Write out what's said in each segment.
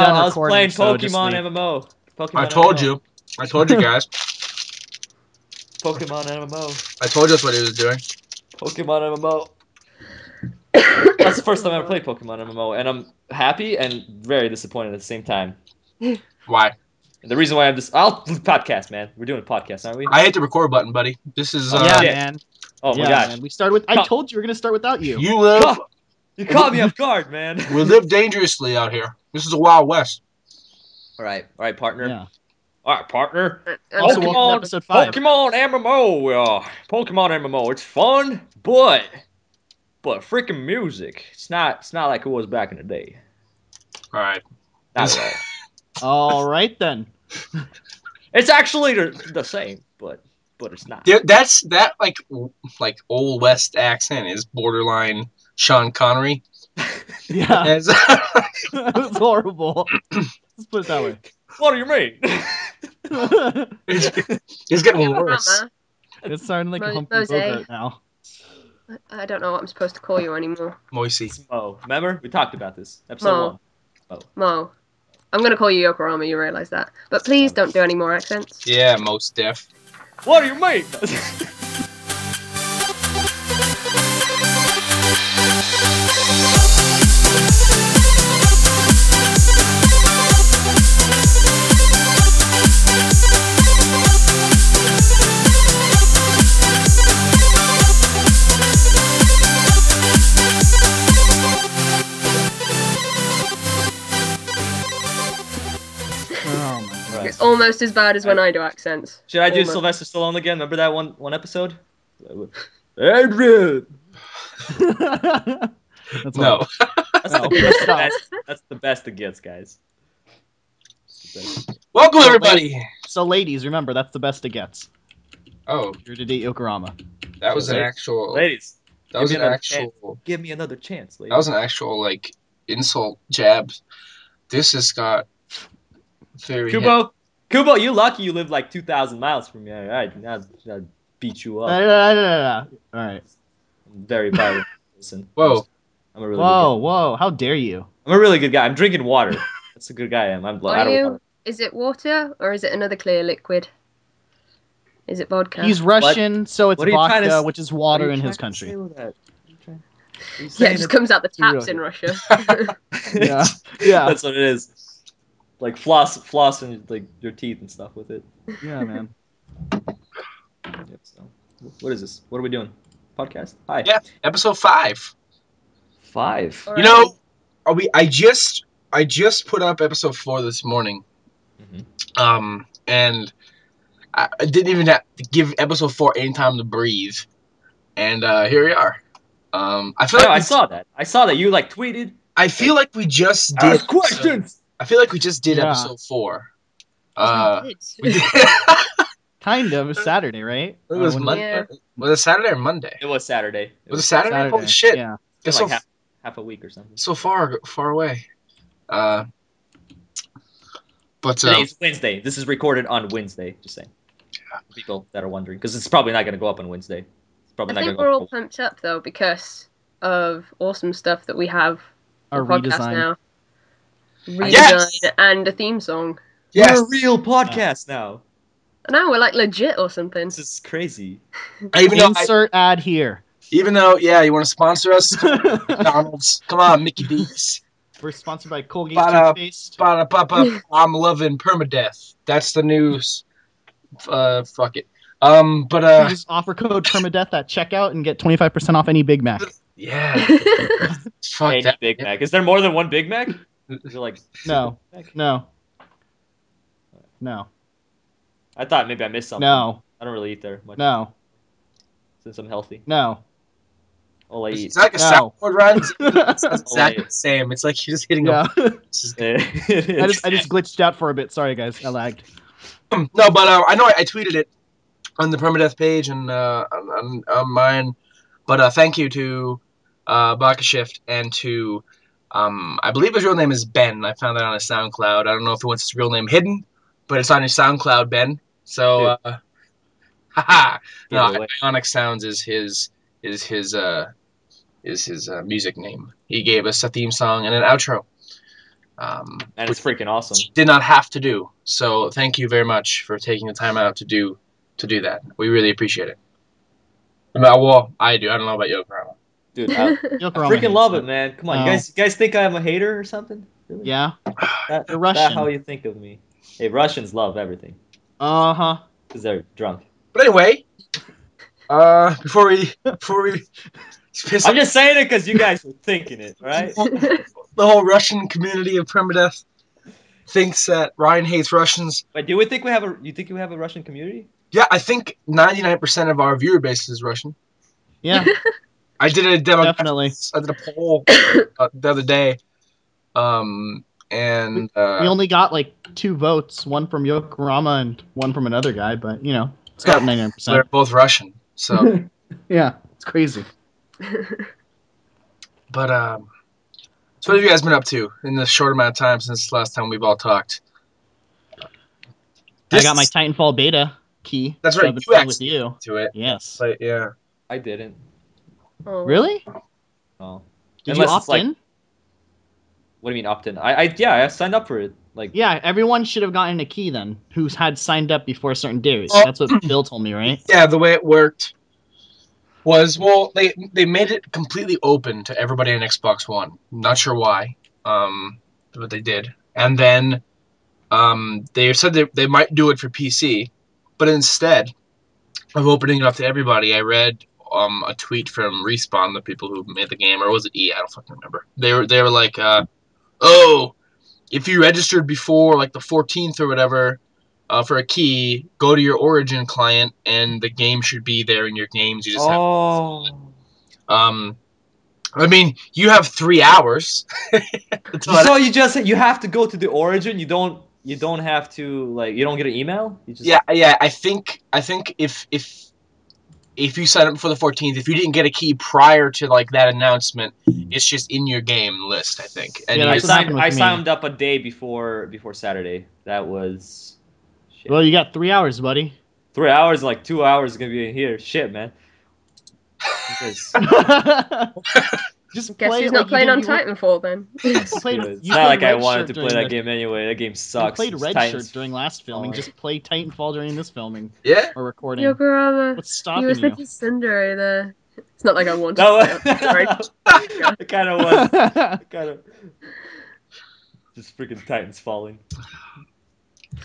done I was playing recording, so Pokemon just leave. MMO. I told you. I told you guys. Pokemon MMO. I told you that's what he was doing. Pokemon MMO. That's the first time I ever played Pokemon MMO, and I'm happy and very disappointed at the same time. Why? And the reason why I'm just... I'll podcast, man. We're doing a podcast, aren't we? I hit the record button, buddy. This is... Yeah, shit. man. Oh, my Yeah, gosh. man. We started with. I told you we're gonna start without you. You live... You caught me off guard, man. We live dangerously out here. This is the Wild West. All right, partner. Yeah. All right, partner. Also, welcome to episode 5. Pokemon MMO. Pokemon MMO. It's fun, but freaking music. It's not like it was back in the day. All right. Not at all. All right then. It's actually the same, but it's not. That like old West accent is borderline Sean Connery. Yeah. It's- That was horrible. Let's put it that way. What do you mean? it's getting worse. It's sounding like a Humphrey Mose. Bogart now. I don't know what I'm supposed to call you anymore. Moisey. It's Mo. Remember? We talked about this. Episode 1. Mo. I'm going to call you Yokurama, you realise that. But please don't do any more accents. Yeah, most deaf. What do you mean? Oh my god. It's almost as bad as when I do accents. Should I do Almost. Sylvester Stallone again? Remember that one episode? Adrian! That's No. all. That's the best it gets, guys. That's the best. Welcome, everybody. So, ladies, remember that's the best it gets. Oh, You're to date Yokurama. that was an Ladies. actual... Ladies, That was give an me another actual... give me another chance, ladies. That was an actual, like, insult jab. This has got very... Kubo, you lucky you live like 2,000 miles from me. I'd beat you up. All right. I'm very violent person. Whoa. I'm a really good guy. Whoa! How dare you? I'm a really good guy. I'm drinking water. That's a good guy I am. I Are don't you? water. Is it water or is it another clear liquid? Is it vodka? He's Russian, so it's What are you trying to vodka, s- which is What water are you in his trying to say country. with that? What are you trying- are you Yeah, saying it just comes out the taps in Russia. Yeah. Yeah. That's what it is. Like floss in like your teeth and stuff with it. Yeah, man. Yep, so. What is this? What are we doing? Podcast? Hi. Yeah, episode 5. 5. All You right. know, I just put up episode 4 this morning. Mhm. And I didn't even have to give episode 4 any time to breathe. And here we are. I feel like I saw that. I saw that you like tweeted. I feel like we just did Ask questions. I feel like we just did Yeah. episode 4. We We did. did. Kind of. It's Saturday, right? It was When- Monday. Yeah. Was it Saturday or Monday? It was Saturday. Was it Saturday? Holy shit! Yeah. It's Like so half a week or something. so far away. But Today it's Wednesday. This is recorded on Wednesday. Just saying. For people that are wondering, because it's probably not going to go up on Wednesday. It's I probably not think going we're to all go up. pumped up though because of awesome stuff that we have Our on the podcast redesign. now. Redesign Yes! and a theme song. yes, We're a real podcast now. And now we're like legit or something. This is crazy. Insert ad here. Even though, yeah, you want to sponsor us, McDonald's. Come on, Mickey D's. We're sponsored by Colgate Ba-da. toothpaste. Ba-da-ba-ba. I'm loving permadeath. That's the news. Fuck it. But Just offer code permadeath at checkout and get 25% off any Big Mac. yeah. Fuck Any that. Big Mac. Is there more than one Big Mac? Is there like No. Big Mac? No. No. I thought maybe I missed something. No. I don't really eat there much No. since I'm healthy. No. All I eat. It's like a No. soundboard run. It's Oh, exactly wait. the same. It's like you're just hitting Yeah. a. It's just- I just glitched out for a bit. Sorry, guys. I lagged. No, but I know I tweeted it on the permadeath page and on mine. But thank you to BakaShift and to I believe his real name is Ben. I found that on his SoundCloud. I don't know if he wants his real name hidden, but it's on his SoundCloud, Ben. So, haha. No, Either way. Ionic Sounds is his music name. He gave us a theme song and an outro. And it's freaking awesome. Did not have to do. So thank you very much for taking the time out to do that. We really appreciate it. Well, I do. I don't know about Yokurama. Dude, I freaking love it, man. Come on, you guys think I'm a hater or something? Really? Yeah. You're Russian. That's how you think of me. Hey, Russians love everything. Uh-huh. Because they're drunk. But anyway, before we piss I'm just saying it because you guys were thinking it, right? the whole Russian community of permadeath thinks that Ryan hates Russians. Wait, do we think we have a? You think we have a Russian community? Yeah, I think 99% of our viewer base is Russian. Yeah. I did a demo. Definitely. I did a poll the other day, and we only got like 2 votes, one from Yokurama and one from another guy, but it's got 99%. They're both Russian, so yeah, it's crazy. But so what have you guys been up to in the short amount of time since the last time we've all talked? I got my Titanfall beta key. That's so right. I've been You playing actually with you. to it. Yes. But yeah. I didn't. Oh. Really? Oh. Did you opt in? What do you mean opt in? I signed up for it. Yeah, everyone should have gotten a key then, who's had signed up before a certain date. Oh. That's what Bill told me, right? Yeah, the way it worked was, well, they made it completely open to everybody on Xbox One. Not sure why, but they did. And then they said they might do it for PC, but instead of opening it up to everybody, I read a tweet from Respawn, the people who made the game, or was it EA? I don't fucking remember. They were like, oh, if you registered before like the 14th or whatever for a key, go to your Origin client and the game should be there in your games. You just I mean, you have 3 hours. So you have to go to the Origin. You don't have to you don't get an email. You just... Yeah. I think if you sign up for the 14th, if you didn't get a key prior to that announcement, it's just in your game list, I think. And Yeah, I signed up a day before Saturday. That was shit. Well, you got 3 hours, buddy. 3 hours, 2 hours is gonna be in here. Shit, man. Just Guess play he's it not like playing you on did- Titanfall then. It's not like I wanted to play that game anyway. That game sucks. You played Red Shirt during last filming. Just play Titanfall during this filming. Yeah. Or recording. Yokurama. What's stopping you? Was you? such a tsundere there. It's not like I wanted No, to play it. it kind of was. Kind of. Just freaking Titans falling.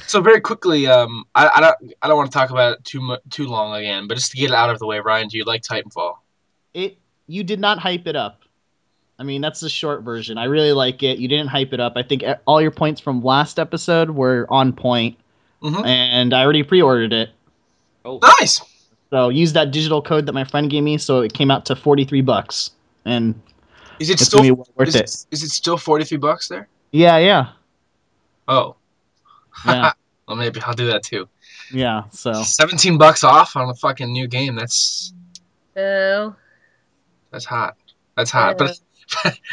So very quickly, I don't want to talk about it too long again, but just to get it out of the way, Ryan, do you like Titanfall? You did not hype it up. I mean, that's the short version. I really like it. You didn't hype it up. I think all your points from last episode were on point, and I already pre-ordered it. Oh, nice. So use that digital code that my friend gave me, so it came out to $43, and is it it's still gonna be worth it? Is it still $43 there? Yeah. Oh. Yeah. Well, maybe I'll do that too. Yeah. So $17 off on a fucking new game. That's Oh. That's hot. That's hot. But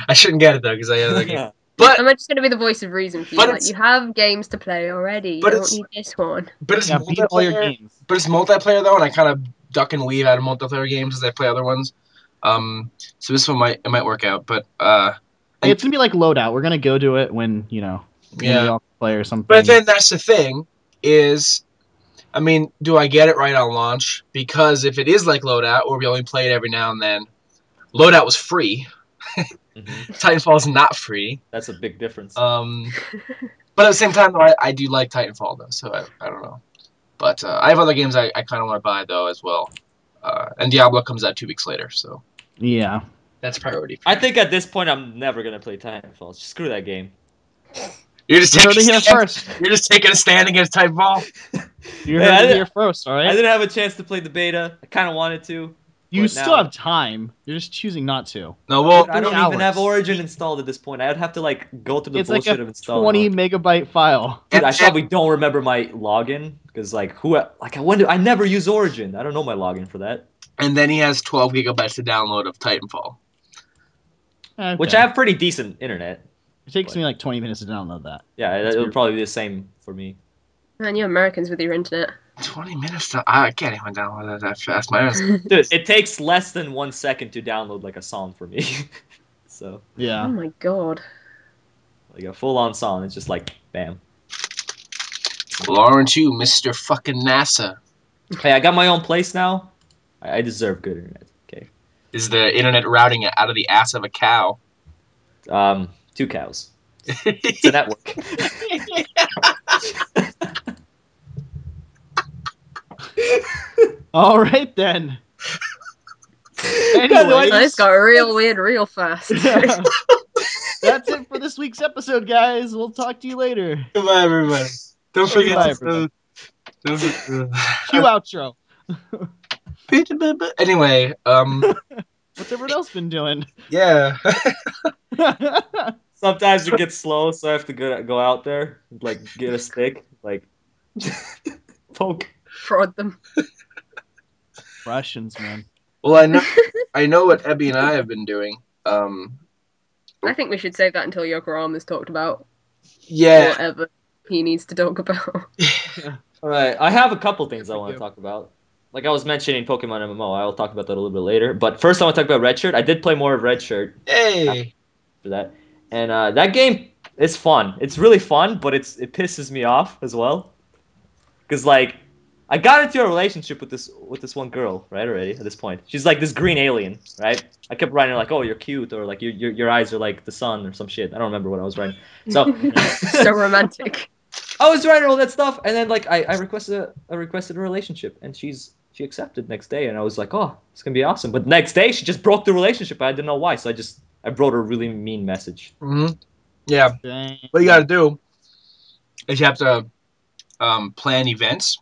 I shouldn't get it though because I have the game. But I'm just going to be the voice of reason for you. You have games to play already. You don't need this one. But it's beat all your games. But it's multiplayer though, and I kind of duck and weave out of multiplayer games as I play other ones. So this one might work out. But it's gonna be like Loadout. We're gonna go to it when we all play or something. But then that's the thing is, I mean, do I get it right on launch? Because if it is like Loadout, where we only play it every now and then, Loadout was free. Titanfall is not free. That's a big difference. But at the same time, though, I do like Titanfall, though, so I don't know. But I have other games I kind of want to buy, though, as well. And Diablo comes out 2 weeks later, so... Yeah. That's priority. I think at this point, I'm never going to play Titanfall. Screw that game. You're just taking a stand against Titanfall? You heard it here first, alright? I didn't have a chance to play the beta. I kind of wanted to. You still have time. You're just choosing not to. No, well, I don't even have Origin installed at this point. I'd have to go through the bullshit of installing. It's like a 20 megabyte file. Dude, I probably don't remember my login because I never use Origin. I don't know my login for that. And then he has 12 gigabytes to download of Titanfall, which I have pretty decent internet. It takes me like 20 minutes to download that. Yeah, it'll probably be the same for me. Man, you Americans with your internet. 20 minutes? I can't even download that fast. Dude, it takes less than 1 second to download a song for me. So. Yeah. Oh my god. Like a full-on song. It's just like, bam. Well, aren't you, Mr. fucking NASA? Hey, I got my own place now. I deserve good internet. Okay. Is the internet routing it out of the ass of a cow? 2 cows. It's a network. All right then. Anyways. This got real weird real fast. That's it for this week's episode, guys. We'll talk to you later. Goodbye, everybody. Don't forget Goodbye, to... Cue outro. Anyway, What's everyone else been doing? yeah. Sometimes it gets slow, so I have to go out there, like get a stick, like poke. Fraud them. Russians, man. Well, I know what Ebbie and I have been doing. I think we should save that until Yokurama's talked about Yeah. whatever he needs to talk about. All right, I have a couple things I want to talk about. Like I was mentioning Pokemon MMO, I will talk about that a little bit later. But first, I want to talk about Red Shirt. I did play more of Red Shirt. Hey. For that, and that game is fun. It's really fun, but it pisses me off as well. Cause like, I got into a relationship with this one girl, right? Already at this point, she's like this green alien, right? I kept writing like, "Oh, you're cute," or like your eyes are like the sun, or some shit. I don't remember what I was writing. So So romantic. I was writing all that stuff, and then like I requested a relationship, and she accepted next day, and I was like, "Oh, it's gonna be awesome." But next day, she just broke the relationship. I didn't know why, so I wrote her a really mean message. Mm-hmm. Yeah. Dang. What you got to do is you have to plan events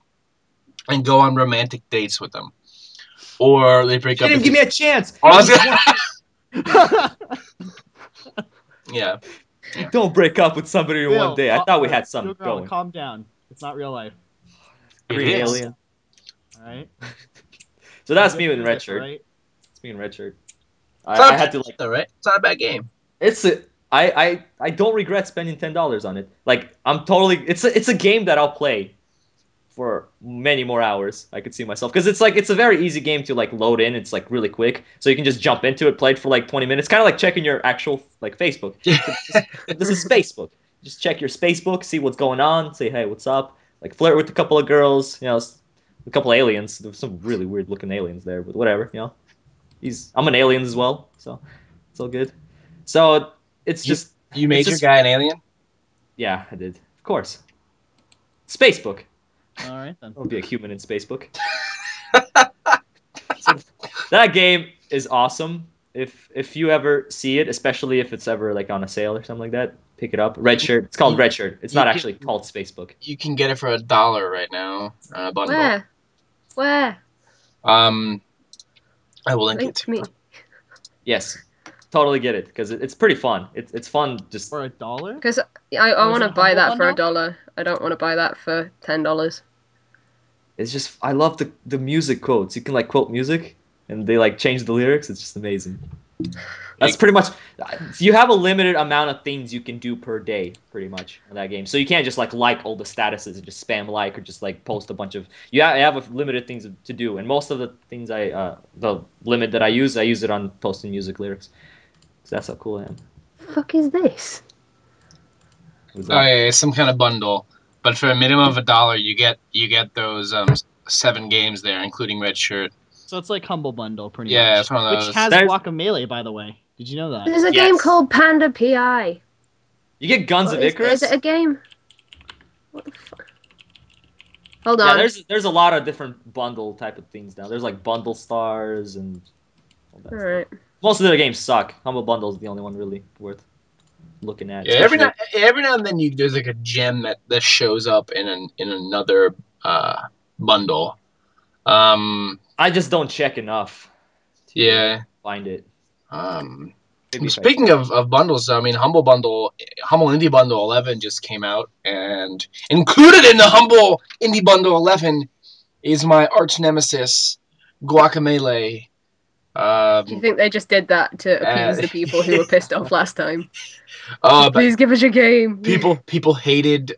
and go on romantic dates with them, or they break She up. didn't give me a chance. Yeah. Don't break up with somebody in Bill, one day. I thought we had something girl, going. calm down. It's not real life. Green It is. alien. All right. So that's me with Red Shirt. Right? It's me in Red Shirt. It's I had to like. right? It's not a bad game. I don't regret spending $10 on it. Like I'm totally. It's a game that I'll play for many more hours. I could see myself because it's a very easy game to like load in. It's like really quick, so you can just jump into it, play it for like 20 minutes. Kind of like checking your actual like Facebook. This is Facebook. Just check your Facebook, see what's going on, say hey, what's up? Like flirt with a couple of girls, you know, a couple of aliens. There's some really weird looking aliens there, but whatever, you know. I'm an alien as well, so it's all good. So it's just You made it's your just- guy an alien? Yeah, I did. Of course. Spacebook. All right then. I'll be a human in Spacebook. So, that game is awesome. If you ever see it, especially if it's ever like on a sale or something like that, pick it up. Red Shirt. It's called Red Shirt. It's not actually called Spacebook. You can get it for $1 right now on a bundle. Where? I will link it Link to me. you. Yes, totally get it because it's pretty fun. It's fun just. For $1? Because I Oh, is want to it a buy humble that for bundle? $1. I don't want to buy that for $10. It's just I love the music quotes. You can like quote music and they like change the lyrics. It's just amazing. That's pretty much. You have a limited amount of things you can do per day, pretty much, in that game. So you can't just like all the statuses and just spam like or just like post a bunch of. You have a limited things to do, and most of the things the limit that I use it on posting music lyrics. So that's how cool I am. Fuck is this? What's Oh that? yeah, it's some kind of bundle. But for a minimum of $1, you get those 7 games there, including Red Shirt. So it's like Humble Bundle, pretty Yeah, much. it's one of those. Which has There's- Guacamelee, by the way. Did you know that? There's a Yes. game called Panda PI. You get Guns What of Icarus. Is it a game? What the fuck? Hold Yeah, on. there's a lot of different bundle type of things now. There's like bundle stars and all that stuff. Alright. Most of the games suck. Humble Bundle is the only one really worth looking at. Yeah, every especially- now and then there's like a gem that shows up in another bundle. I just don't check enough to Yeah. find it. Maybe if I- Speaking of bundles, I mean, Humble Indie Bundle 11 just came out, and included in the Humble Indie Bundle 11 is my arch nemesis, Guacamelee. Do you think they just did that to appease the people who were pissed off last time? But Please give us your game. people hated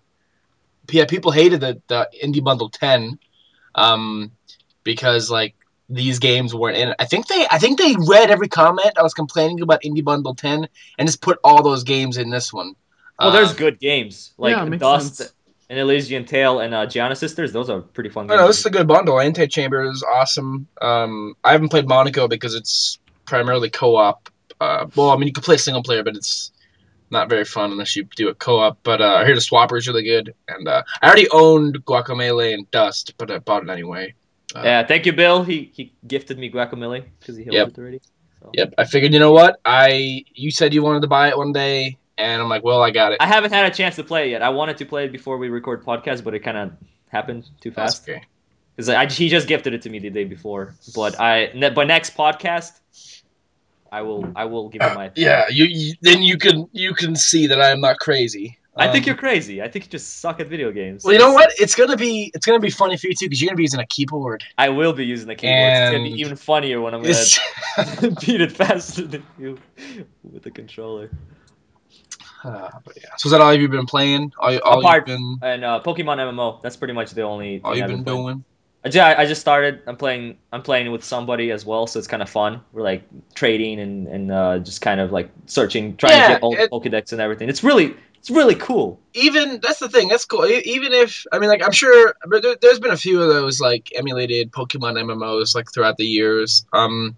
the Indie Bundle 10, because like these games weren't in it. I think they read every comment I was complaining about Indie Bundle 10 and just put all those games in this one. Well, there's good games like makes Dust sense. and Elysian Tale and Gianna Sisters. Those are pretty fun I games. know this is a good bundle. Anti-Chamber is awesome. I haven't played Monaco because it's primarily co-op. Well, I mean, you can play single player, but it's not very fun unless you do it co-op. But I hear the Swapper is really good, and I already owned Guacamelee and Dust, but I bought it anyway. Yeah, thank you, Bill. He gifted me Guacamole because he held Yep. it already. So. Yep. I figured, you know what? You said you wanted to buy it one day, and I'm like, well, I got it. I haven't had a chance to play it yet. I wanted to play it before we record podcast, but it kind of happened too fast. That's okay. Because he just gifted it to me the day before. But next podcast, I will give you my opinion. Yeah. Then you can see that I am not crazy. I think you're crazy. I think you just suck at video games. Well, you know what? It's gonna be funny for you too because you're gonna be using a keyboard. I will be using the keyboard. It's gonna be even funnier when I'm gonna beat it faster than you with the controller. But yeah. So is that all you've been playing? Apart and Pokemon MMO. That's pretty much the only thing you've been doing. I just started. I'm playing with somebody as well, so it's kind of fun. We're like trading and just kind of like searching, trying to get all the Pokedex and everything. It's really cool. Even that's the thing. That's cool. Even if I mean, like, I'm sure, but there's been a few of those like emulated Pokemon MMOs like throughout the years. And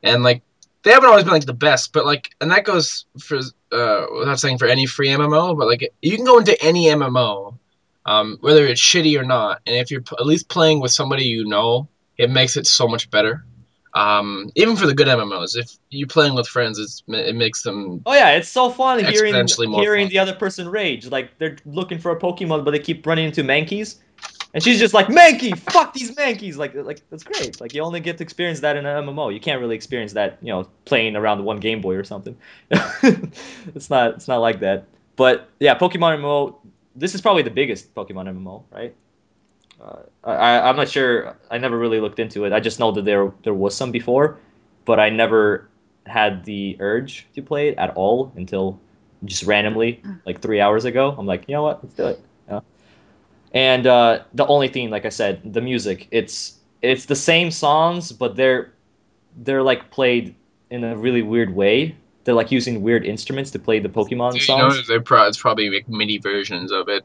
like they haven't always been like the best, but like, and that goes for without saying for any free MMO, but like you can go into any MMO, whether it's shitty or not, and if you're at least playing with somebody you know, it makes it so much better. Even for the good MMOs, if you're playing with friends, it makes them. Oh yeah, it's so fun hearing fun. the other person rage. Like they're looking for a Pokemon, but they keep running into Mankeys, and she's just like, "Mankey, fuck these Mankeys!" Like that's great. Like you only get to experience that in an MMO. You can't really experience that, playing around one Game Boy or something. It's not like that. But yeah, Pokemon MMO. This is probably the biggest Pokemon MMO, right? I'm not sure. I never really looked into it. I just know that there was some before, but I never had the urge to play it at all until just randomly, like 3 hours ago. I'm like, you know what? Let's do it. Yeah. And the only thing, like I said, the music. It's the same songs, but they're like played in a really weird way. They're like using weird instruments to play the Pokemon songs. It's probably like MIDI versions of it.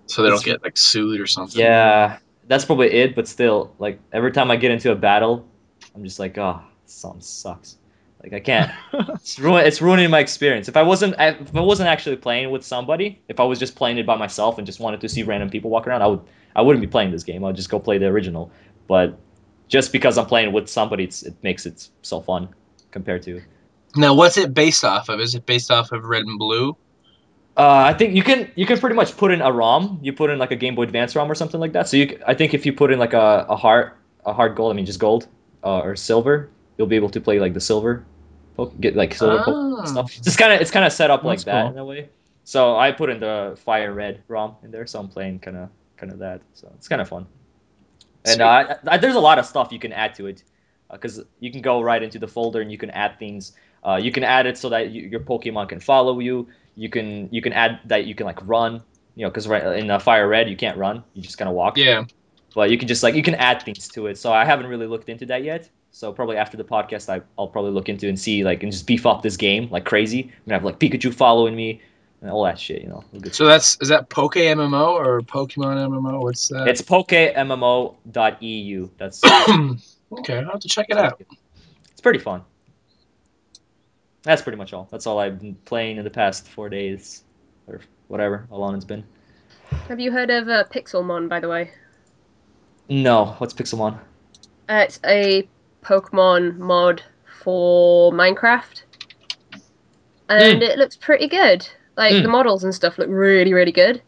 So they don't get like sued or something. Yeah, that's probably it. But still, like every time I get into a battle, I'm just like, oh, this song sucks. Like I can't. It's ruining my experience. If I wasn't actually playing with somebody, if I was just playing it by myself and just wanted to see random people walk around, I wouldn't be playing this game. I'd just go play the original. But just because I'm playing with somebody, it makes it so fun compared to. Now, what's it based off of? Is it based off of Red and Blue? I think you can pretty much put in a ROM. You put in like a Game Boy Advance ROM or something like that. So I think if you put in like a hard gold, I mean just gold or silver, you'll be able to play like the silver, get like silver stuff. It's kind of set up like that in a way. So I put in the Fire Red ROM in there, so I'm playing kind of that. So it's kind of fun. And there's a lot of stuff you can add to it, because you can go right into the folder and you can add things. You can add it so that your Pokemon can follow you. You can add that you can like run, because right in Fire Red you can't run, you just kind of walk. Yeah. But you can just you can add things to it. So I haven't really looked into that yet. So probably after the podcast I'll probably look into and see and just beef up this game like crazy. I'm gonna have like Pikachu following me and all that shit. So is that Poke MMO or Pokemon MMO? What's that? It's pokemmo.eu. That's okay. I'll have to check it out. It's pretty fun. That's pretty much all. That's all I've been playing in the past 4 days, or whatever, how long it's been. Have you heard of Pixelmon, by the way? No. What's Pixelmon? It's a Pokemon mod for Minecraft. And it looks pretty good. The models and stuff look really, really good.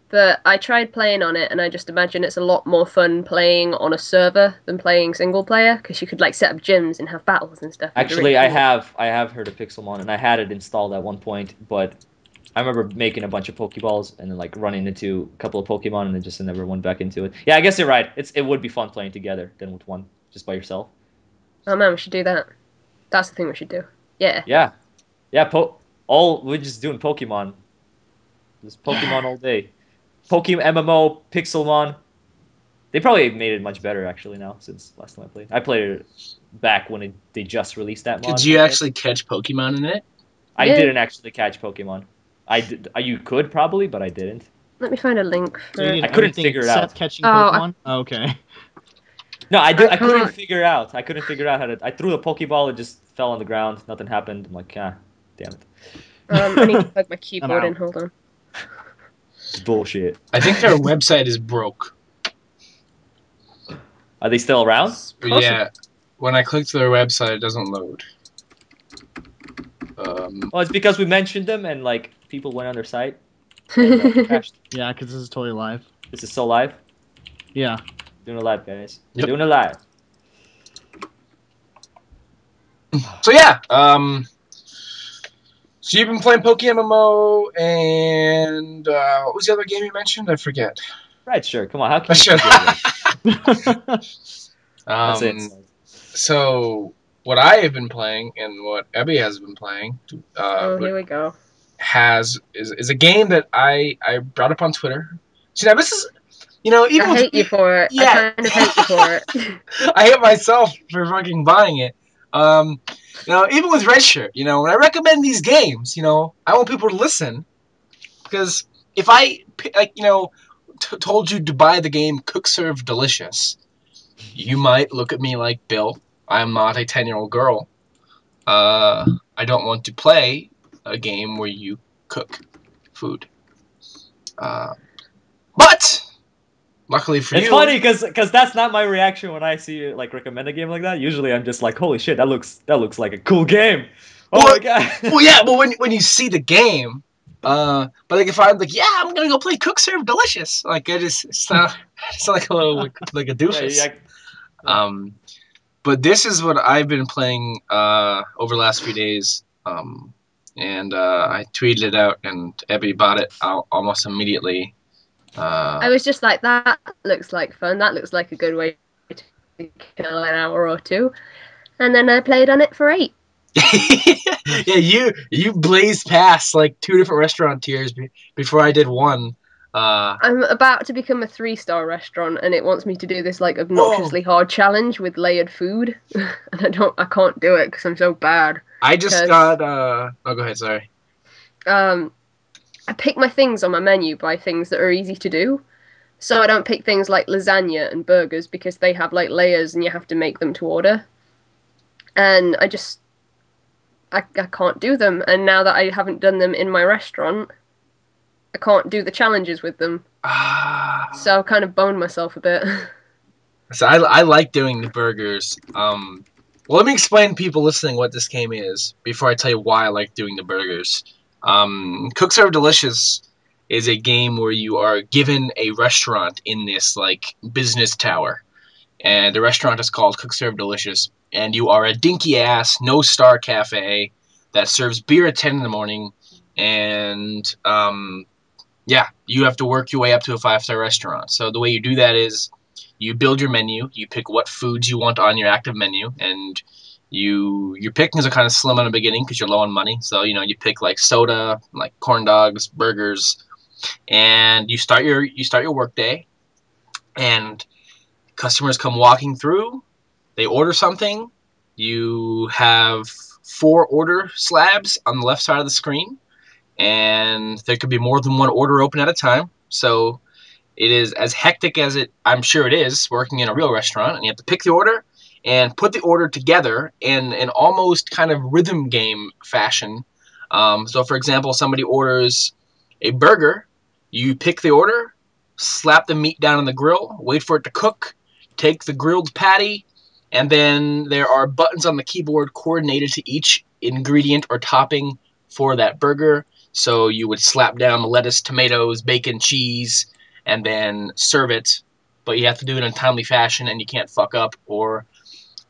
But I tried playing on it, and I just imagine it's a lot more fun playing on a server than playing single player, because you could set up gyms and have battles and stuff. Actually, really cool. I have heard of Pixelmon, and I had it installed at one point, but I remember making a bunch of Pokeballs and then running into a couple of Pokemon, and then just never went back into it. Yeah, I guess you're right. It would be fun playing together than with one just by yourself. Oh man, we should do that. That's the thing we should do. Yeah. Yeah. We're just doing Pokemon. Just Pokemon all day. Pokemon MMO, Pixelmon. They probably made it much better actually now since last time I played. I played it back when they just released that mod. Did you actually catch Pokemon in it? I didn't actually catch Pokemon. I did. You could probably, but I didn't. Let me find a link So for you it. did I couldn't everything figure it except out. catching Oh, Pokemon? Okay. No, I I couldn't can't- figure out. I couldn't figure out how to. I threw the Pokeball. It just fell on the ground. Nothing happened. I'm like, damn it. I need to plug my I'm keyboard in. out. Hold on. It's bullshit. I think their website is broke. Are they still around? But yeah, when I click to their website, it doesn't load. Well, it's because we mentioned them and like people went on their site and crashed. Yeah, because this is totally live. This is so live. Yeah. Doing it live, guys. We're Yep. doing it live. So yeah, so you've been playing MMO, and what was the other game you mentioned? I forget. Right, sure. Come on. How can you Sure. forget it? That's it. So what I have been playing and what Ebbie has been playing Oh, here we go. is a game that I brought up on Twitter. So now this is, even I with hate you for it. Yeah. I kind of hate you for it. I hate myself for fucking buying it. Even with Redshirt, when I recommend these games, I want people to listen, because if I told you to buy the game Cook Serve Delicious, you might look at me like, Bill, I'm not a 10-year-old girl. I don't want to play a game where you cook food. But luckily for you, It's funny because that's not my reaction when I see you like recommend a game like that. Usually I'm just like, holy shit, that looks like a cool game. Oh my god. Well, yeah, but when you see the game, but like if I'm like, yeah, I'm gonna go play Cook Serve Delicious, like I just sound like a little like a doofus. Yeah. But this is what I've been playing over the last few days. And I tweeted it out, and Ebbie bought it almost immediately. I was just like, that looks like fun. That looks like a good way to kill an hour or two. And then I played on it for 8. Yeah, you blazed past like 2 different restaurateurs before I did one. I'm about to become a 3-star restaurant, and it wants me to do this like obnoxiously hard challenge with layered food, and I can't do it because I'm so bad. I just got. Oh, go ahead. Sorry. I pick my things on my menu by things that are easy to do. So I don't pick things like lasagna and burgers because they have like layers and you have to make them to order. And I can't do them. And now that I haven't done them in my restaurant, I can't do the challenges with them. So I've kind of boned myself a bit. So I like doing the burgers. Well, let me explain to people listening what this game is before I tell you why I like doing the burgers. Cook Serve Delicious is a game where you are given a restaurant in this like business tower, and the restaurant is called Cook Serve Delicious, and you are a dinky ass no-star cafe that serves beer at 10 in the morning, and yeah, you have to work your way up to a 5-star restaurant. So the way you do that is you build your menu, you pick what foods you want on your active menu, and your pickings are kind of slim in the beginning because you're low on money. So you pick like soda, like corn dogs, burgers, and you start your work day, and customers come walking through. They order something. You have 4 order slabs on the left side of the screen, and there could be more than one order open at a time. So it is as hectic as I'm sure it is working in a real restaurant, and you have to pick the order and put the order together in an almost kind of rhythm game fashion. So, for example, somebody orders a burger, you pick the order, slap the meat down on the grill, wait for it to cook, take the grilled patty, and then there are buttons on the keyboard coordinated to each ingredient or topping for that burger. So you would slap down the lettuce, tomatoes, bacon, cheese, and then serve it, but you have to do it in a timely fashion, and you can't fuck up or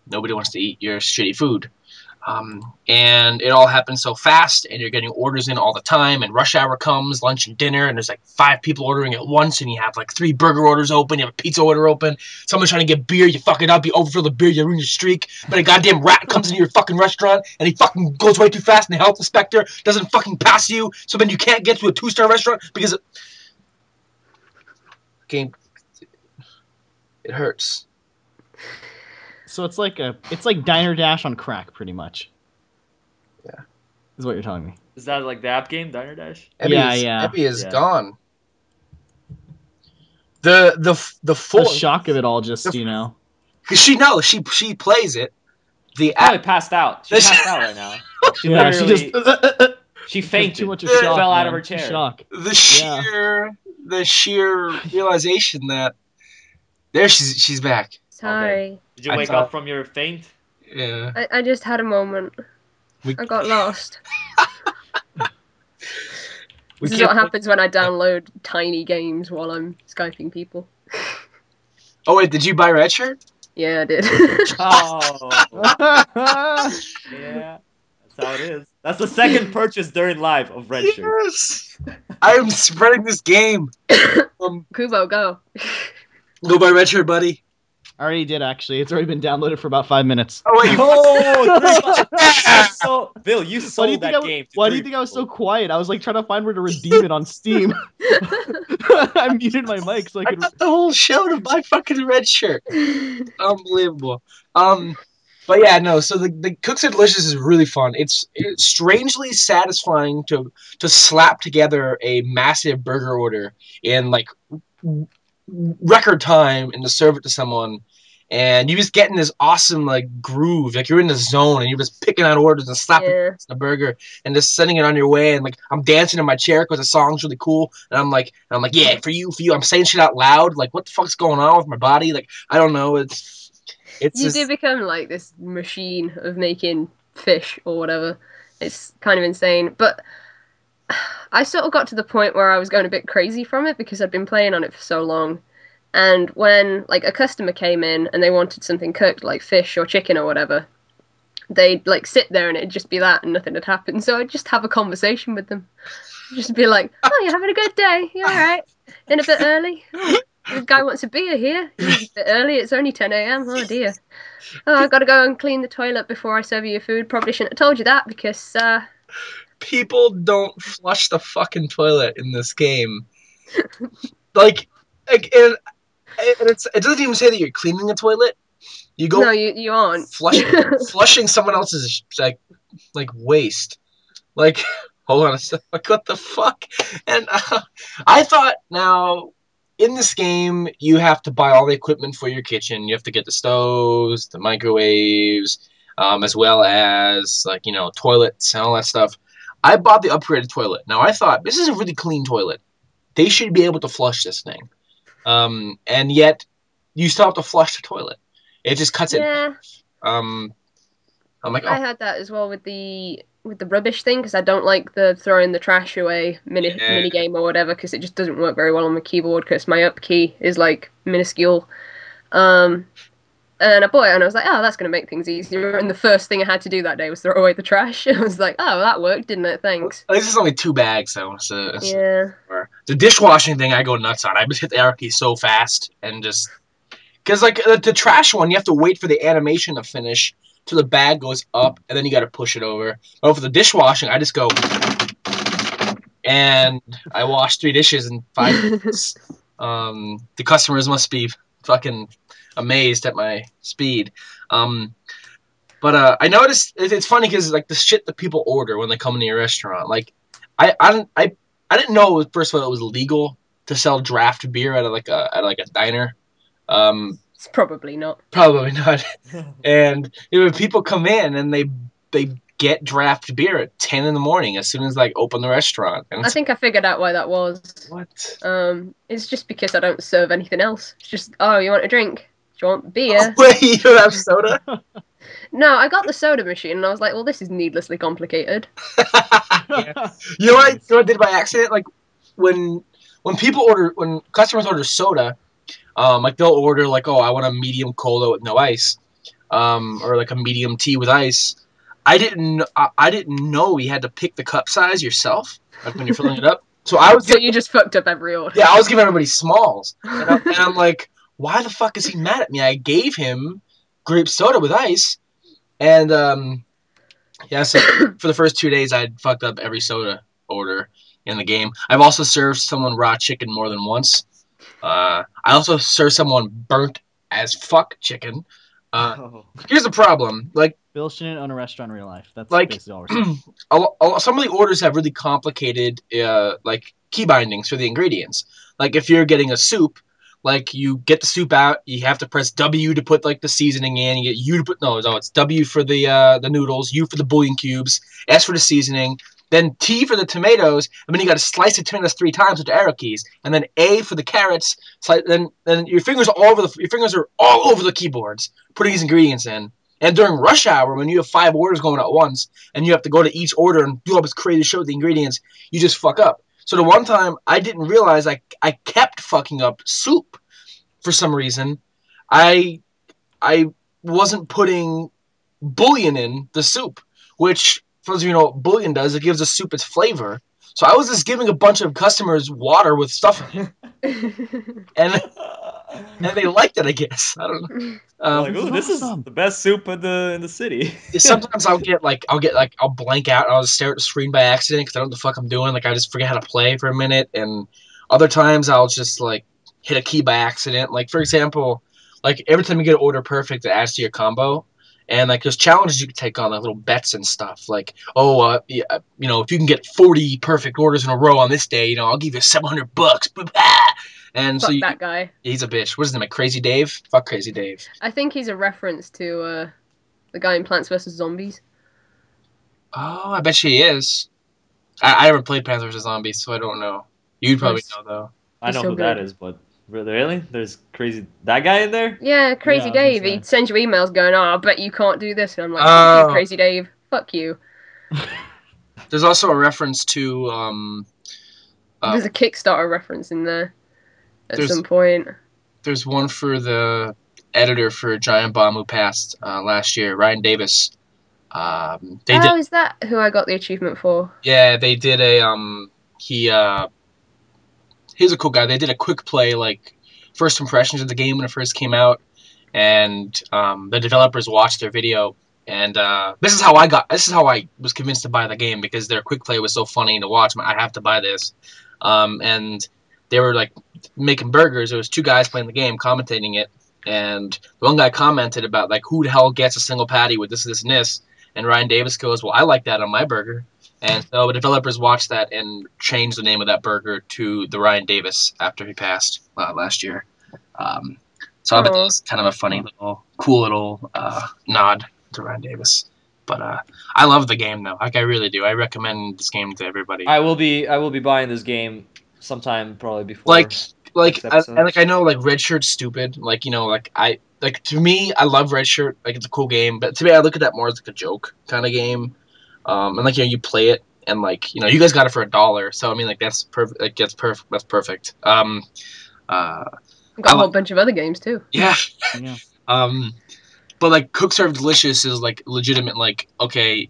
nobody wants to eat your shitty food. And it all happens so fast, and you're getting orders in all the time, and rush hour comes, lunch and dinner, and there's like 5 people ordering at once, and you have like 3 burger orders open, you have a pizza order open, someone's trying to get beer, you fuck it up, you overfill the beer, you ruin your streak, but a goddamn rat comes into your fucking restaurant, and he fucking goes way too fast, and the health inspector doesn't fucking pass you, so then you can't get to a 2-star restaurant because game, it hurts. So it's like Diner Dash on crack, pretty much. Yeah, is what you're telling me. Is that like the app game, Diner Dash? Ebbie is Yeah. gone. The The fourth. shock of it all, just Cause she plays it. The Probably app passed out. She passed out right now. She yeah, she literally just she fainted. too much of She shock, fell out man. of her Too chair. shock. The sheer realization that she's back. Sorry. Okay. Did you wake up from your faint? Yeah. I just had a moment. I got lost. This is what happens when I download tiny games while I'm Skyping people. Oh wait, did you buy Red Shirt? Yeah, I did. Oh. Yeah. That's how it is. That's the second purchase during live of Red Shirt. Yes. I'm spreading this game. Kubo, go. Go buy Red Shirt, buddy. I already did, actually. It's already been downloaded for about 5 minutes. Oh wait. So, Bill, you sold that game. Why do you think I was so quiet? I was like trying to find where to redeem it on Steam. I muted my mic so I could. got the whole show to buy fucking Red Shirt. Unbelievable. But yeah, no. So the Cooks Are Delicious is really fun. It's strangely satisfying to slap together a massive burger order in like record time and to serve it to someone. And you just get in this awesome like groove, like you're in the zone, and you're just picking out orders and slapping the burger and just sending it on your way. And like I'm dancing in my chair because the song's really cool, and I'm like, yeah, for you. I'm saying shit out loud. Like, what the fuck's going on with my body? Like, I don't know. It's you just... do become like this machine of making fish or whatever. It's kind of insane, but I sort of got to the point where I was going a bit crazy from it because I'd been playing on it for so long. And when like a customer came in and they wanted something cooked, like fish or chicken or whatever, they'd like sit there and it'd just be that and nothing had happened. So I'd just have a conversation with them. Just be like, "Oh, you're having a good day? You all right? In a bit early? Oh, the guy wants a beer here. He's a bit early. It's only 10 a.m. Oh dear. Oh, I've got to go and clean the toilet before I serve you your food. Probably shouldn't have told you that because people don't flush the fucking toilet in this game. like and it doesn't even say that you're cleaning the toilet. You go. No, you aren't. Flushing someone else's like waste. Like, hold on a second. Like, what the fuck? And I thought now in this game you have to buy all the equipment for your kitchen. You have to get the stoves, the microwaves, as well as like toilets and all that stuff. I bought the upgraded toilet. Now I thought this is a really clean toilet. They should be able to flush this thing. And yet you still have to flush the toilet. It just cuts it. I'm like, oh. I had that as well with the rubbish thing because I don't like the throwing the trash away mini game or whatever because it just doesn't work very well on my keyboard because my up key is like minuscule. And I bought it and I was like, oh, that's going to make things easier. And the first thing I had to do that day was throw away the trash. I was like, oh, that worked, didn't it? Thanks. This is only 2 bags, though. So yeah. The dishwashing thing, I go nuts on. I just hit the arrow key so fast and just... Because, like, the trash one, you have to wait for the animation to finish till the bag goes up, and then you got to push it over. But for the dishwashing, I just go... And I wash 3 dishes in 5 minutes. The customers must be fucking... amazed at my speed. But I noticed it's funny because like the shit that people order when they come into your restaurant, like I didn't know first of all it was legal to sell draft beer at like a diner. It's probably not. Probably not. And people come in and they get draft beer at 10 in the morning as soon as like open the restaurant. And I think I figured out why that was. What? It's just because I don't serve anything else. It's just, oh, you want a drink? Do you want beer? Oh, wait, you don't have soda? No, I got the soda machine and I was like, well, this is needlessly complicated. Yeah. You know what I did by accident? Like when customers order soda, like they'll order like, oh, I want a medium cola with no ice, or like a medium tea with ice. I didn't know you had to pick the cup size yourself, like when you're filling it up. So you just fucked up every order. Yeah, I was giving everybody smalls, and I'm like, why the fuck is he mad at me? I gave him grape soda with ice, and yeah. So for the first 2 days, I fucked up every soda order in the game. I've also served someone raw chicken more than once. I also served someone burnt as fuck chicken. Here's the problem. Like, Bill shouldn't own a restaurant in real life. That's like basically all we're saying. some of the orders have really complicated like key bindings for the ingredients. Like if you're getting a soup, like you get the soup out, you have to press W to put like the seasoning in. You get U to put no, it's W for the noodles, U for the bouillon cubes, S for the seasoning, then T for the tomatoes, and then you got to slice the tomatoes 3 times with the arrow keys, and then A for the carrots. Then your fingers are all over the keyboards putting these ingredients in. And during rush hour, when you have 5 orders going at once, and you have to go to each order and do all this crazy shit with the ingredients, you just fuck up. So the one time I didn't realize I kept fucking up soup for some reason. I wasn't putting bouillon in the soup, which, for those of you know what bouillon does, it gives the soup its flavor. So I was just giving a bunch of customers water with stuff in it. And they liked it, I guess. I don't know. Like, ooh, this is the best soup in the city. Sometimes I'll blank out and I'll just stare at the screen by accident because I don't know what the fuck I'm doing. Like I just forget how to play for a minute. And other times I'll just like hit a key by accident. Like for example, like every time you get an order perfect, it adds to your combo. And like there's challenges you can take on, like little bets and stuff. Like, if you can get 40 perfect orders in a row on this day, I'll give you $700. And Fuck so that guy. He's a bitch. What is his name? Like Crazy Dave? Fuck Crazy Dave. I think he's a reference to the guy in Plants vs Zombies. Oh, I bet he is. I never played Plants vs Zombies, so I don't know. You'd probably know though. I know who that is, but really? There's that guy in there? Yeah, Crazy Dave. He sends you emails going, I bet you can't do this. And I'm like, fuck you, Crazy Dave. Fuck you. There's also a reference to... there's a Kickstarter reference in there at some point. There's one for the editor for Giant Bomb who passed last year, Ryan Davis. Is that who I got the achievement for? Yeah, they did a... He's a cool guy. They did a quick play, like, first impressions of the game when it first came out, and the developers watched their video, and this is how I was convinced to buy the game, because their quick play was so funny to watch. I have to buy this. And they were, like, making burgers. There was 2 guys playing the game, commentating it, and the one guy commented about, like, who the hell gets a single patty with this, this, and this, and Ryan Davis goes, well, I like that on my burger. And so the developers watched that and changed the name of that burger to the Ryan Davis after he passed last year. So I bet that's kind of a funny cool little nod to Ryan Davis. But I love the game though. Like I really do. I recommend this game to everybody. I will be buying this game sometime probably before. I know like Red Shirt's stupid. Like to me I love Red Shirt. Like it's a cool game, but to me I look at that more as like a joke kind of game. And like you play it, and like you guys got it for $1, so I mean like that's perfect. Like that's perfect. That's perfect. Got a whole bunch of other games too. Yeah. But like Cook Serve Delicious is like legitimate. Like okay,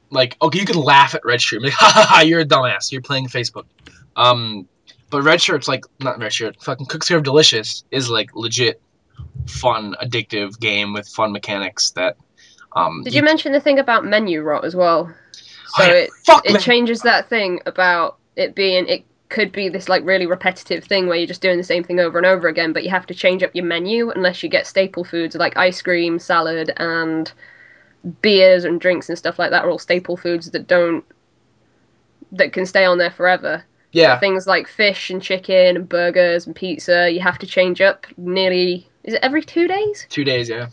you can laugh at Red Shirt. Like ha ha ha, you're a dumbass. You're playing Facebook. But Red Shirt's like not Red Shirt. Fucking Cook Serve Delicious is like legit fun, addictive game with fun mechanics that. Did you mention the thing about menu rot as well? So it changes that thing about it could be this like really repetitive thing where you're just doing the same thing over and over again, but you have to change up your menu unless you get staple foods like ice cream, salad, and beers and drinks and stuff like that are all staple foods that can stay on there forever. Yeah. But things like fish and chicken and burgers and pizza, you have to change up is it every 2 days? 2 days, yeah.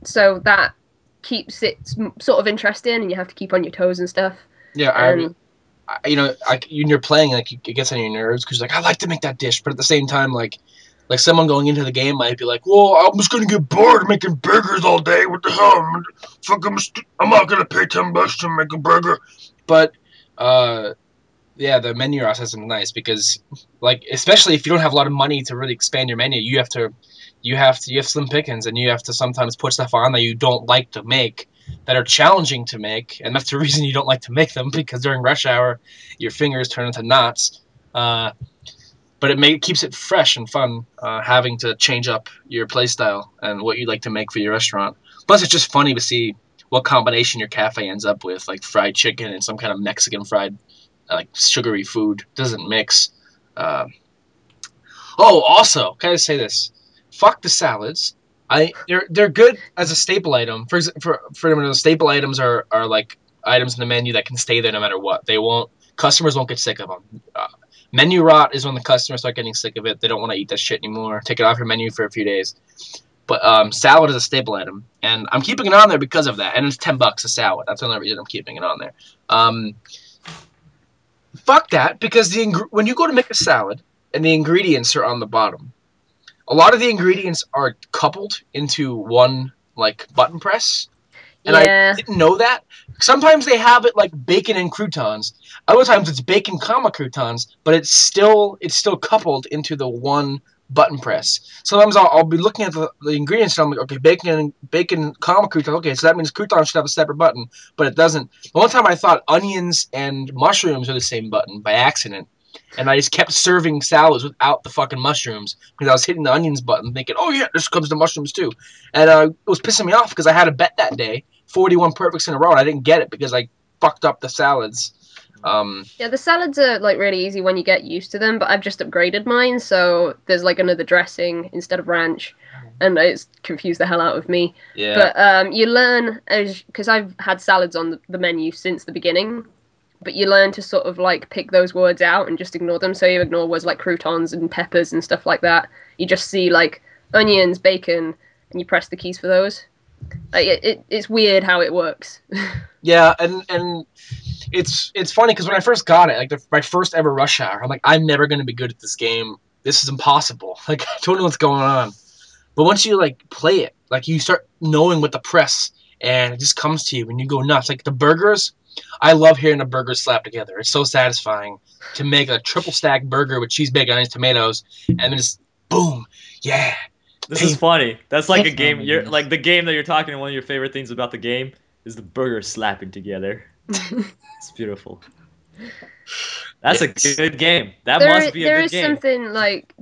So that keeps it sort of interesting, and you have to keep on your toes and stuff. Yeah, when you're playing, like it gets on your nerves because like I like to make that dish, but at the same time, like someone going into the game might be like, "Well, I'm just gonna get bored making burgers all day. What the hell? I'm not gonna pay $10 to make a burger." But yeah, the menu process is nice because like especially if you don't have a lot of money to really expand your menu, you have slim pickings, and you have to sometimes put stuff on that you don't like to make, that are challenging to make, and that's the reason you don't like to make them, because during rush hour, your fingers turn into knots. But it keeps it fresh and fun, having to change up your playstyle and what you like to make for your restaurant. Plus, it's just funny to see what combination your cafe ends up with, like fried chicken and some kind of Mexican fried, like sugary food. Doesn't mix. Also, can I say this? Fuck the salads. They're good as a staple item. For the staple items are like items in the menu that can stay there no matter what. Customers won't get sick of them. Menu rot is when the customers start getting sick of it. They don't want to eat that shit anymore. Take it off your menu for a few days. But salad is a staple item, and I'm keeping it on there because of that. And it's $10 a salad. That's the only reason I'm keeping it on there. Fuck that, because when you go to make a salad and the ingredients are on the bottom, a lot of the ingredients are coupled into one like button press. And I didn't know that. Sometimes they have it like bacon and croutons. Other times it's bacon comma croutons, but it's still coupled into the one button press. Sometimes I'll be looking at the ingredients and I'm like, okay, bacon comma crouton. Okay, so that means crouton should have a separate button, but it doesn't. The one time I thought onions and mushrooms are the same button by accident, and I just kept serving salads without the fucking mushrooms because I was hitting the onions button thinking, oh yeah, this comes to mushrooms too. And it was pissing me off because I had a bet that day, 41 perfects in a row, and I didn't get it because I fucked up the salads. Yeah, the salads are like really easy when you get used to them, but I've just upgraded mine, so there's like another dressing instead of ranch, and it's confused the hell out of me. Yeah. But you learn, because I've had salads on the menu since the beginning, but you learn to sort of like pick those words out and just ignore them. So you ignore words like croutons and peppers and stuff like that. You just see like onions, bacon, and you press the keys for those. Like it's weird how it works. Yeah, and it's funny because when I first got it, like my first ever rush hour, I'm like, I'm never gonna be good at this game. This is impossible. Like I don't know what's going on. But once you like play it, like you start knowing what to press, and it just comes to you and you go nuts. Like the burgers, I love hearing the burgers slap together. It's so satisfying to make a triple stack burger with cheese, bacon, onions, tomatoes, and then just boom, yeah. This is funny. That's like a game. You're like the game that you're talking. One of your favorite things about the game is the burgers slapping together. It's beautiful. That's a good game. That must be a good game.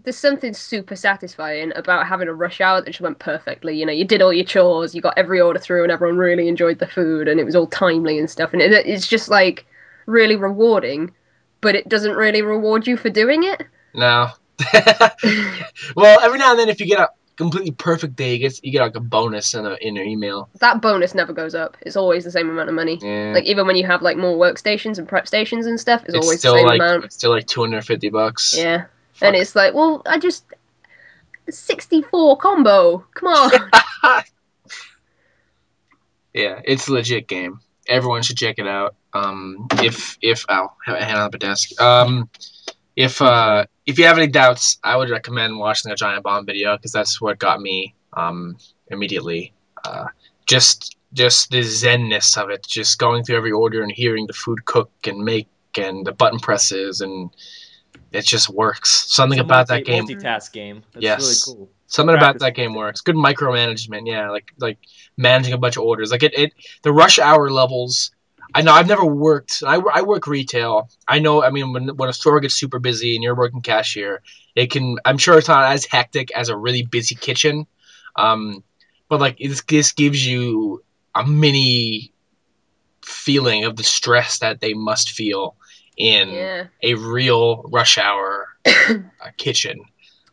There's something super satisfying about having a rush hour that just went perfectly. You know, you did all your chores, you got every order through, and everyone really enjoyed the food, and it was all timely and stuff. And it's just like really rewarding, but it doesn't really reward you for doing it. No. Well, every now and then, if you get a completely perfect day, you get like a bonus in your email. That bonus never goes up. It's always the same amount of money. Yeah. Like even when you have like more workstations and prep stations and stuff, it's always the same amount. It's still like $250. Yeah. Fuck. And it's like, well, 64 combo. Come on. Yeah, it's a legit game. Everyone should check it out. If I'll have a hand on the desk. If you have any doubts, I would recommend watching a Giant Bomb video because that's what got me immediately. Just the zenness of it, just going through every order and hearing the food cook and make and the button presses, and it just works. Something about that game. Multitask game. That's really cool. Something about that game works. Good micromanagement, yeah, like managing a bunch of orders. Like the rush hour levels. I know I've never worked. I work retail. I know. I mean, when a store gets super busy and you're working cashier, it can. I'm sure it's not as hectic as a really busy kitchen, but like this gives you a mini feeling of the stress that they must feel in a real rush hour kitchen.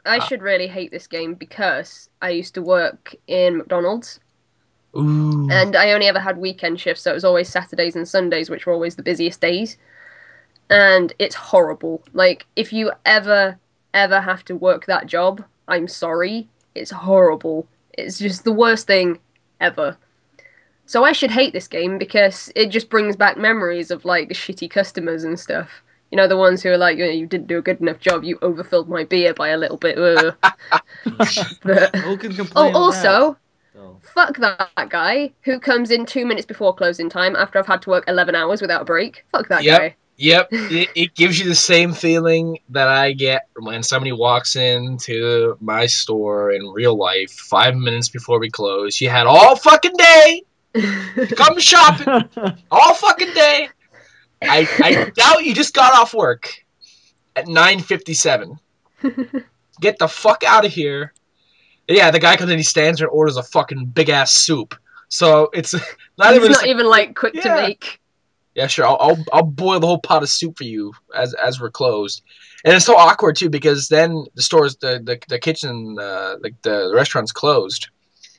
I should really hate this game because I used to work in McDonald's. Ooh. And I only ever had weekend shifts, so it was always Saturdays and Sundays, which were always the busiest days. And it's horrible. Like, if you ever have to work that job, I'm sorry. It's horrible. It's just the worst thing ever. So I should hate this game because it just brings back memories of, like, shitty customers and stuff. You know, the ones who are like, you didn't do a good enough job, you overfilled my beer by a little bit. But, who can complain also... Fuck that guy who comes in 2 minutes before closing time after I've had to work 11 hours without a break. Fuck that guy. Yep. It gives you the same feeling that I get when somebody walks into my store in real life 5 minutes before we close. You had all fucking day to come shopping. All fucking day. I doubt you just got off work at 9:57. Get the fuck out of here. Yeah, the guy comes in, he stands there and orders a fucking big-ass soup. So it's not even like quick to make. Yeah, sure. I'll boil the whole pot of soup for you as we're closed. And it's so awkward too because then the kitchen, like the restaurant's closed,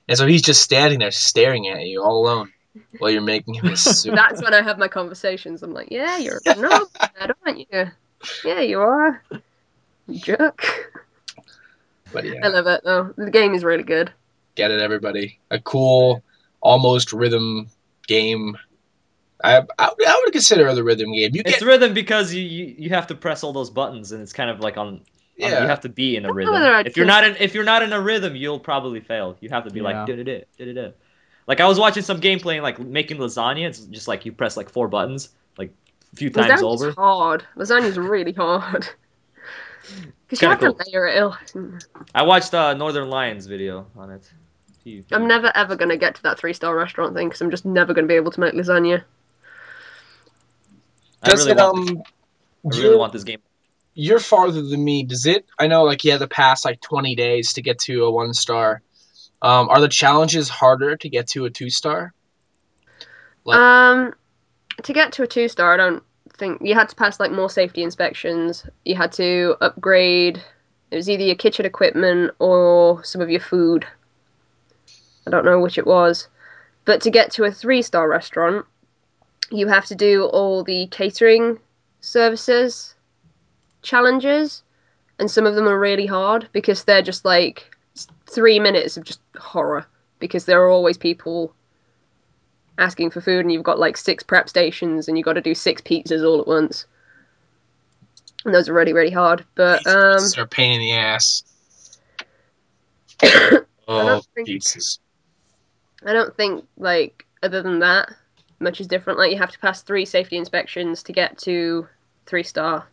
And so he's just standing there staring at you all alone while you're making him his soup. That's when I have my conversations. I'm like, yeah, you're a knobhead, aren't you? Yeah, you are. You jerk. But yeah. I love it, though. The game is really good. Get it, everybody. A cool, almost rhythm game. I would consider it a rhythm game. It's rhythm because you have to press all those buttons, and it's kind of like on. Yeah. You have to be in a rhythm. If you're not in a rhythm, you'll probably fail. You have to be like da-da-da. Like I was watching some gameplay and like making lasagna. It's just like you press like 4 buttons like a few times over. Lasagna's hard. Lasagna's really hard. Because you have to layer it. I watched Northern Lions video on it. I'm never ever gonna get to that 3-star restaurant thing because I'm just never gonna be able to make lasagna. I really want this game. You're farther than me. Does it? I know, like you have to pass like 20 days to get to a 1-star. Are the challenges harder to get to a 2-star? To get to a 2-star, I don't think you had to pass like more safety inspections. You had to upgrade. It was either your kitchen equipment or some of your food. I don't know which it was. But to get to a 3-star restaurant, you have to do all the catering services challenges, and some of them are really hard because they're just like 3 minutes of just horror because there are always people asking for food and you've got like 6 prep stations and you've got to do 6 pizzas all at once. And those are really, really hard. But pizzas are a pain in the ass. Pizzas. I don't think like other than that much is different. Like you have to pass 3 safety inspections to get to 3-star.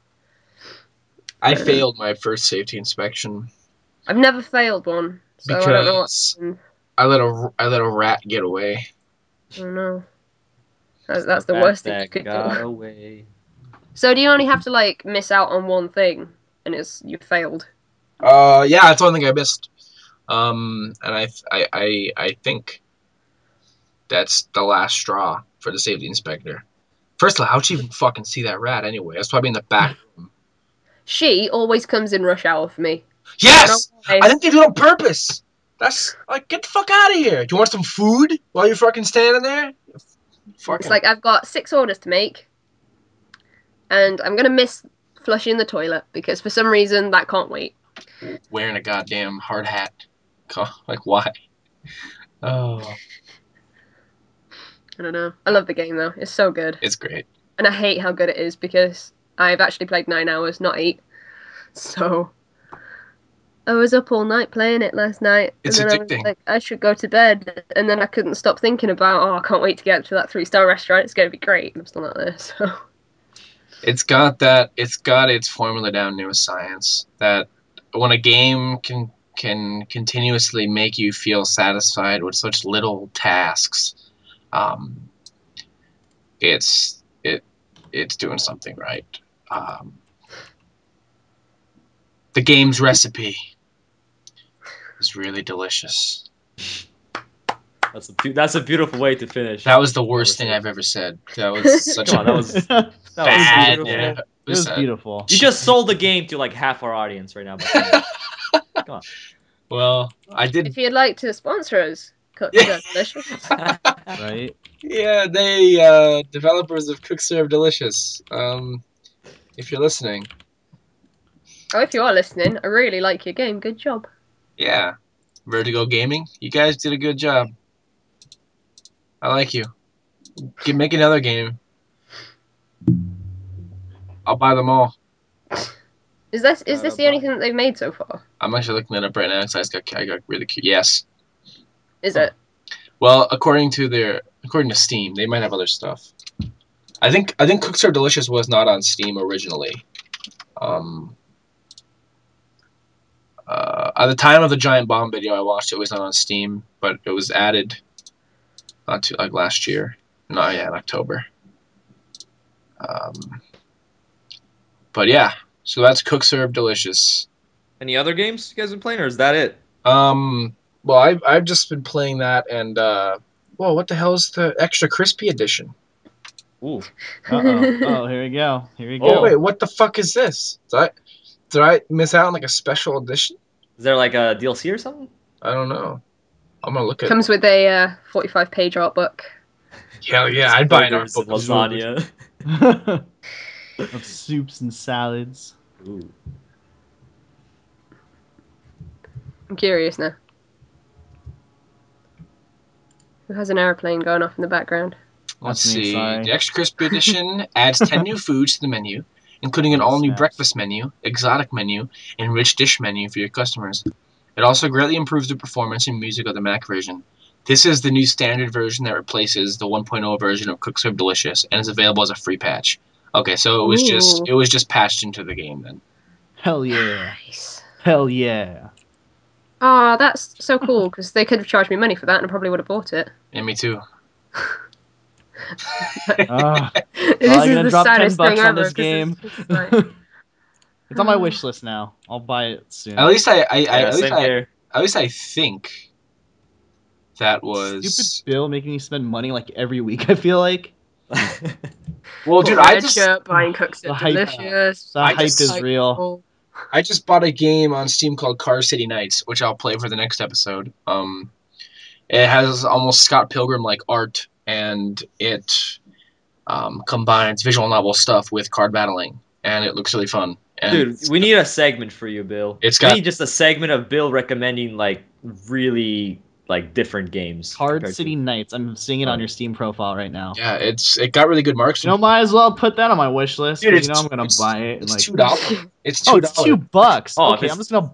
I failed my first safety inspection. I've never failed one, so I don't know what. I let a rat get away. Oh no, that's the worst thing you could do. Away. So do you only have to like miss out on one thing, and you failed? Yeah, that's the only thing I missed. And I think that's the last straw for the safety inspector. First of all, how'd you even fucking see that rat anyway? That's probably in the back room. She always comes in rush hour for me. Yes! I think they do it on purpose. That's like, get the fuck out of here. Do you want some food while you're fucking standing there? It's like I've got 6 orders to make, and I'm gonna miss flushing the toilet because for some reason that can't wait. Wearing a goddamn hard hat. Like, why? Oh. I don't know. I love the game though. It's so good. It's great. And I hate how good it is because I've actually played 9 hours, not 8. So I was up all night playing it last night. It's and then addicting. I was like, I should go to bed. And then I couldn't stop thinking about, I can't wait to get to that 3-star restaurant. It's going to be great. And I'm still not there, so. It's got its formula down to a science. That when a game can continuously make you feel satisfied with such little tasks, it's doing something right. The game's recipe is really delicious. That's a beautiful way to finish. That was the worst thing I've ever said. That was such that was bad. Beautiful. It was beautiful. You just sold the game to like half our audience right now. Come on. Well, I did. If you'd like to sponsor us, delicious. Right? Yeah, they developers of Cook Serve Delicious. If you're listening. Oh, if you are listening, I really like your game. Good job. Yeah. Vertigo Gaming, you guys did a good job. I like you. Make another game. I'll buy them all. Is this the only thing that they've made so far? I'm actually looking it up right now because I got really cute. Yes. Is it? Well, according to Steam, they might have other stuff. I think Cook Serve Delicious was not on Steam originally. At the time of the Giant Bomb video I watched, it was not on Steam, but it was added like last year. No, yeah, in October. But yeah, so that's Cook Serve Delicious. Any other games you guys been playing, or is that it? Well, I've just been playing that, and whoa, what the hell is the Extra Crispy Edition? Ooh. Oh, here we go. Oh wait, what the fuck is this? Did I miss out on like a special edition? Is there like a DLC or something? I don't know. I'm gonna look at. Comes with a 45-page art book. Hell yeah, I'd buy an art Burgers and book. lasagna. Of soups and salads. Ooh. I'm curious now. Who has an airplane going off in the background? Let's That's me, see. sorry. The Extra Crispy Edition adds 10 new foods to the menu, including an all-new Snaps. breakfast menu, exotic menu, and rich dish menu for your customers. It also greatly improves the performance and music of the Mac version. This is the new standard version that replaces the 1.0 version of Quick Serve Delicious and is available as a free patch. Okay, so it was just patched into the game then. Hell yeah. Nice. Hell yeah. Oh, that's so cool, because they could have charged me money for that and I probably would have bought it. Yeah, me too. Ah. This Well, I'm is gonna the drop saddest $10 thing on ever. this 'cause game. It's just like, It's on my wish list now. I'll buy it soon. At least Yeah, same here. at least I think that was Stupid Bill making me spend money like every week, I feel like. well, dude. red shirt buying cooks the are hype- delicious. The I hype just- is real. I just bought a game on Steam called Car City Nights, which I'll play for the next episode. It has almost Scott Pilgrim-like art, and it combines visual novel stuff with card battling, and it looks really fun. And Dude, we need a segment for you, Bill. It's We got- need just a segment of Bill recommending like really like different games. Card compared City to- Nights. I'm seeing it on your Steam profile right now. yeah, it got really good marks. You know, might as well put that on my wish list. Dude, 'Cause, it's- you know, I'm gonna it's- buy it. It's like, $2. It's $2. oh, it's $2. Oh, if Okay, it's- I'm just gonna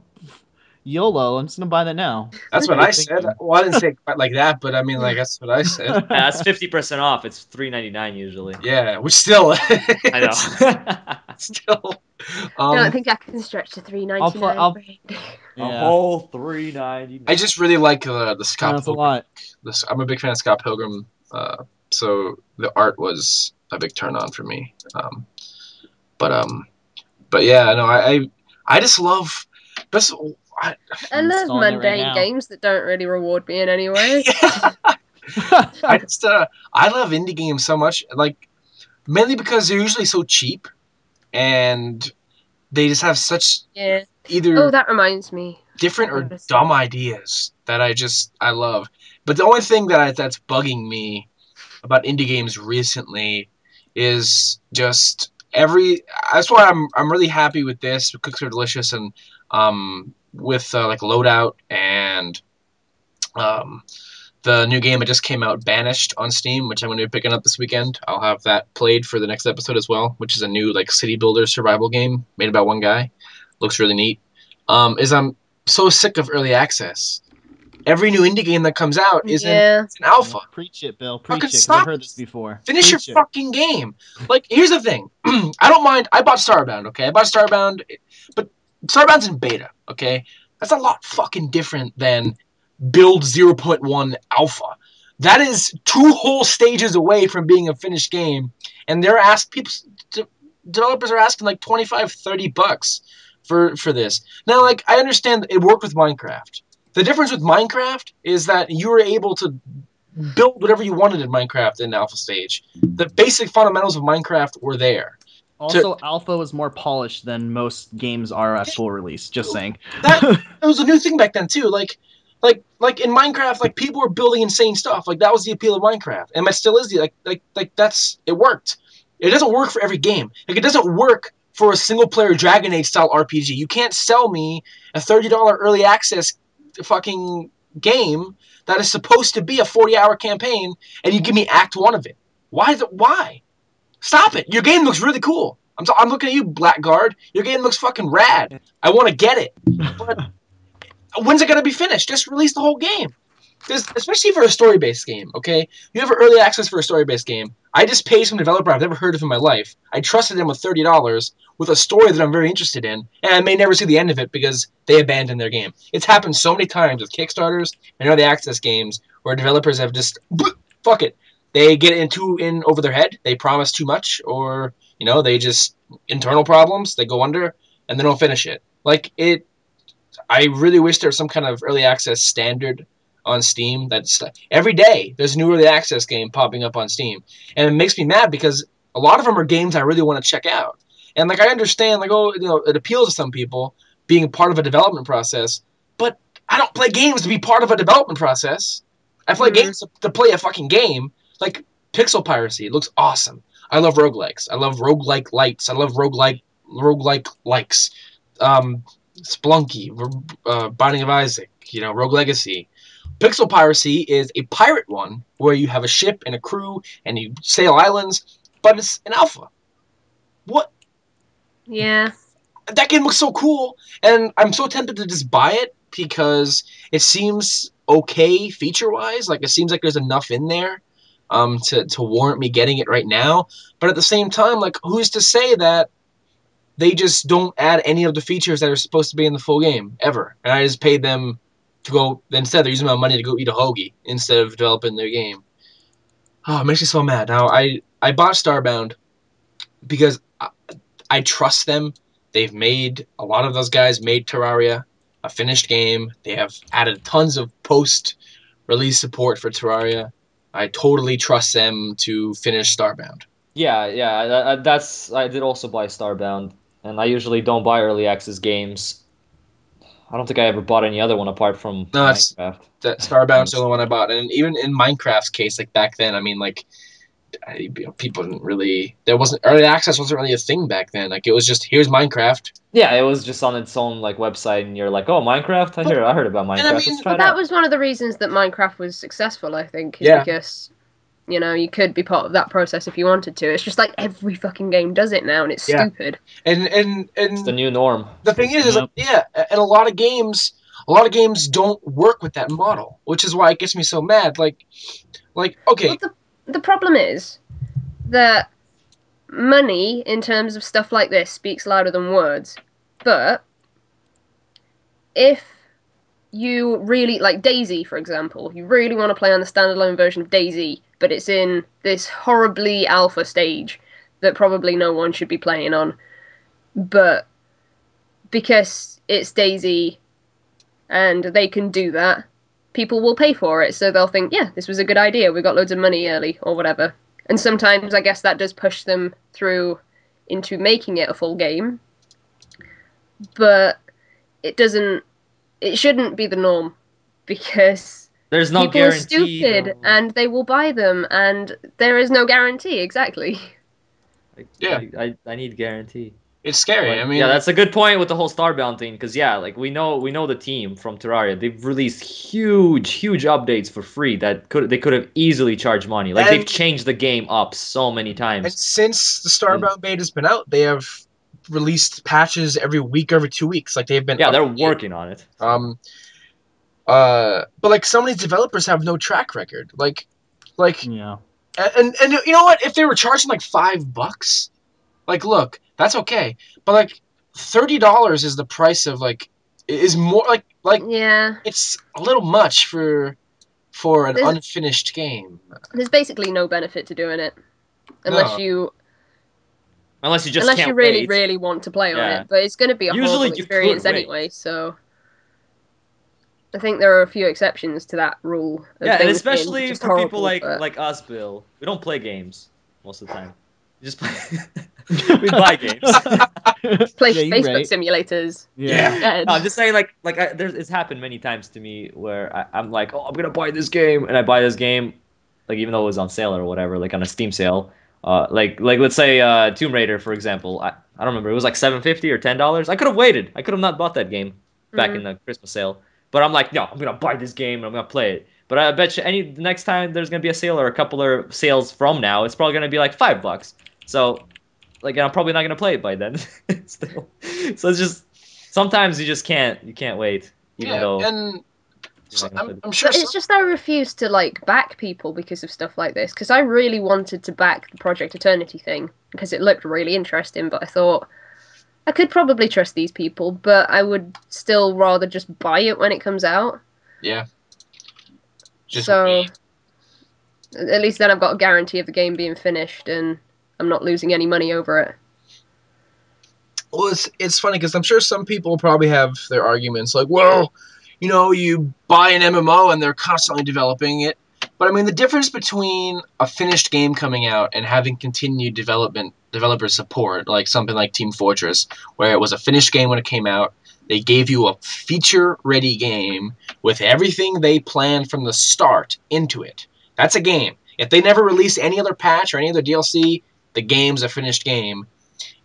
YOLO. I'm just gonna buy that now. That's what Good I said. thinking. Well, I didn't say it quite like that, but I mean, like that's what I said. Yeah, that's 50% off. It's $3.99 usually. Yeah, which still, I know. still. I don't think I can stretch to $3.99. I'll- A Yeah. whole $3.99. I just really like the Scott That's a Pilgrim. lot. I'm a big fan of Scott Pilgrim, so the art was a big turn on for me. But yeah, no, I just love. That's, I I'm love installing it right mundane now. games that don't really reward me in any way. I just I love indie games so much, like mainly because they're usually so cheap, and they just have such Yeah. either Oh, that reminds me. different or Honestly. dumb ideas that I love. But the only thing that's bugging me about indie games recently is just that's why I'm really happy with this. Cooks Are Delicious, and with like Loadout and the new game that just came out, Banished, on Steam, which I'm going to be picking up this weekend. I'll have that played for the next episode as well, which is a new like city builder survival game made by one guy. Looks really neat. Is I'm so sick of early access. Every new indie game that comes out is Yeah. an alpha. Preach it, Bill. Fucking Preach it. 'Cause stop I've heard this before. Finish Preach your it. fucking game. Like, here's the thing. I don't mind. I bought Starbound, okay? I bought Starbound, but Starbound's in beta, okay? That's a lot fucking different than build 0.1 alpha. That is 2 whole stages away from being a finished game, and developers are asking like $25-$30 for this. Now, like, I understand it worked with Minecraft. The difference with Minecraft is that you were able to build whatever you wanted in Minecraft in alpha stage. The basic fundamentals of Minecraft were there. Also, alpha was more polished than most games are at full release. Just saying. That was a new thing back then too. Like in Minecraft, like people were building insane stuff. Like that was the appeal of Minecraft, and that still is the like that's it worked. It doesn't work for every game. Like it doesn't work for a single player Dragon Age style RPG. You can't sell me a $30 early access fucking game that is supposed to be a 40-hour campaign, and you give me Act 1 of it. Why? Stop it! Your game looks really cool. I'm looking at you, Blackguard. Your game looks fucking rad. I want to get it. But when's it going to be finished? Just release the whole game. Especially for a story-based game, okay? You have early access for a story-based game. I just paid some developer I've never heard of in my life. I trusted them with $30 with a story that I'm very interested in, and I may never see the end of it because they abandoned their game. It's happened so many times with Kickstarters and early access games where developers have just, fuck it. They get in over their head, they promise too much, or, you know, they just, internal problems, they go under, and they don't finish it. I really wish there was some kind of early access standard on Steam. That's every day there's a new early access game popping up on Steam, and it makes me mad because a lot of them are games I really want to check out. And like I understand, like, oh, you know, it appeals to some people being part of a development process, but I don't play games to be part of a development process. I play games to play a fucking game. Like Pixel Piracy, it looks awesome. I love roguelikes. I love roguelike lights. I love roguelike likes. Splunky, Binding of Isaac, Rogue Legacy. Pixel Piracy is a pirate one where you have a ship and a crew and you sail islands, but it's an alpha. What? Yeah. That game looks so cool, and I'm so tempted to just buy it because it seems okay feature-wise. Like, it seems like there's enough in there to warrant me getting it right now. But at the same time, like, who's to say that they just don't add any of the features that are supposed to be in the full game, ever? And I just paid them to go, instead they're using my money to go eat a hoagie instead of developing their game. Oh, it makes me so mad. Now, I bought Starbound because I trust them. They've made, a lot of those guys made Terraria a finished game. They have added tons of post-release support for Terraria. I totally trust them to finish Starbound. Yeah, I did also buy Starbound, and I usually don't buy early access games. I don't think I ever bought any other one apart from Minecraft. That Starbound's the only one I bought, and even in Minecraft's case, like back then, I mean, like, people didn't really. There wasn't early access wasn't really a thing back then. Like, it was just, here's Minecraft. Yeah, it was just on its own like website, and you're like, oh, Minecraft. I heard about Minecraft. I mean, Let's try That out. was one of the reasons that Minecraft was successful, I think, is because, you could be part of that process if you wanted to. It's just like every fucking game does it now, and it's stupid. And It's the new norm. The thing is like, and a lot of games don't work with that model, which is why it gets me so mad. Like, okay. Well, the problem is that money, in terms of stuff like this, speaks louder than words. But if you really, like DayZ, for example, you really want to play on the standalone version of DayZ, but it's in this horribly alpha stage that probably no one should be playing on. But because it's DayZ and they can do that, people will pay for it, so they'll think, yeah, this was a good idea, we got loads of money early, or whatever. And sometimes I guess that does push them through into making it a full game. But it shouldn't be the norm, because there's no people guarantee, are stupid and they will buy them, and there is no guarantee, exactly. I need guarantee. It's scary. Like, I mean, yeah, that's a good point with the whole Starbound thing, because like we know the team from Terraria. They've released huge updates for free that they could have easily charged money. Like, they've changed the game up so many times. And since the Starbound beta's been out, they have released patches every week, every 2 weeks. Like, they've been they're working on it. But like, some of these developers have no track record. Like yeah. And you know what? If they were charging like $5, like, look, that's okay. But like, $30 is the price of is more like yeah. It's a little much for an unfinished game. There's basically no benefit to doing it unless you can't really wait. really want to play on it. But it's going to be a horrible experience anyway. So I think there are a few exceptions to that rule. And especially for people like us, Bill. We don't play games most of the time. We just play. We buy games. Play Facebook simulators. Yeah. No, I'm just saying, it's happened many times to me where I'm like, oh, I'm gonna buy this game, and I buy this game, like, even though it was on sale or whatever, like on a Steam sale. Like let's say Tomb Raider, for example. I don't remember. It was like $7.50 or $10. I could have waited. I could have not bought that game back in the Christmas sale. But I'm like, no, I'm gonna buy this game and I'm gonna play it. But I bet you the next time there's gonna be a sale or a couple of sales from now, it's probably gonna be like $5. So, like, I'm probably not gonna play it by then. Still. So it's just, sometimes you just can't wait, even though. And I'm sure it's just I refuse to back people because of stuff like this. Because I really wanted to back the Project Eternity thing because it looked really interesting. But I thought I could probably trust these people, but I would still rather just buy it when it comes out. Yeah. So at least then I've got a guarantee of the game being finished and I'm not losing any money over it. Well, it's funny because I'm sure some people probably have their arguments like, well, you buy an MMO and they're constantly developing it. But I mean, the difference between a finished game coming out and having continued developer support, like something like Team Fortress, where it was a finished game when it came out, They gave you a feature-ready game with everything they planned from the start into it. That's a game. If they never release any other patch or any other DLC, the game's a finished game.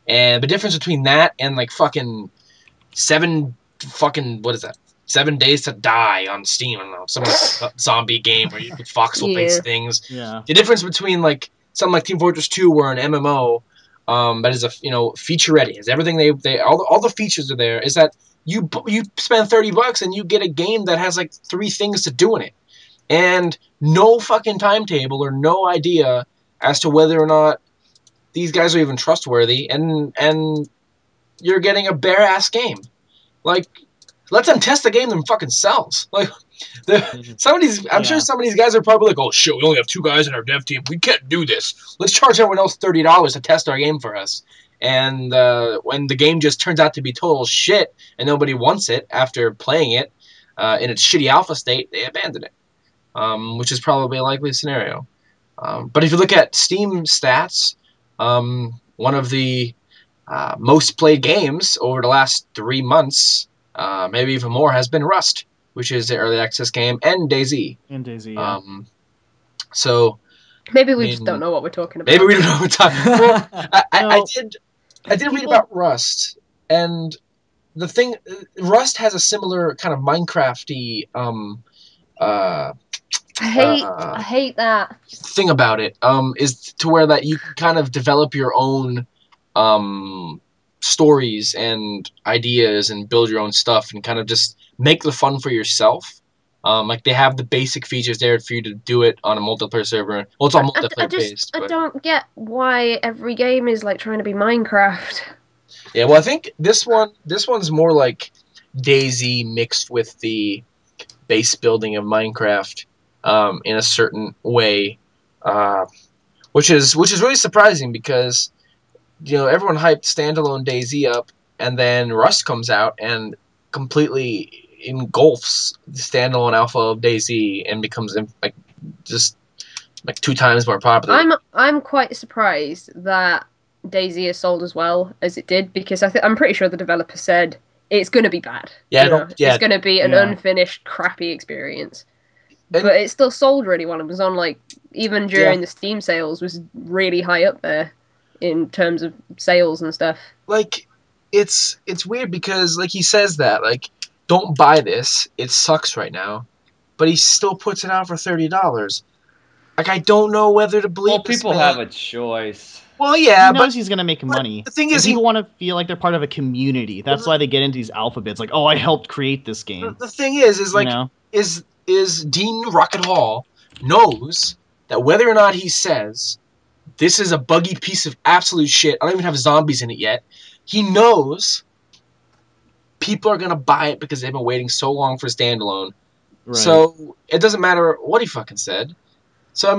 And the difference between that and like fucking 7 Days to Die on Steam, I don't know, some zombie game where you voxel-based things. Yeah. The difference between like something like Team Fortress 2 or an MMO that is feature ready, is everything they all the features are there, is that you spend $30 and you get a game that has like 3 things to do in it, and no fucking timetable or no idea as to whether or not these guys are even trustworthy, and you're getting a bare ass game. Like, let them test the game and fucking sells. Like, I'm sure some of these guys are probably like, oh shit, we only have 2 guys in our dev team. We can't do this. Let's charge everyone else $30 to test our game for us. And when the game just turns out to be total shit and nobody wants it after playing it in its shitty alpha state, they abandon it, which is probably a likely scenario. But if you look at Steam stats, one of the most played games over the last 3 months, maybe even more, has been Rust, which is the early access game, and DayZ. Yeah. So maybe we just don't know what we're talking about. Maybe we don't know what we're talking about. Well, I did read about Rust, and the thing, Rust has a similar kind of Minecraft-y I hate that thing about it, is to where that you can kind of develop your own stories and ideas and build your own stuff and kind of just make the fun for yourself. Like, they have the basic features there for you to do it on a multiplayer server. Well, it's all multiplayer based. I don't get why every game is like trying to be Minecraft. Yeah, well, I think this one's more like DayZ mixed with the base building of Minecraft in a certain way, which is really surprising because everyone hyped standalone DayZ up, and then Rust comes out and completely engulfs the standalone alpha of DayZ and becomes just 2 times more popular. I'm quite surprised that DayZ is sold as well as it did, because I'm pretty sure the developer said it's going to be bad. It's going to be an unfinished, crappy experience. But it still sold really well. It was on even during the Steam sales, was really high up there in terms of sales and stuff. It's weird because he says that don't buy this, it sucks right now, but he still puts it out for $30. I don't know whether to believe. Well, people have a choice. Well, yeah, he knows he's gonna make money. The thing is, people want to feel like they're part of a community. That's why they get into these alpha bids. Like, oh, I helped create this game. The thing is Dean Rocket Hall knows that whether or not he says this is a buggy piece of absolute shit, I don't even have zombies in it yet, he knows people are gonna buy it because they've been waiting so long for standalone. Right. So it doesn't matter what he fucking said. So I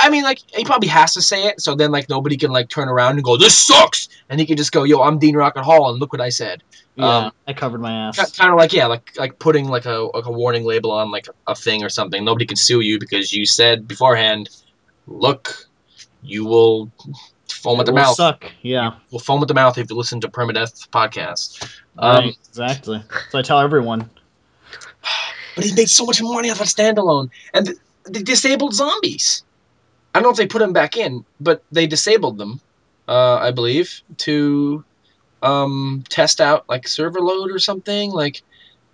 mean, he probably has to say it, so then nobody can turn around and go, "This sucks," and he can just go, "Yo, I'm Dean Rocket Hall, and look what I said." Yeah, I covered my ass. Kind of like putting a warning label on a thing or something. Nobody can sue you because you said beforehand, "Look, you will foam at the mouth." Suck. Yeah, will foam at the mouth if you listen to Permadeath podcast. Right, exactly. So I tell everyone. But he made so much money off of standalone, and they disabled zombies. I don't know if they put them back in, but they disabled them, I believe, to test out server load or something.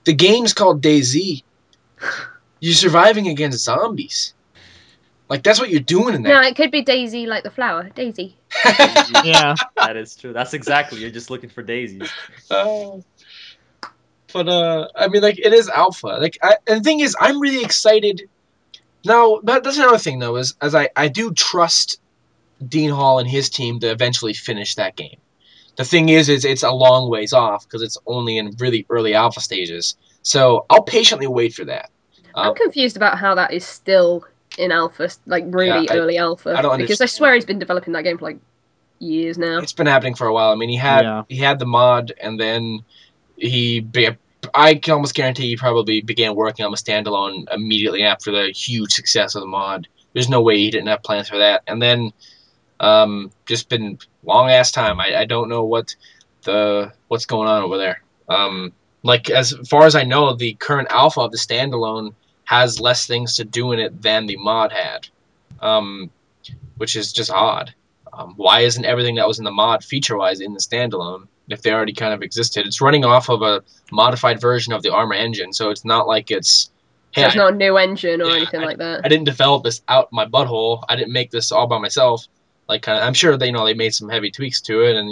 The game's called DayZ. You're surviving against zombies. That's what you're doing in that. No, it could be Daisy, like the flower. Daisy. Yeah, that is true. That's exactly. You're just looking for daisies. But I mean, it is alpha. And the thing is, I'm really excited. Now, that's another thing, though, is I do trust Dean Hall and his team to eventually finish that game. The thing is it's a long ways off because it's only in really early alpha stages. So I'll patiently wait for that. I'm confused about how that is still in alpha, really early alpha. I don't understand. Because I swear he's been developing that game for years now. It's been happening for a while. I mean, he had the mod, and then I can almost guarantee he probably began working on the standalone immediately after the huge success of the mod. There's no way he didn't have plans for that. And then, just been long ass time. I don't know what's going on over there. Like, as far as I know, the current alpha of the standalone has less things to do in it than the mod had, which is just odd. Why isn't everything that was in the mod feature-wise in the standalone if they already kind of existed? It's running off of a modified version of the Arma engine, so it's not like it's... Hey, so it's not a new engine or anything like that. I didn't develop this out my butthole. I didn't make this all by myself. Like, I'm sure they made some heavy tweaks to it, and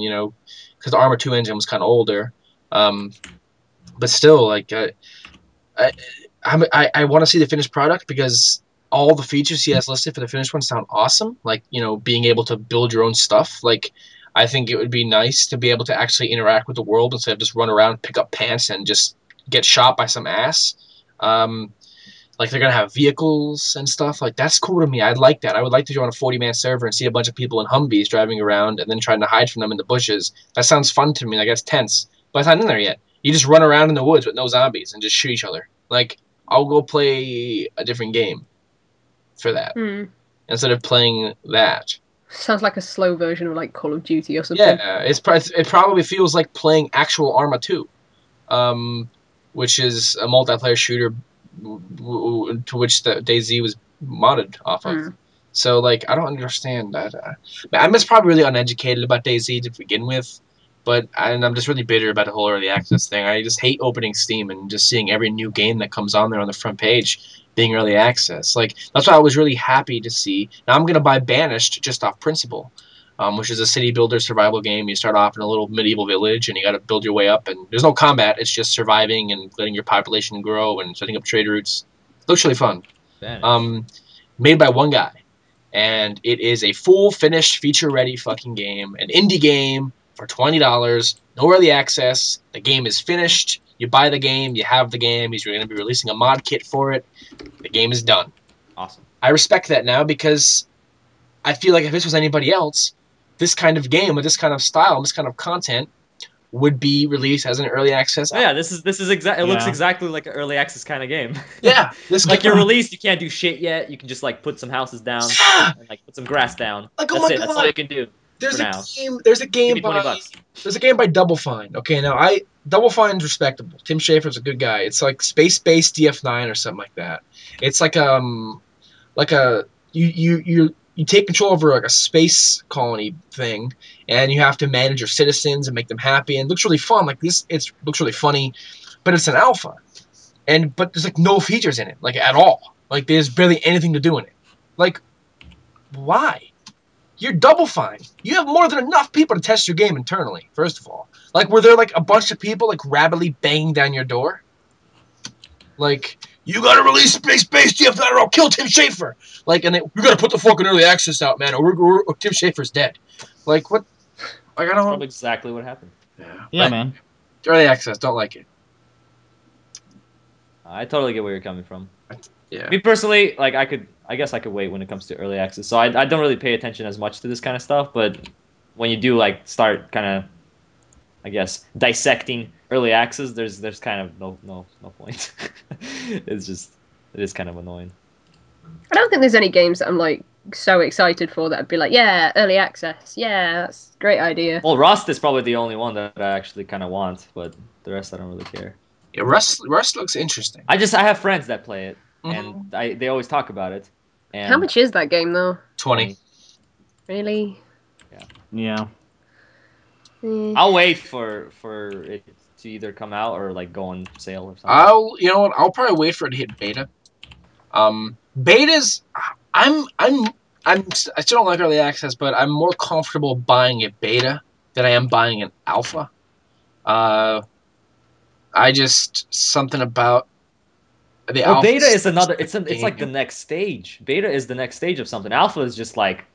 because the Arma 2 engine was kind of older. But still, like, I want to see the finished product because all the features he has listed for the finished one sound awesome. Like, being able to build your own stuff. Like, I think it would be nice to be able to actually interact with the world instead of just run around, pick up pants, and just get shot by some ass. Like, they're going to have vehicles and stuff. Like, that's cool to me. I'd like that. I would like to join a 40-man server and see a bunch of people in Humvees driving around and then trying to hide from them in the bushes. That sounds fun to me. Like, that's tense. But it's not in there yet. You just run around in the woods with no zombies and just shoot each other. Like, I'll go play a different game for that instead of playing that. Sounds like a slow version of, like, Call of Duty or something. Yeah, it probably feels like playing actual Arma 2, which is a multiplayer shooter to which the DayZ was modded off of. So, like, I don't understand that. I'm just probably really uneducated about DayZ to begin with, and I'm just really bitter about the whole early access thing. I just hate opening Steam and just seeing every new game that comes on there on the front page being early access. Like, that's why I was really happy to see. Now I'm going to buy Banished just off principle, which is a city builder survival game. You start off in a little medieval village, and you got to build your way up. And there's no combat. It's just surviving and letting your population grow and setting up trade routes. It looks really fun. Made by one guy. And it is a full, finished, feature-ready fucking game. An indie game for $20. No early access. The game is finished. You buy the game. You have the game. He's going to be releasing a mod kit for it. The game is done. Awesome. I respect that now because I feel like if this was anybody else, this kind of game with this kind of style, this kind of content would be released as an early access. Oh, yeah, this is exactly. It looks exactly like an early access kind of game. Yeah, this like you're released, you can't do shit yet. You can just like put some houses down, and, like put some grass down. Like, that's it. That's all you can do. There's a game by Double Fine. Okay, now Double Fine's respectable. Tim Schafer's a good guy. It's like space-based DF9 or something like that. It's like you take control over like a space colony thing, and you have to manage your citizens and make them happy. And it looks really fun. Like it looks really funny, but it's an alpha, but there's like no features in it, like at all. Like there's barely anything to do in it. Like, why? You're Double Fine. You have more than enough people to test your game internally. First of all, like were there like a bunch of people like rabidly banging down your door? Like, you gotta release space-based DF9 or I'll kill Tim Schafer. Like, and we gotta put the fucking early access out, man, or Tim Schafer's dead. Like, what? Like, I don't know. That's exactly what happened. Yeah, man. Early access, don't like it. I totally get where you're coming from. Yeah. Me personally, like, I guess I could wait when it comes to early access. So I don't really pay attention as much to this kind of stuff, but when you do, like, start kind of, I guess, dissecting early access, there's kind of no point. It is kind of annoying. I don't think there's any games that I'm like so excited for that I'd be like, yeah, early access, yeah, that's a great idea. Well, Rust is probably the only one that I actually kind of want, but the rest I don't really care. Yeah, Rust looks interesting. I have friends that play it, and they always talk about it. And how much is that game though? 20. Really? Yeah. I'll wait for it to either come out or like go on sale or something. I'll probably wait for it to hit beta. Betas, I still don't like early access, but I'm more comfortable buying a beta than I am buying an alpha. Something about the alpha. Beta is another. It's like the next stage. Beta is the next stage of something. Alpha is just like.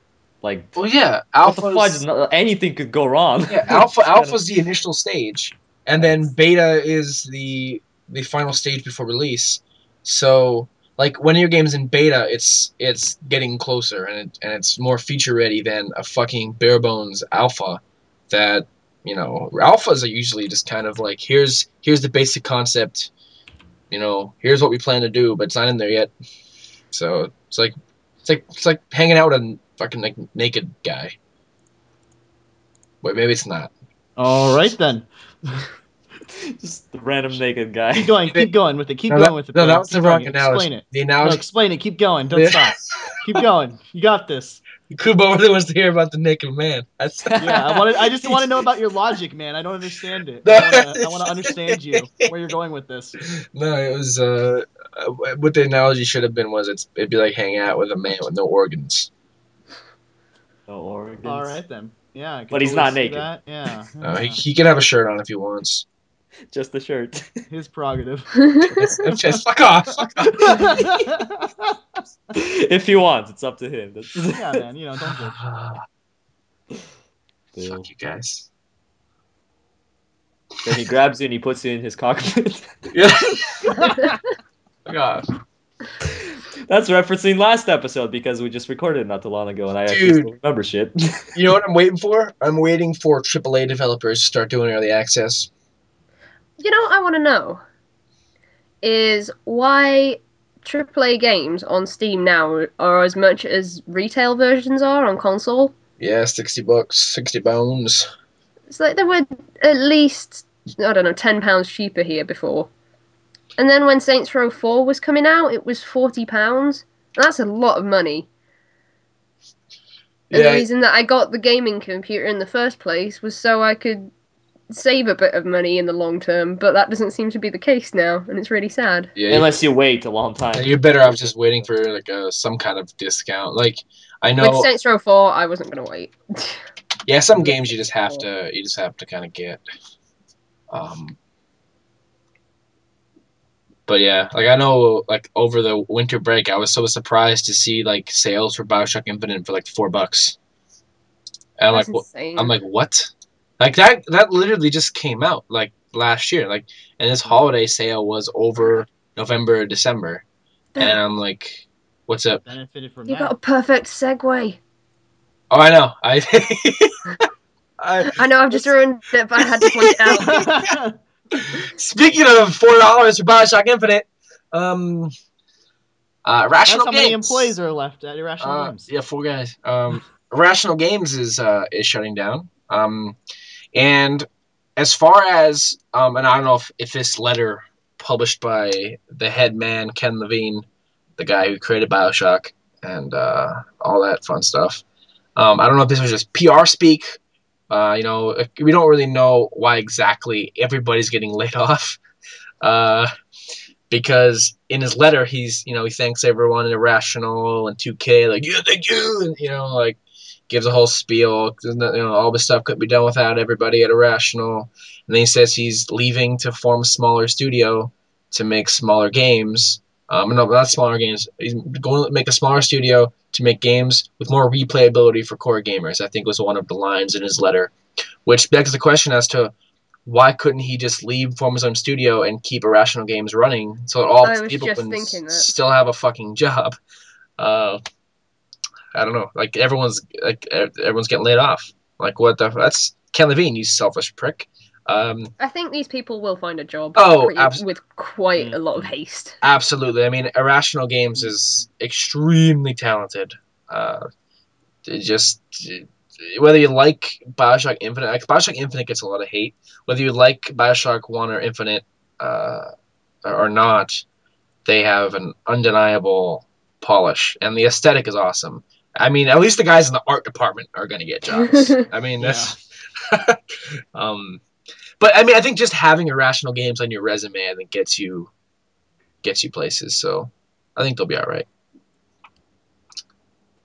Well, yeah, alpha. Anything could go wrong. Yeah, alpha's the initial stage, and then beta is the final stage before release. So, like, when your game's in beta, it's getting closer, and it's more feature ready than a fucking bare bones alpha. That alphas are usually just kind of like here's the basic concept. Here's what we plan to do, but it's not in there yet. So it's like hanging out with a fucking like naked guy. Wait, maybe it's not. All right then. Just the random naked guy. Keep going with it. Keep No, going with it. no, Bro. that was Keep the wrong going. analogy. Explain it. The analogy. No, explain it. Keep going. Don't Yeah. stop. Keep going. You got this. Kubo really wants to hear about the naked man. Yeah, I just want to know about your logic, man. I don't understand it. No. I want to understand you, where you're going with this. No, it was what the analogy should have been was it'd be like hanging out with a man with no organs. No organs. All right then. Yeah, I can But he's totally not see naked. that. Yeah. He can have a shirt on if he wants. Just the shirt. His prerogative. Just fuck off. Fuck off. If he wants, it's up to him. Yeah, man. Don't judge. Fuck you guys. Then he grabs you and he puts you in his cockpit. Yeah. Fuck off. That's referencing last episode because we just recorded it not too long ago and I actually still remember shit. You know what I'm waiting for? I'm waiting for AAA developers to start doing early access. You know what I want to know is why AAA games on Steam now are as much as retail versions are on console. Yeah, $60, 60 bones. It's like they were at least, I don't know, £10 cheaper here before. And then when Saints Row 4 was coming out, it was £40. That's a lot of money. And the reason that I got the gaming computer in the first place was so I could save a bit of money in the long term, but that doesn't seem to be the case now, and it's really sad. Yeah, unless you wait a long time. you're better off just waiting for like some kind of discount. Like I know With Saints Row 4, I wasn't gonna wait. Yeah, some games you just have to kind of get. But yeah, like I know, like over the winter break, I was so surprised to see like sales for BioShock Infinite for like $4. And That's I'm insane. like, what? Like that literally just came out like last year. Like, and this holiday sale was over November or December, and I'm like, what's up? Benefited from You that. got a perfect segue. Oh, I know. I know I've just ruined it, but I had to point it out. Speaking of $4 for BioShock Infinite, Irrational That's how Games. many employees are left at Irrational Games. Yeah, 4 guys. Irrational Games is shutting down. And as far as and I don't know if this letter published by the head man Ken Levine, the guy who created BioShock and all that fun stuff. I don't know if this was just PR speak. We don't really know why exactly everybody's getting laid off. Because in his letter, he thanks everyone in Irrational and 2K, like, yeah, thank you, and, like, gives a whole spiel. All this stuff couldn't be done without everybody at Irrational. And then he says he's leaving to form a smaller studio to make smaller games. No, not smaller games. He's going to make a smaller studio to make games with more replayability for core gamers, I think was one of the lines in his letter. Which begs the question as to why couldn't he just leave, form his own studio, and keep Irrational Games running so that all these people can still have a fucking job? I don't know. Like everyone's getting laid off. Like what the? That's Ken Levine, you selfish prick. I think these people will find a job with quite a lot of haste. Absolutely. I mean, Irrational Games is extremely talented. Whether you like BioShock Infinite, BioShock Infinite gets a lot of hate. Whether you like BioShock 1 or Infinite or not, they have an undeniable polish, and the aesthetic is awesome. I mean, at least the guys in the art department are going to get jobs. I mean, that's... But, I mean, I think just having Irrational Games on your resume, I think, gets you places, so I think they'll be all right.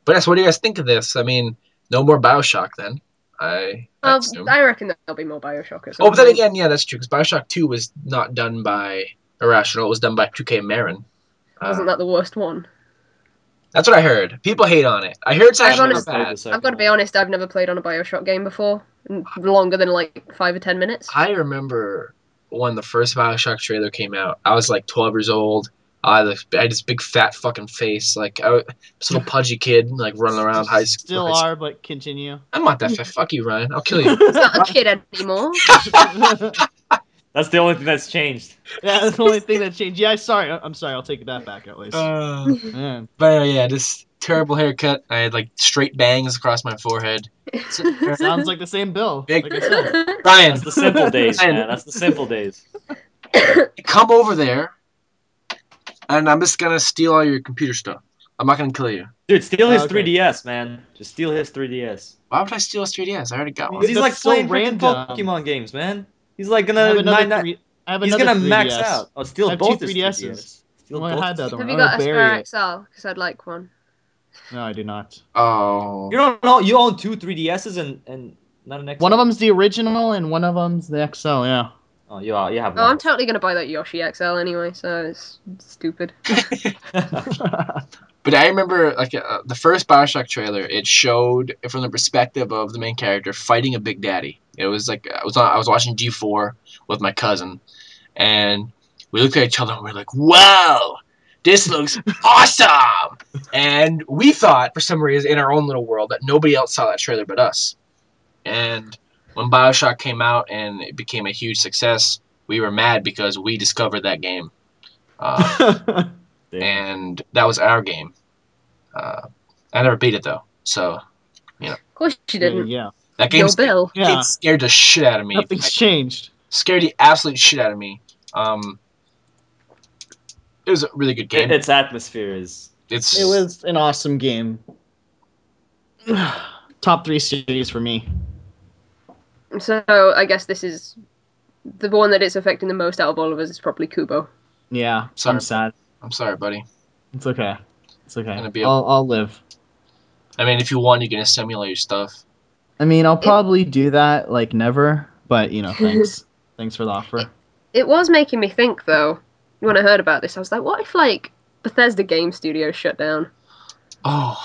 But yes, what do you guys think of this? I mean, no more BioShock then. I reckon there'll be more BioShock. But then again, yeah, that's true, because BioShock 2 was not done by Irrational. It was done by 2K Marin. Wasn't that the worst one? That's what I heard. People hate on it. I heard it's actually not bad. I've got to be honest, I've never played on a BioShock game before. Longer than like 5 or 10 minutes. I remember when the first BioShock trailer came out. I was like 12 years old. I had this big fat fucking face. Like, I was this little pudgy kid, like running around high school. Still are, but continue. I'm not that fat. Fuck you, Ryan. I'll kill you. He's not a kid anymore. That's the only thing that's changed. Yeah, that's the only thing that changed. Yeah, I'm sorry. I'll take that back at least. But yeah, just terrible haircut. I had like straight bangs across my forehead. Sounds like the same Bill. Big- Like I said. Brian, That's the simple days, Brian, man. That's the simple days. come over there, and I'm just gonna steal all your computer stuff. I'm not gonna kill you. Dude, steal his Okay. 3DS, man. Just steal his 3DS. Why would I steal his 3DS? I already got one. Because he's That's like so playing freaking random. Pokemon games, man. He's like I gonna have another nine- three. I have he's another gonna max 3DS. out. Oh, I steal have both two his 3DSs. 3DS. Steal Well, I both had the his other Have one. you I'm got gonna a bury Spare it. XL? Because I'd like one. No, I do not. Oh. You don't know. You own two 3DSs and not an XL. One of them's the original, and one of them's the XL. Yeah. Oh, you have Oh, one. I'm totally gonna buy that Yoshi XL anyway, so it's stupid. But I remember, like, the first Bioshock trailer. It showed from the perspective of the main character fighting a Big Daddy. It was like I was watching G4 with my cousin, and we looked at each other and we were like, "Wow, this looks awesome!" And we thought, for some reason, in our own little world, that nobody else saw that trailer but us. And when Bioshock came out and it became a huge success, we were mad because we discovered that game. And that was our game. I never beat it though, so Of course you didn't. Yeah. that game Yo, Bill. Yeah. scared the shit out of me. Nothing's Like, changed. scared the absolute shit out of me. It was a really good game. Its atmosphere is. It's It was an awesome game. Top 3 series for me. So I guess this is the one that it's affecting the most out of all of us is probably Kubo. Yeah. Sorry. I'm sad. I'm sorry, buddy. It's okay. It's okay. Gonna be I'll live. I mean, if you want, you can assimilate your stuff. I mean, I'll probably do that like never, but thanks. Thanks for the offer. It was making me think though, when I heard about this, I was like, what if like Bethesda Game Studios shut down? Oh,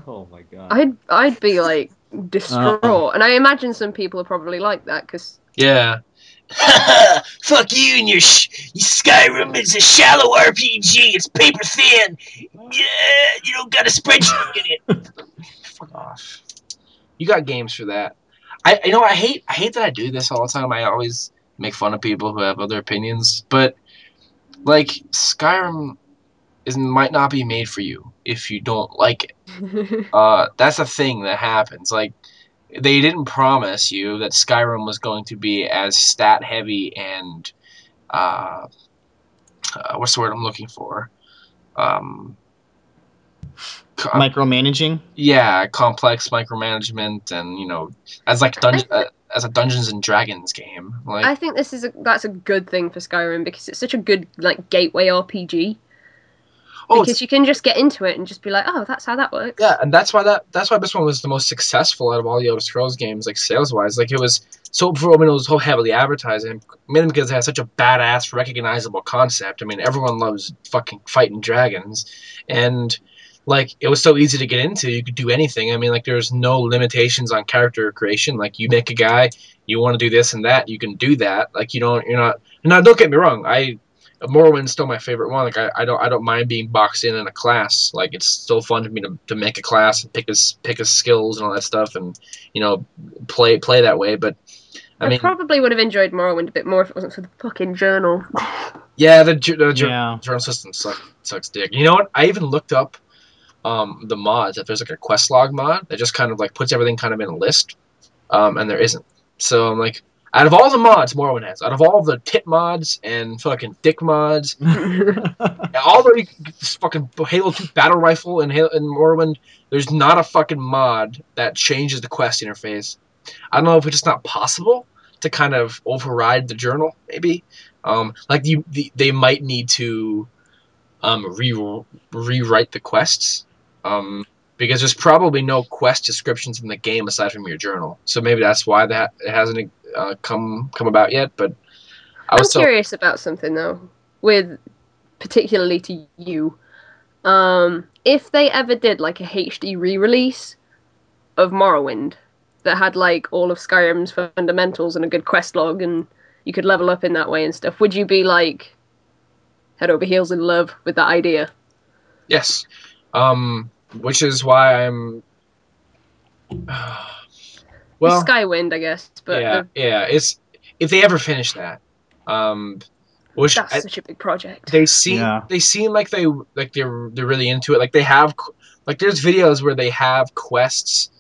Oh my god. I'd be like distraught, and I imagine some people are probably like that because yeah. Fuck you and your Skyrim is a shallow RPG. It's paper thin. Yeah, you don't got a spreadsheet in it. Fuck off. You got games for that. I hate that I do this all the time. I always make fun of people who have other opinions, but like Skyrim might not be made for you if you don't like it. That's a thing that happens. Like, they didn't promise you that Skyrim was going to be as stat heavy and what's the word I'm looking for? Micromanaging. Yeah, complex micromanagement, and as like as a Dungeons and Dragons game. Like, I think that's a good thing for Skyrim because it's such a good like gateway RPG. Because you can just get into it and just be like, oh, that's how that works. Yeah, and that's why this one was the most successful out of all the Elder Scrolls games, like sales wise. Like, it was so heavily advertised, mainly because it has such a badass, recognizable concept. I mean, everyone loves fucking fighting dragons, and like it was so easy to get into. You could do anything. I mean, like, there's no limitations on character creation. Like, you make a guy, you want to do this and that, you can do that. Like, you're not. Now, don't get me wrong. Morrowind's still my favorite one. Like, I don't mind being boxed in a class. Like, it's still fun for me to make a class and pick his skills and all that stuff, and play that way. But I mean, probably would have enjoyed Morrowind a bit more if it wasn't for the fucking journal. Yeah, the journal system sucks dick. You know what? I even looked up the mods. If there's like a quest log mod that just kind of like puts everything kind of in a list, and there isn't. So I'm like, out of all the mods Morrowind has, out of all the tit mods and fucking dick mods, all the fucking Halo 2 battle rifle and Morrowind, there's not a fucking mod that changes the quest interface. I don't know if it's just not possible to kind of override the journal, maybe. They might need to rewrite the quests, because there's probably no quest descriptions in the game aside from your journal. So maybe that's why it hasn't come about yet. But I'm curious about something though, with particularly to you. If they ever did like a HD re-release of Morrowind that had like all of Skyrim's fundamentals and a good quest log, and you could level up in that way and stuff, would you be like head over heels in love with that idea? Yes. Which is why I'm Skywind, I guess. But yeah. It's if they ever finish that, Which That's such a big project. they seem like they're really into it. Like they have like there's videos where they have quests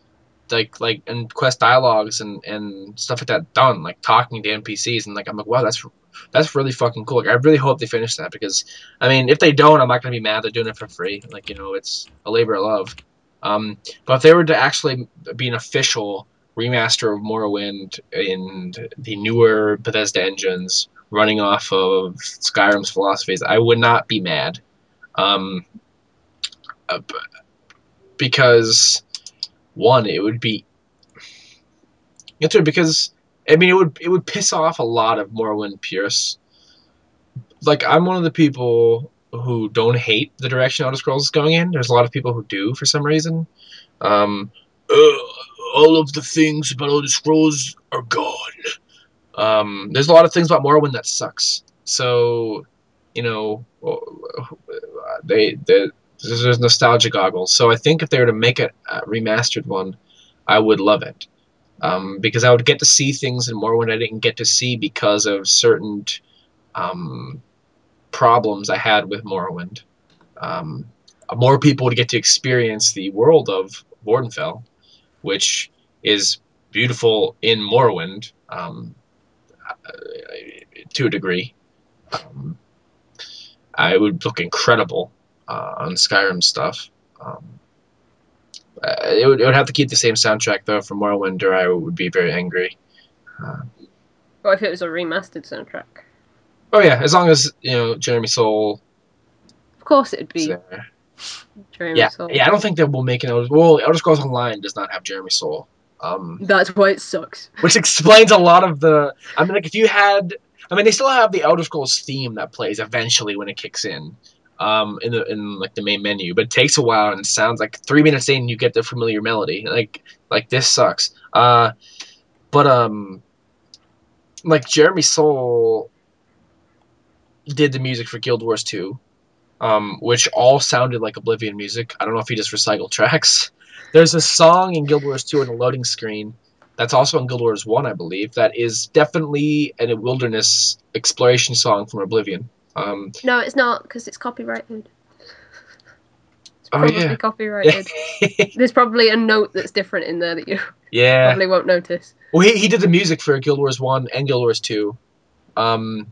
like and quest dialogues and stuff like that done, like talking to NPCs, and like I'm like, wow, that's really fucking cool. Like I really hope they finish that, because I mean, if they don't, I'm not gonna be mad. They're doing it for free. Like, you know, it's a labor of love. But if they were to actually be an official remaster of Morrowind in the newer Bethesda engines, running off of Skyrim's philosophies, I would not be mad. Because one, it would be because I mean it would piss off a lot of Morrowind purists. Like, I'm one of the people who don't hate the direction Elder Scrolls is going in. There's a lot of people who do for some reason. Um, all of the things about Elder Scrolls are gone. There's a lot of things about Morrowind that sucks. So, you know, there's nostalgia goggles. So I think if they were to make a remastered one, I would love it. Because I would get to see things in Morrowind I didn't get to see because of certain problems I had with Morrowind. More people would get to experience the world of Vordenfell, which is beautiful in Morrowind to a degree. I would look incredible on Skyrim stuff. It would have to keep the same soundtrack though for Morrowind, or I would be very angry. What if it was a remastered soundtrack? Oh yeah, as long as, you know, Jeremy Soule. Of course, it'd be Jeremy Soule. Yeah. I don't think that we'll make an Elder Scrolls Online does not have Jeremy Soule. That's why it sucks. Which explains a lot of the. I mean, like, if you had, I mean, they still have the Elder Scrolls theme that plays eventually when it kicks in like the main menu, but it takes a while and it sounds like 3 minutes in you get the familiar melody. Like this sucks. But like Jeremy Soule did the music for Guild Wars 2, which all sounded like Oblivion music. I don't know if he just recycled tracks. There's a song in Guild Wars 2 on the loading screen that's also in Guild Wars 1, I believe, that is definitely a wilderness exploration song from Oblivion. No, it's not, because it's copyrighted. It's probably copyrighted. There's probably a note that's different in there that you probably won't notice. Well, he did the music for Guild Wars 1 and Guild Wars 2. And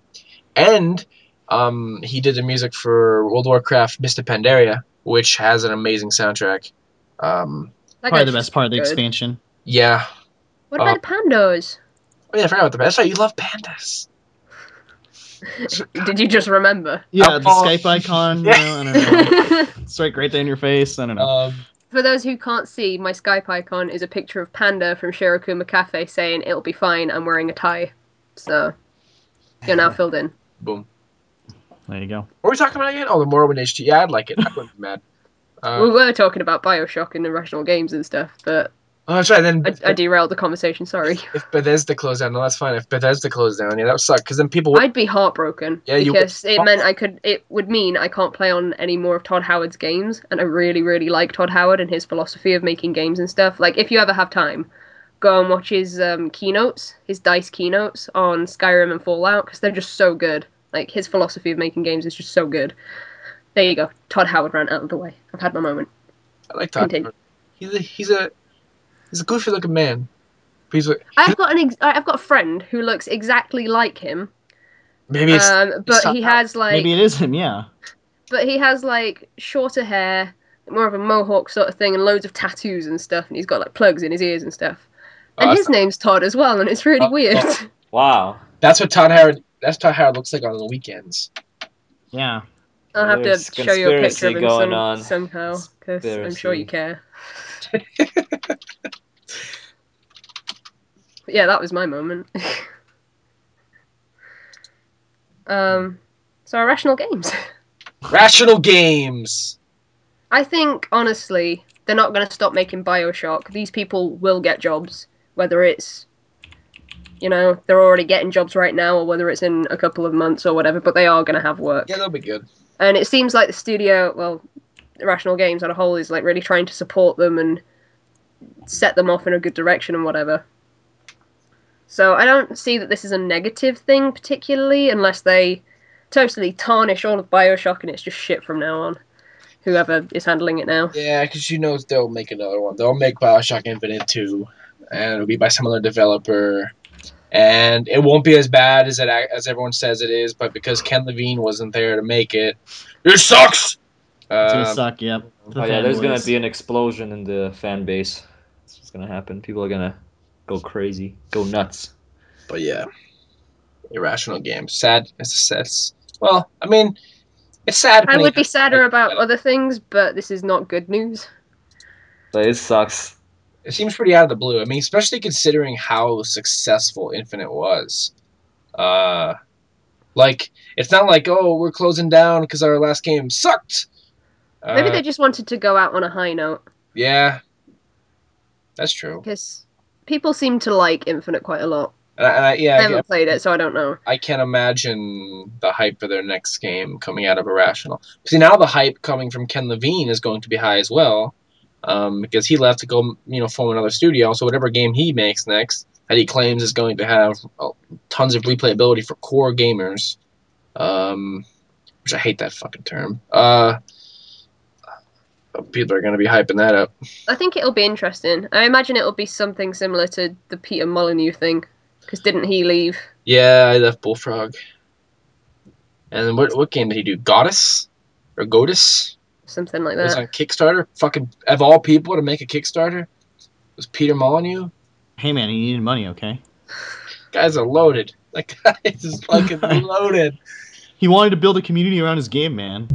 he did the music for World of Warcraft Mists of Pandaria, which has an amazing soundtrack. Probably the best part of the expansion. Yeah. What about the pandas? Oh yeah, I forgot about the pandas. That's right, you love pandas. Did you just remember? Yeah, the Skype icon, you know, I don't know. It's right there in your face, I don't know. For those who can't see, my Skype icon is a picture of Panda from Shirokuma Cafe saying, "It'll be fine, I'm wearing a tie." So, you're now filled in. Boom. There you go. What were we talking about again? Oh, the Morrowind HT. Yeah, I'd like it. I wouldn't be mad. We were talking about Bioshock and Irrational Games and stuff, but... Oh, that's right. Then I derailed the conversation, sorry. If Bethesda closed down, no, that's fine. If Bethesda closed down, yeah, that would suck, because then people would... I'd be heartbroken, because it meant it would mean I can't play on any more of Todd Howard's games, and I really, really like Todd Howard and his philosophy of making games and stuff. Like, if you ever have time, go and watch his keynotes, his DICE keynotes on Skyrim and Fallout, because they're just so good. Like, his philosophy of making games is just so good. There you go. Todd Howard ran out of the way. I've had my moment. I like Todd Howard. He's a goofy looking man. I've got a friend who looks exactly like him. Maybe it's but he has like maybe it is him, yeah. But he has like shorter hair, more of a mohawk sort of thing, and loads of tattoos and stuff, and he's got like plugs in his ears and stuff. And his name's Todd as well, and it's really weird. Wow. That's what Todd Howard looks like on the weekends. Yeah. I'll have to show you a picture of him somehow, because I'm sure you care. Yeah, that was my moment. So Irrational Games. Rational Games! I think, honestly, they're not going to stop making Bioshock. These people will get jobs, whether it's, you know, they're already getting jobs right now, or whether it's in a couple of months or whatever, but they are going to have work. Yeah, they'll be good. And it seems like the studio, well, Irrational Games on a whole, is like really trying to support them and set them off in a good direction and whatever. So I don't see that this is a negative thing particularly, unless they totally tarnish all of BioShock, and it's just shit from now on. Whoever is handling it now. Yeah, because they'll make another one. They'll make BioShock Infinite 2, and it'll be by some other developer. And it won't be as bad as everyone says it is, but because Ken Levine wasn't there to make it, it sucks! It's gonna suck, yep. Oh yeah, there's gonna be an explosion in the fan base. That's what's gonna happen. People are gonna go crazy, go nuts. But yeah, Irrational Games. Sad. Well, I mean, it's sad. I would be sadder about other things, but this is not good news. But it sucks. It seems pretty out of the blue. I mean, especially considering how successful Infinite was. Like, it's not like, oh, we're closing down because our last game sucked. Maybe they just wanted to go out on a high note. Yeah, that's true. Because people seem to like Infinite quite a lot. I haven't played it, so I don't know. I can't imagine the hype for their next game coming out of Irrational. See, now the hype coming from Ken Levine is going to be high as well. Because he left to go, form another studio. So whatever game he makes next, that he claims is going to have tons of replayability for core gamers, which I hate that fucking term. People are going to be hyping that up. I think it'll be interesting. I imagine it'll be something similar to the Peter Molyneux thing, because didn't he leave? Yeah, I left Bullfrog. And then what game did he do? Goddess or Godus? Something like It was that. on Kickstarter. Fucking, of all people to make a Kickstarter, it was Peter Molyneux. Hey man, he needed money, okay? Guys are loaded. That guy is fucking loaded. He wanted to build a community around his game, man.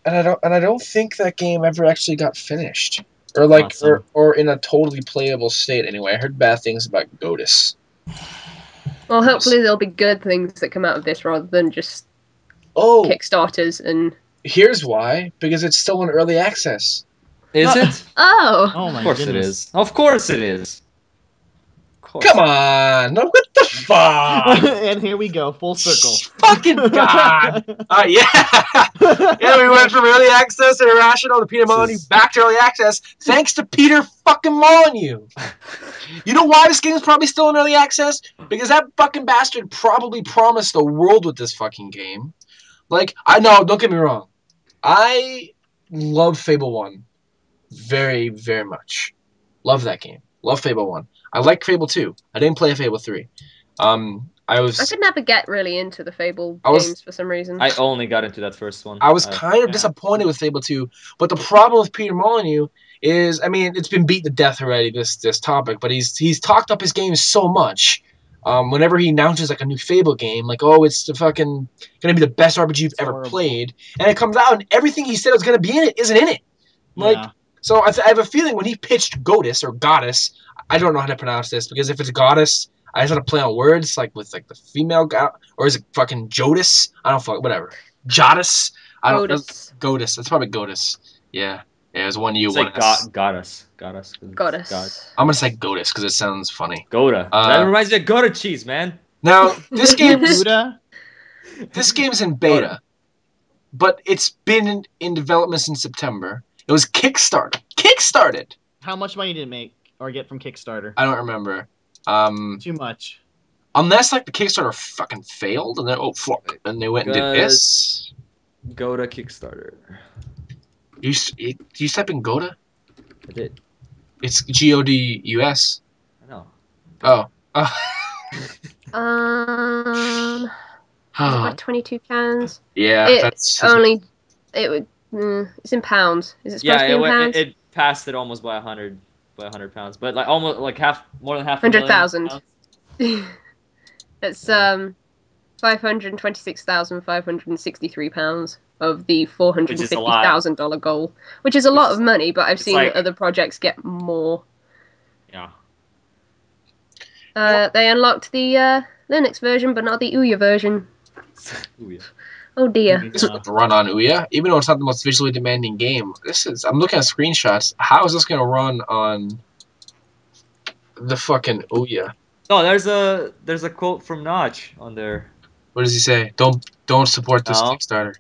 And I don't think that game ever actually got finished, or like, Awesome. or in a totally playable state. Anyway, I heard bad things about Godus. Well, hopefully there'll be good things that come out of this rather than just Kickstarters and. Here's why: because it's still in early access. Is it? Oh. Oh my Of course goodness. it is. Of course it is. Of course. Come on! No, what the fuck? And here we go, full circle. Fucking god! Yeah, we went from early access to Irrational to Peter Molyneux back to early access, thanks to Peter fucking Molyneux. You know why this game's probably still in early access? Because that fucking bastard probably promised the world with this fucking game. Like, I know, don't get me wrong. I love Fable 1 very, very much. Love that game. Love Fable 1. I like Fable 2. I didn't play Fable 3. I could never get really into the Fable games for some reason. I only got into that first one. I was kind of disappointed with Fable 2, but the problem with Peter Molyneux is, I mean, it's been beat to death already, this topic, but he's talked up his game so much. Whenever he announces like a new Fable game, like, oh, it's the fucking gonna be the best RPG you've ever played, and it comes out and everything he said was gonna be in it isn't in it. Like, so I have a feeling when he pitched Godus or Goddess, I don't know how to pronounce this, because if it's Goddess, I just have to play on words, like with like the female guy, or is it fucking Jodis? I don't fuck, whatever. Jodis? I don't know. Godus. It's probably Godus. Yeah. Yeah, there's one U, it's one like S. Goddess. I'm gonna say Godus because it sounds funny. Gouda. That reminds me of Gouda cheese, man. Now this game's in beta, but it's been in development since September. It was kickstarted. How much money did it make or get from Kickstarter? I don't remember. Too much. Unless like the Kickstarter fucking failed and then and they went and did this. Gouda Kickstarter. Do you type in Gouda? I did. It's Godus. I know. Oh. Is it like 22 cans? Yeah, it's in pounds. Is it supposed to be in pounds? It passed it almost by 100 pounds, but like almost like more than half. 100,000. It's 526,563 pounds of the $450,000 goal, which is a lot of money. But I've seen other projects get more. Yeah. They unlocked the Linux version, but not the Ouya version. Ouya. Oh dear. This is to run on Ouya, even though it's not the most visually demanding game. I'm looking at screenshots. How is this gonna run on the fucking Ouya? No, there's a quote from Notch on there. What does he say? Don't support this Kickstarter.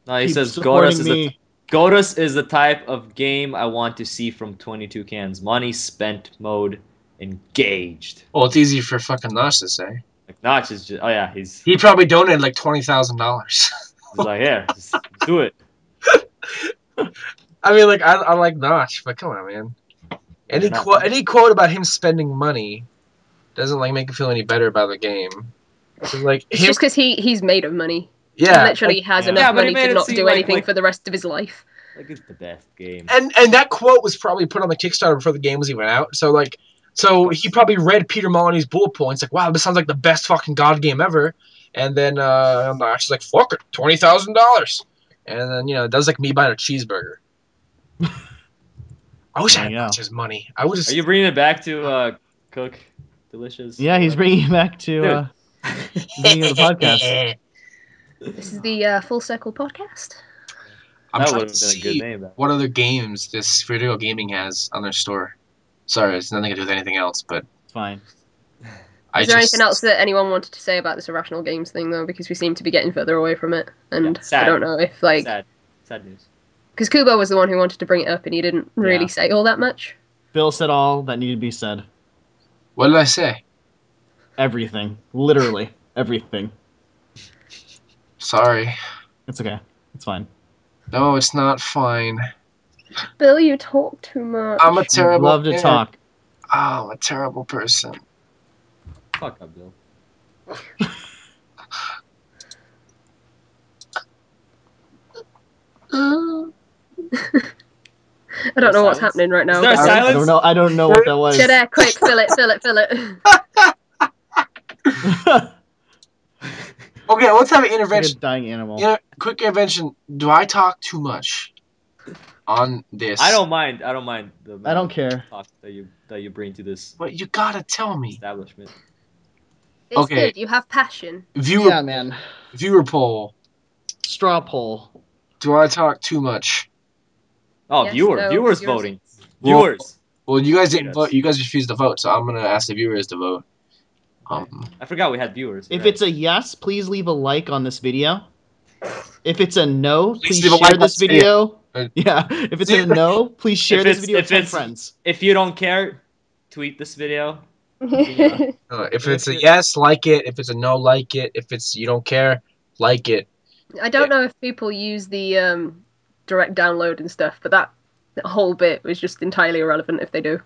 No, he says Godus is the type of game I want to see from 22 cans. Money spent mode engaged. Well, it's easy for fucking Nosh to say. Like Notch is just. Oh yeah, he's He probably donated like $20,000. like, here, just do it. I mean, like I like Notch, but come on, man. Any quote about him spending money doesn't like make you feel any better about the game. Like It's just because he's made of money. Yeah, He literally has enough money to not do anything for the rest of his life. Like it's the best game. And that quote was probably put on the Kickstarter before the game was even out. So he probably read Peter Molyneux's bullet points, like, wow, this sounds like the best fucking God game ever. And then Notch is like, fuck it, $20,000. And then it does like me buying a cheeseburger. I wish I had Notch's money. I would just. Are you bringing it back to Cook Delicious? Yeah, he's bringing it back to the beginning of the podcast. This is the Full Circle podcast. I'm trying to see what other games this Video Gaming has on their store. Sorry, it's nothing to do with anything else, but it's fine. Is there anything else that anyone wanted to say about this Irrational Games thing, though? Because we seem to be getting further away from it, and I don't know if sad news. Because Kubo was the one who wanted to bring it up, and he didn't really say all that much. Bill said all that needed to be said. What did I say? Everything, literally everything. Sorry. It's okay. It's fine. No, it's not fine. Bill, you talk too much. I'm a terrible. Love to talk. Oh, I'm a terrible person. Fuck up, Bill. I don't know what's happening right now. Is there silence? I don't know what that was. Get air, quick, fill it. Okay, let's have an intervention. Like a dying animal. Quick intervention. Do I talk too much on this? I don't mind. I don't care. Talk that you bring to this. But you gotta tell me. Establishment. It's good. You have passion. Viewer poll. Straw poll. Do I talk too much? Oh, yes, viewers voting. Viewers. Well, you guys didn't vote. You guys refused to vote, so I'm gonna ask the viewers to vote. I forgot we had viewers. If it's a yes, please leave a like on this video. If it's a no, please share this video. Yeah. If it's a no, please share this video with 10 friends. If you don't care, tweet this video. If it's a yes, like it. If it's a no, like it. If it's you don't care, like it. I don't know if people use the direct download and stuff, but that whole bit was just entirely irrelevant if they do.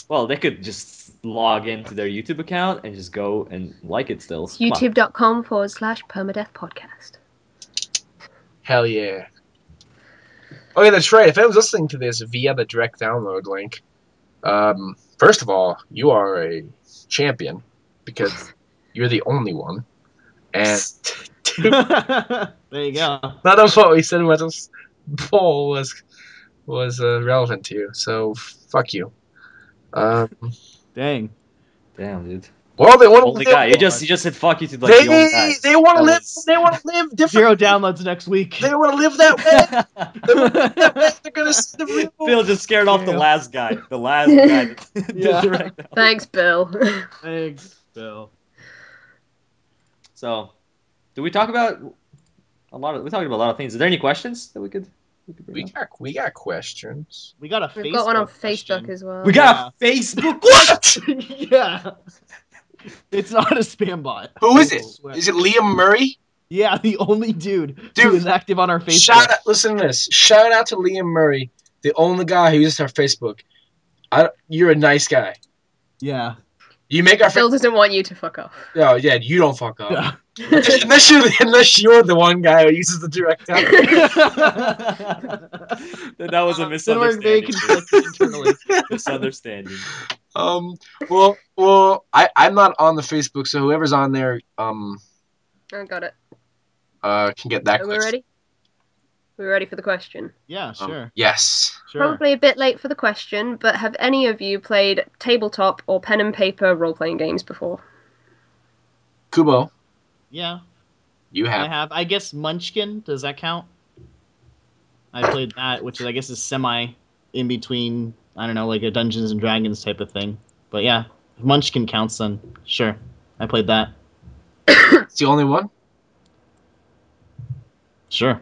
Well, they could just log into their YouTube account and just go and like it still. YouTube.com/permadeath podcast. Hell yeah. Okay, that's right. If anyone's listening to this via the direct download link, first of all, you are a champion because you're the only one. And there you go. None of what we said about this poll was relevant to you. So fuck you. Dang, dude. Well, they want to live. Guy. You just said fuck you to like they, the old guy. They want to live. They want to live different. 0 downloads next week. They want to live that way. They're gonna see the real. Bill just scared off the last guy. The last guy. Yeah. Thanks, Bill. Thanks, Bill. So, do we talk about a lot of? We talked about a lot of things. Is there any questions that we could bring up? We got questions. We've got one on Facebook as well. We got a Facebook. What? Yeah. It's not a spam bot. Who is it? Is it Liam Murray? Yeah, the only dude who is active on our Facebook. Listen to this. Shout out to Liam Murray, the only guy who uses our Facebook. You're a nice guy. Yeah. You make our Phil doesn't want you to fuck off. Oh yeah, you don't fuck up. Yeah. unless you're the one guy who uses the direct download. That was a misunderstanding. Misunderstanding. Well, I'm not on the Facebook, so whoever's on there, I got it. Can get that. Are we ready? We're ready for the question. Yeah, sure. Yes. Sure. Probably a bit late for the question, but have any of you played tabletop or pen and paper role-playing games before? Kubo. Yeah. You have. I have. I guess Munchkin, does that count? I played that, which I guess is semi in between, I don't know, like a Dungeons and Dragons type of thing. But yeah, if Munchkin counts, then sure. I played that. It's the only one? Sure.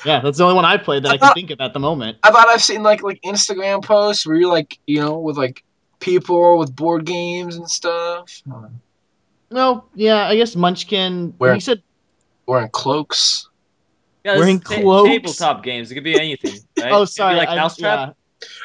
Yeah, that's the only one I played that I can think of at the moment. I thought I've seen like Instagram posts where you're like, with like people with board games and stuff. No, yeah, I guess Munchkin. Where- You said Wearing cloaks. Yeah, Wearing this is cloaks? tabletop games. It could be anything, right? oh, sorry, Maybe like Mousetrap.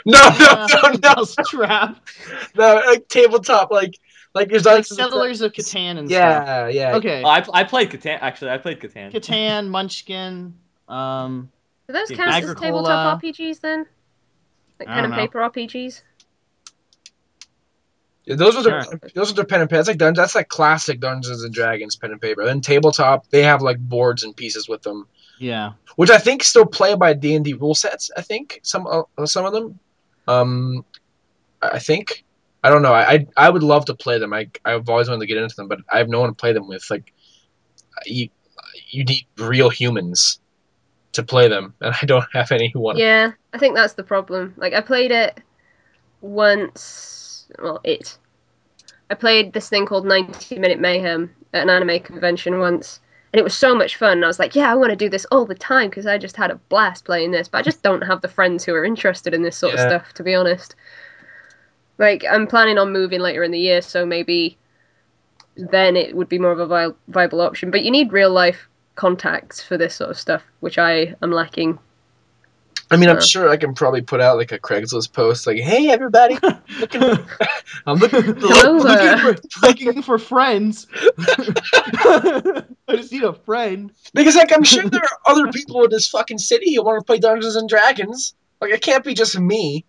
No, no. Mousetrap. No, like tabletop, like there's Like Settlers of Catan and stuff. Yeah. Okay. Oh, I played Catan. Actually, I played Catan. Catan, Munchkin. Do those Yeah, count as Agricola. tabletop RPGs then? Like I pen and don't know. paper RPGs? Yeah, those are Sure. their pen and paper. That's like classic Dungeons and Dragons pen and paper. Then tabletop, they have like boards and pieces with them, Yeah. which I think still play by D&D rule sets. I think some of them. I think. I don't know. I would love to play them. I've always wanted to get into them, but I have no one to play them with. Like you need real humans to play them, and I don't have any who want. Yeah, I think that's the problem. Like, I played it once. Well, I played this thing called 90-Minute Mayhem at an anime convention once, and it was so much fun. And I was like, yeah, I want to do this all the time because I just had a blast playing this, but I just don't have the friends who are interested in this sort of stuff, to be honest. Like, I'm planning on moving later in the year, so maybe then it would be more of a viable option. But you need real-life contacts for this sort of stuff, which I am lacking. I mean, I'm sure I can probably put out like a Craigslist post, like, "Hey, everybody, I'm looking for friends. I just need a friend." Because like I'm sure there are other people in this fucking city who want to play Dungeons and Dragons. Like it can't be just me.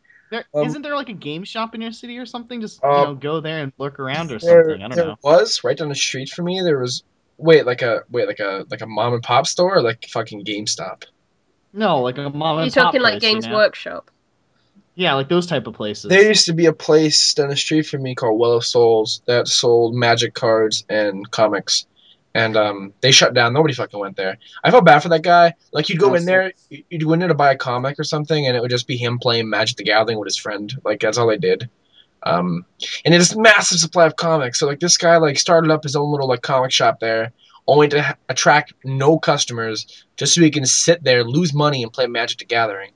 Isn't there like a game shop in your city or something? Just go there and look around or something. I don't know. There was right down the street from me. There was like a mom and pop store, or like fucking GameStop. No, like a mom and pop. You're talking like place, Games Workshop. Yeah, like those type of places. There used to be a place down the street from me called Well of Souls that sold magic cards and comics, and they shut down. Nobody fucking went there. I felt bad for that guy. Like you'd go in there to buy a comic or something, and it would just be him playing Magic the Gathering with his friend. Like that's all they did. And it's a massive supply of comics. So like this guy like started up his own little like comic shop there, only to attract no customers, just so he can sit there, lose money, and play Magic the Gathering.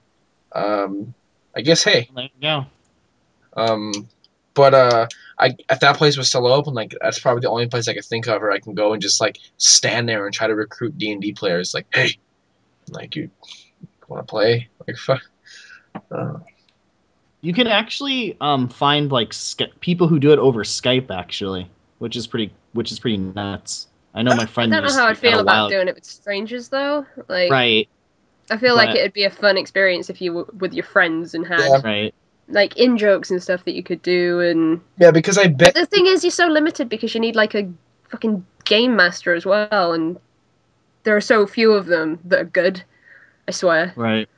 I guess hey. There you go. But if that place was still open, like that's probably the only place I could think of where I can go and just like stand there and try to recruit D&D players. Like, hey, like you want to play? Like, fuck. You can actually find like people who do it over Skype actually, which is pretty nuts. I know my friend. I don't know how I'd feel about doing it with strangers though. Like, right. I feel like it'd be a fun experience if you were with your friends and had like in jokes and stuff that you could do and because I bet but the thing is you're so limited because you need like a fucking game master as well, and there are so few of them that are good. I swear. Right.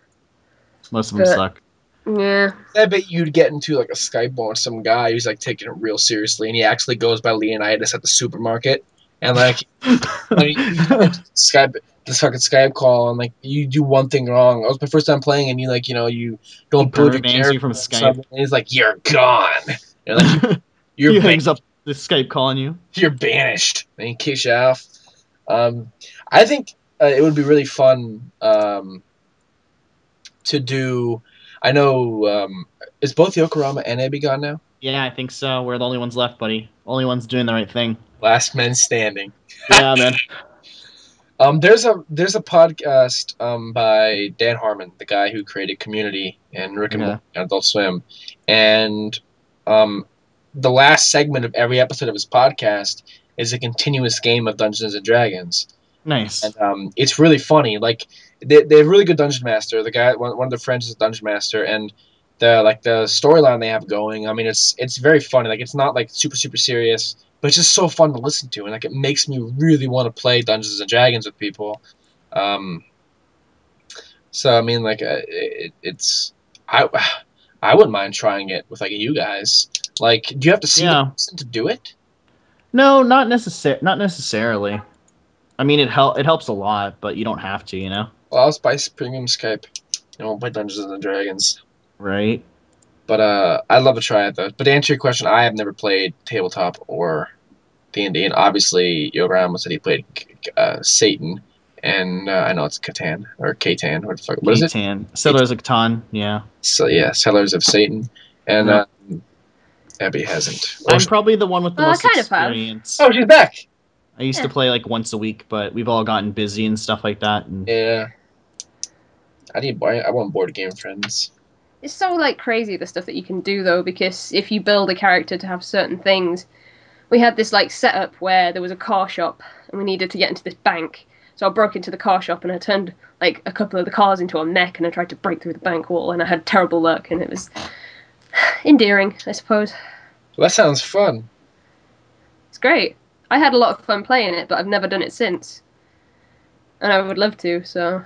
Most of them suck. Yeah. I bet you'd get into like a Skype call with some guy who's like taking it real seriously, and he actually goes by Leonidas at the supermarket, and like, this fucking Skype call, and like you do one thing wrong. It was my first time playing, and you don't put your character from Skype, and he's like, "You're gone." And like, he hangs up the Skype calling you. You're banished, and he kicks you off. I think it would be really fun to do. I know. Is both Yokurama and Ebbie gone now? Yeah, I think so. We're the only ones left, buddy. Only ones doing the right thing. Last men standing. Yeah, man. There's a podcast by Dan Harmon, the guy who created Community and Rick and Morty and Adult Swim, and the last segment of every episode of his podcast is a continuous game of Dungeons and Dragons. Nice. And it's really funny. Like they have a really good dungeon master. The guy, one of their friends, is a dungeon master, and the storyline they have going. I mean, it's very funny. Like it's not like super serious, but it's just so fun to listen to, and like it makes me really want to play Dungeons and Dragons with people. So I mean, like I wouldn't mind trying it with like you guys. Like, do you have to see the person to do it? No, not necessarily. I mean, it helps a lot, but you don't have to, you know. Well, I'll buy premium Skype. I won't play Dungeons and Dragons. Right. But I'd love to try it though. But to answer your question, I have never played tabletop or D&D, and obviously Yokurama said he played Satan, and I know it's Catan or Catan. What the fuck? What is it? Catan. Settlers of Catan. Yeah. So yeah, Settlers of Satan, and Abby hasn't. I'm probably the one with the Well, I most kind of have. experience. Oh, she's back. I used to play like once a week, but we've all gotten busy and stuff like that. And Yeah. I want board game friends. It's so like crazy the stuff that you can do though, because if you build a character to have certain things, we had this like setup where there was a car shop and we needed to get into this bank. So I broke into the car shop and I turned like a couple of the cars into a mech and I tried to break through the bank wall and I had terrible luck and it was endearing, I suppose. Well, that sounds fun. It's great. I had a lot of fun playing it, but I've never done it since. And I would love to, so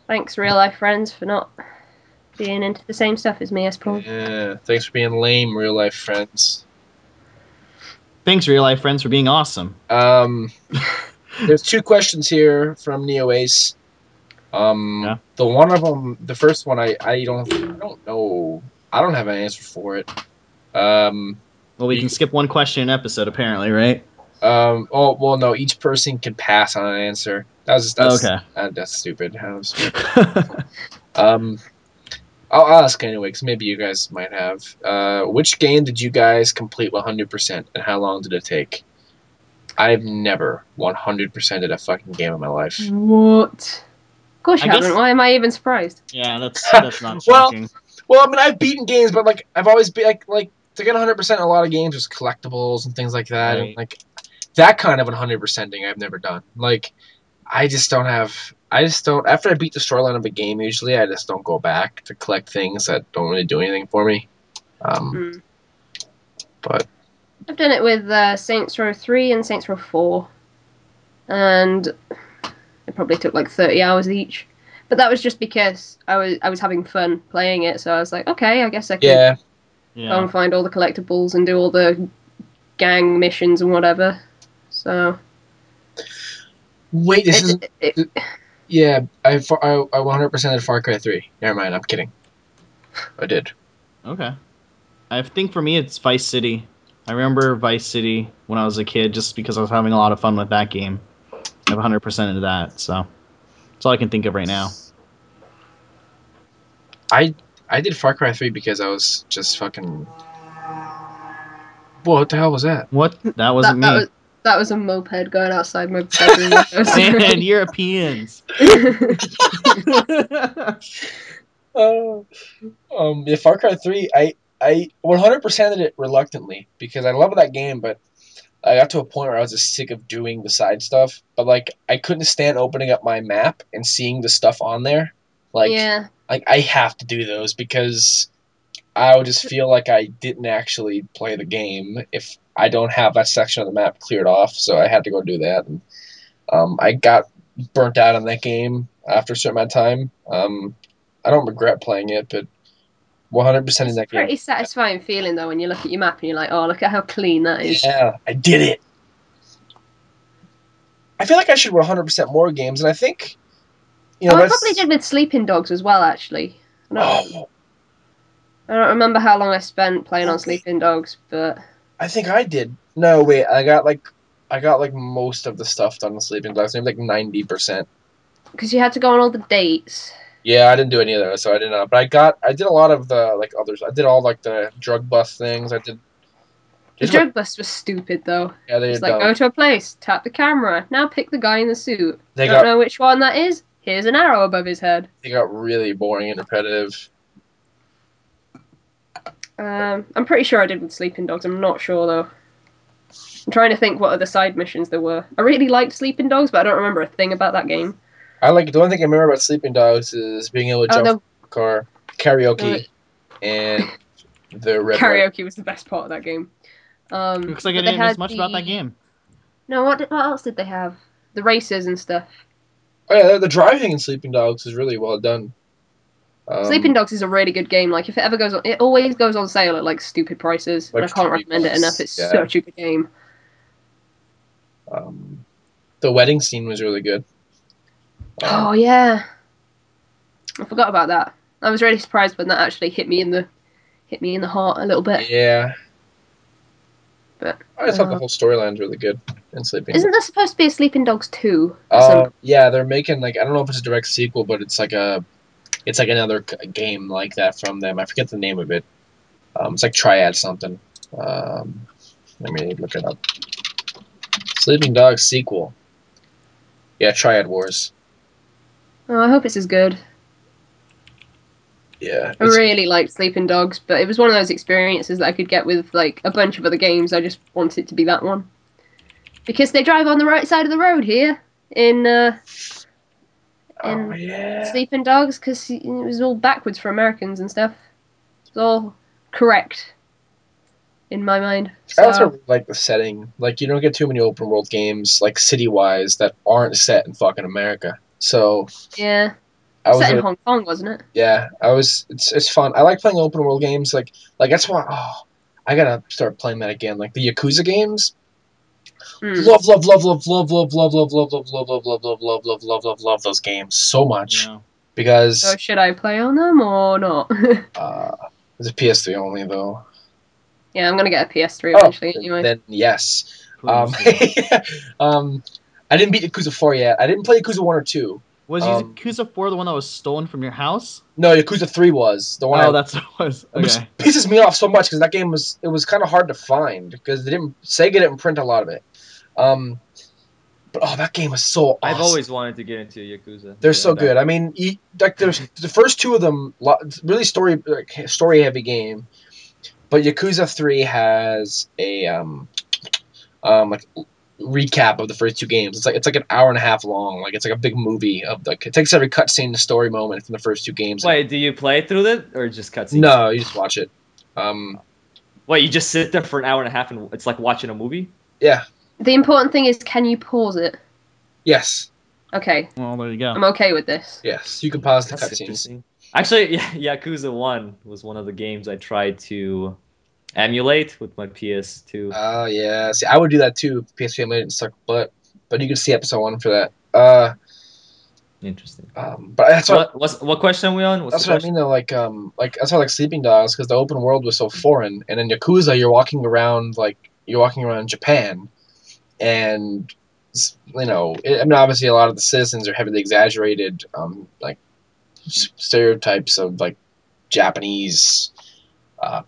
thanks real life friends for not being into the same stuff as me, I suppose. Yeah, thanks for being lame, real life friends. thanks, real life friends, for being awesome. There's 2 questions here from Neo Ace. Yeah. The one of them, the first one, I don't know. I don't have an answer for it. Well, we can skip one question an episode, apparently, right? Oh well, no. Each person can pass on an answer. That's Okay. That's stupid. I'll ask anyway, because maybe you guys might have. Which game did you guys complete 100%, and how long did it take? I've never 100%ed a fucking game in my life. What? Of course you I haven't. guess- Why am I even surprised? Yeah, that's not Well, shocking. Well, I mean, I've beaten games, but like I've always been like to get 100% in a lot of games, there's collectibles and things like that, and Right. like that kind of 100%ing I've never done. Like I just don't. After I beat the storyline of a game, usually I just don't go back to collect things that don't really do anything for me. But I've done it with Saints Row 3 and Saints Row 4. And it probably took like 30 hours each. But that was just because I was having fun playing it, so I was like, okay, I guess I can go and find all the collectibles and do all the gang missions and whatever. So wait, this is yeah. I 100%ed Far Cry 3. Never mind, I'm kidding. I did. Okay. I think for me it's Vice City. I remember Vice City when I was a kid just because I was having a lot of fun with that game. I've 100% into that, so that's all I can think of right now. I did Far Cry 3 because I was just fucking... What the hell was that? What? That wasn't me. That was a moped going outside my bedroom. And Europeans. Yeah, Far Cry 3, I 100%ed it reluctantly because I love that game, but I got to a point where I was just sick of doing the side stuff. But like, I couldn't stand opening up my map and seeing the stuff on there. Like, yeah. Like I have to do those because I would just feel like I didn't actually play the game if I don't have that section of the map cleared off. So I had to go do that, and I got burnt out on that game after a certain amount of time. I don't regret playing it, but 100% in that game. It's a pretty satisfying feeling though when you look at your map and you're like, oh, look at how clean that is. Yeah, I did it. I feel like I should 100% more games, and I think I probably did with Sleeping Dogs as well, actually. I don't remember how long I spent playing on Sleeping Dogs, but I think I did. No, wait, I got like most of the stuff done on Sleeping Dogs, maybe like 90%. Because you had to go on all the dates. Yeah, I didn't do any of those, so I didn't know. But I did a lot of the like others. I did all like the drug bust things. The drug bust was stupid though. Yeah, they It's like go to a place, tap the camera, now pick the guy in the suit. Don't know which one that is. Here's an arrow above his head. They got really boring and repetitive. I'm pretty sure I did with Sleeping Dogs. I'm not sure though. I'm trying to think what other side missions there were. I really liked Sleeping Dogs, but I don't remember a thing about that game. The only thing I remember about Sleeping Dogs is being able to jump in the car, karaoke, and the red karaoke was the best part of that game. Looks like I didn't miss much about that game. No, what else did they have? The races and stuff. Oh yeah, the driving in Sleeping Dogs is really well done. Sleeping Dogs is a really good game. Like if it ever goes on, it always goes on sale at like stupid prices. Like, and I can't recommend it enough. It's such a good game. The wedding scene was really good. Oh yeah, I forgot about that. I was really surprised when that actually hit me in the heart a little bit. Yeah. But I just thought the whole storyline's really good in Sleeping Dogs. Isn't there supposed to be a Sleeping Dogs 2? Yeah, they're making like I don't know if it's a direct sequel, but it's like another game like that from them. I forget the name of it. It's like Triad something. Let me look it up. Sleeping Dogs sequel. Yeah, Triad Wars. Oh, I hope it's as good. Yeah. I really liked Sleeping Dogs, but it was one of those experiences that I could get with like a bunch of other games. I just want it to be that one. Because they drive on the right side of the road here in Sleeping Dogs, because it was all backwards for Americans and stuff. It's all correct in my mind. So. I also really like the setting. Like, you don't get too many open world games, like city-wise, that aren't set in fucking America. So yeah, I was set in Hong Kong, wasn't it? Yeah, It's fun. I like playing open world games. Like that's why. Oh, I gotta start playing that again. Like the Yakuza games. Love those games so much because. So should I play on them or not? It's a PS3 only though. Yeah, I'm gonna get a PS3 eventually anyway. Then yes. I didn't beat Yakuza 4 yet. I didn't play Yakuza 1 or 2. Was Yakuza 4 the one that was stolen from your house? No, Yakuza 3 was the one. Oh, that's what it was. Okay. Which pisses me off so much because that game was kind of hard to find because Sega didn't print a lot of it. But that game was so awesome. I've always wanted to get into Yakuza. They're so good. I mean, there's the first two of them really story heavy game, but Yakuza 3 has a like recap of the first two games. It's like an hour and a half long. Like it's like a big movie of like it takes every cutscene, the story moment from the first two games. Wait, do you play through it or just cutscenes? No, you just watch it. Wait, you just sit there for an hour and a half and it's like watching a movie? Yeah. The important thing is, can you pause it? Yes. Okay. Well, there you go. I'm okay with this. Yes, you can pause the cutscenes. Actually, Yakuza 1 was one of the games I tried to emulate with my PS2. Oh, yeah. See, I would do that too. PS2 emulated and suck butt. But you can see episode 1 for that. Interesting. But that's what question are we on? That's what I mean though. Like that's why I like Sleeping Dogs because the open world was so foreign, and in Yakuza you're walking around Japan, and I mean obviously a lot of the citizens are heavily exaggerated, like stereotypes of like Japanese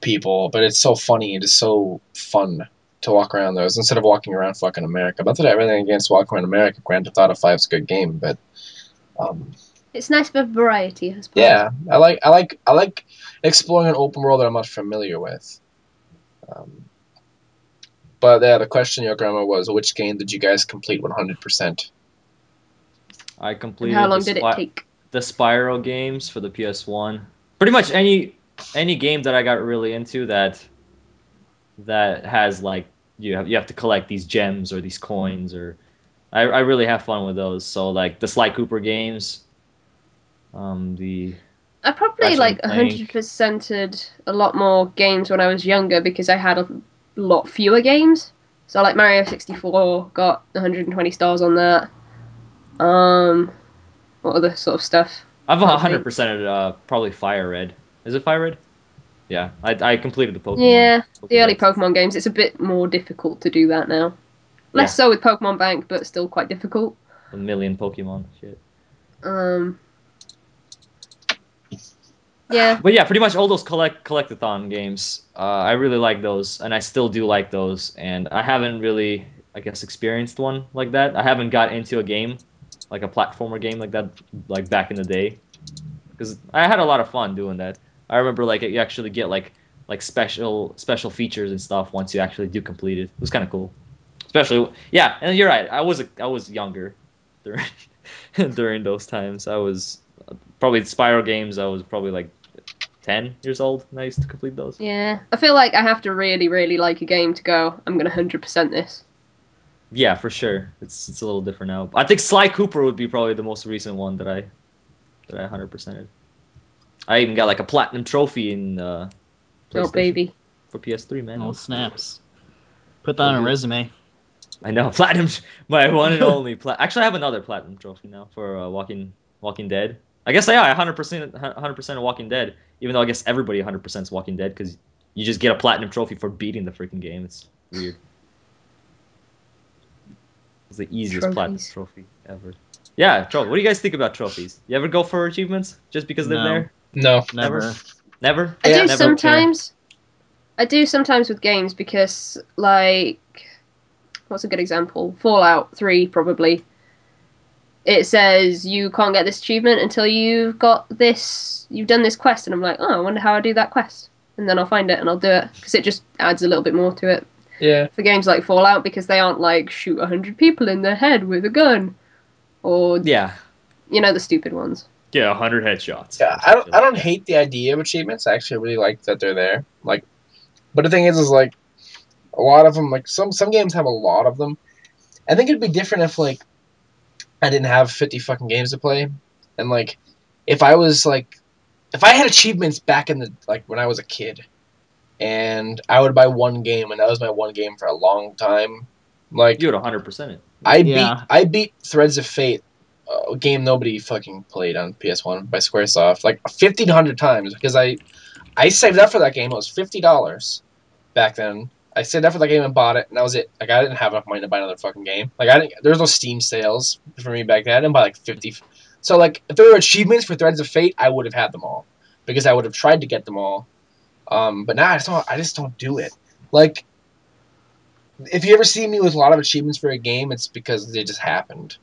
people, but it's so funny. It is so fun to walk around those instead of walking around fucking America. Not that I have anything against walking around America. Grand Theft Auto 5 is a good game, but. It's nice for variety, I suppose. Yeah, I like exploring an open world that I'm not familiar with. But yeah, the question, Yokurama, was which game did you guys complete 100%? I completed. And how long did it take? The Spyro games for the PS1. Pretty much any game that I got really into that has like you have to collect these gems or these coins or. I really have fun with those. So like the Sly Cooper games, I probably like 100%ed a lot more games when I was younger because I had a lot fewer games. So like Mario 64 got 120 stars on that. What other sort of stuff? I've 100%ed probably Fire Red. Is it Fire Red? Yeah, I completed the Pokemon. Yeah, the early Pokemon games. It's a bit more difficult to do that now. Less so with Pokemon Bank, but still quite difficult. A million Pokemon, shit. Yeah. But yeah, pretty much all those collectathon games, I really like those, and I still do like those, and I haven't really, I guess, experienced one like that. I haven't got into a game, like a platformer game like that, like back in the day, because I had a lot of fun doing that. I remember like you actually get like special features and stuff once you actually do complete it. It was kind of cool. Especially, yeah, and you're right. I was younger during those times. I was probably Spyro games. I was probably like 10 years old when I used to complete those. Yeah, I feel like I have to really, really like a game to go, I'm gonna 100% this. Yeah, for sure. It's a little different now. I think Sly Cooper would be probably the most recent one that I 100%ed. I even got like a platinum trophy in Oh baby. For PS3, man. Oh snaps! Put that on a resume. I know, platinum. My one and only Actually, I have another platinum trophy now for Walking Dead. I guess I 100% of Walking Dead. Even though I guess everybody 100% is Walking Dead because you just get a platinum trophy for beating the freaking game. It's weird. It's the easiest platinum trophy ever. Yeah, what do you guys think about trophies? You ever go for achievements just because they're there? No, Never. I do sometimes, I do sometimes with games because, like, what's a good example? Fallout 3, probably. It says you can't get this achievement until you've got this, you've done this quest, and I'm like, oh, I wonder how I do that quest. And then I'll find it and I'll do it, because it just adds a little bit more to it. Yeah. For games like Fallout, because they aren't like, shoot 100 people in the head with a gun. Or, Yeah. you know, the stupid ones. Yeah, 100 headshots. Yeah, I don't hate the idea of achievements. I actually really like that they're there. Like, but the thing is like, a lot of them, like some games have a lot of them. I think it'd be different if like I didn't have 50 fucking games to play, and like if I was like, if I had achievements back in the like when I was a kid, and I would buy one game, and that was my one game for a long time. Like you would 100% it. I beat Threads of Fate, a game nobody fucking played on PS1 by SquareSoft, like 1,500 times because I saved up for that game. It was $50 back then. I saved up for that game and bought it, and that was it. Like I didn't have enough money to buy another fucking game. Like there was no Steam sales for me back then. I didn't buy like 50. So like if there were achievements for Threads of Fate, I would have had them all because I would have tried to get them all. But now I just don't do it. Like if you ever see me with a lot of achievements for a game, it's because they just happened.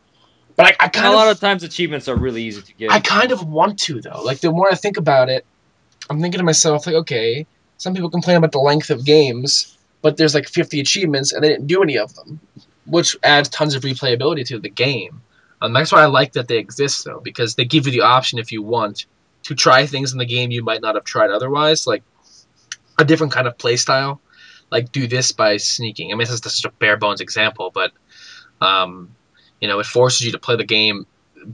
But I kind of, a lot of times achievements are really easy to get. I kind of want to though. Like the more I think about it, I'm thinking to myself like, okay, some people complain about the length of games, but there's like 50 achievements and they didn't do any of them, which adds tons of replayability to the game. That's why I like that they exist though, because they give you the option if you want to try things in the game you might not have tried otherwise, like a different kind of play style. Like do this by sneaking. I mean, this is just a bare bones example, but it forces you to play the game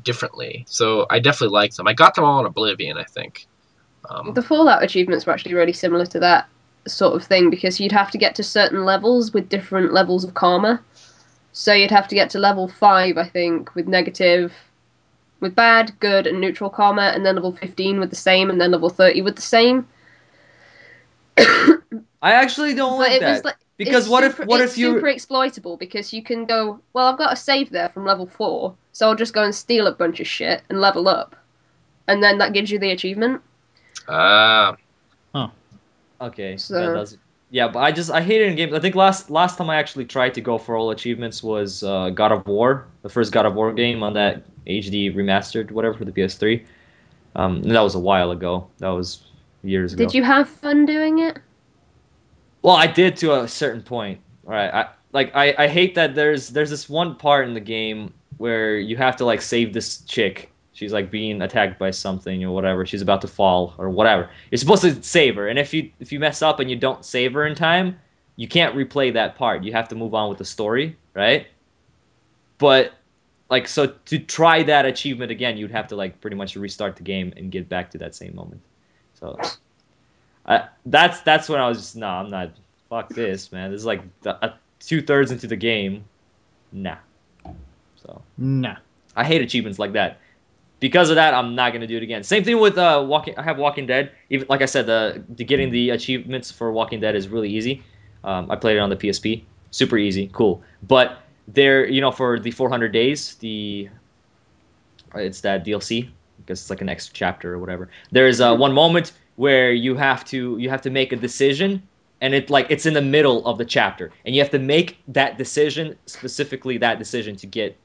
differently. So I definitely like them. I got them all in Oblivion, I think. The Fallout achievements were actually really similar to that sort of thing because you'd have to get to certain levels with different levels of karma. So you'd have to get to level 5, I think, with bad, good, and neutral karma, and then level 15 with the same, and then level 30 with the same. I actually don't like that. Because what if you... It's super exploitable because you can go, well, I've got a save there from level 4, so I'll just go and steal a bunch of shit and level up. And then that gives you the achievement. Huh. Okay. So... That does... Yeah, but I hate it in games. I think last time I actually tried to go for all achievements was God of War, the first God of War game on that HD remastered, whatever, for the PS3. And that was a while ago. That was years ago. Did you have fun doing it? Well, I did to a certain point. All right, I hate that there's this one part in the game where you have to like save this chick. She's like being attacked by something or whatever. She's about to fall or whatever. You're supposed to save her, and if you mess up and you don't save her in time, you can't replay that part. You have to move on with the story, right? But like, so to try that achievement again, you'd have to like pretty much restart the game and get back to that same moment. So that's when I was just, no, I'm not. Fuck this, man. This is like 2/3 into the game. Nah. So nah. I hate achievements like that. Because of that, I'm not gonna do it again. Same thing with I have Walking Dead. Even like I said, the getting the achievements for Walking Dead is really easy. I played it on the PSP. Super easy, cool. But there, for the 400 days, it's that DLC because it's like an extra chapter or whatever. There's one moment where you have to make a decision, and it's in the middle of the chapter, and you have to make that decision, specifically that decision, to get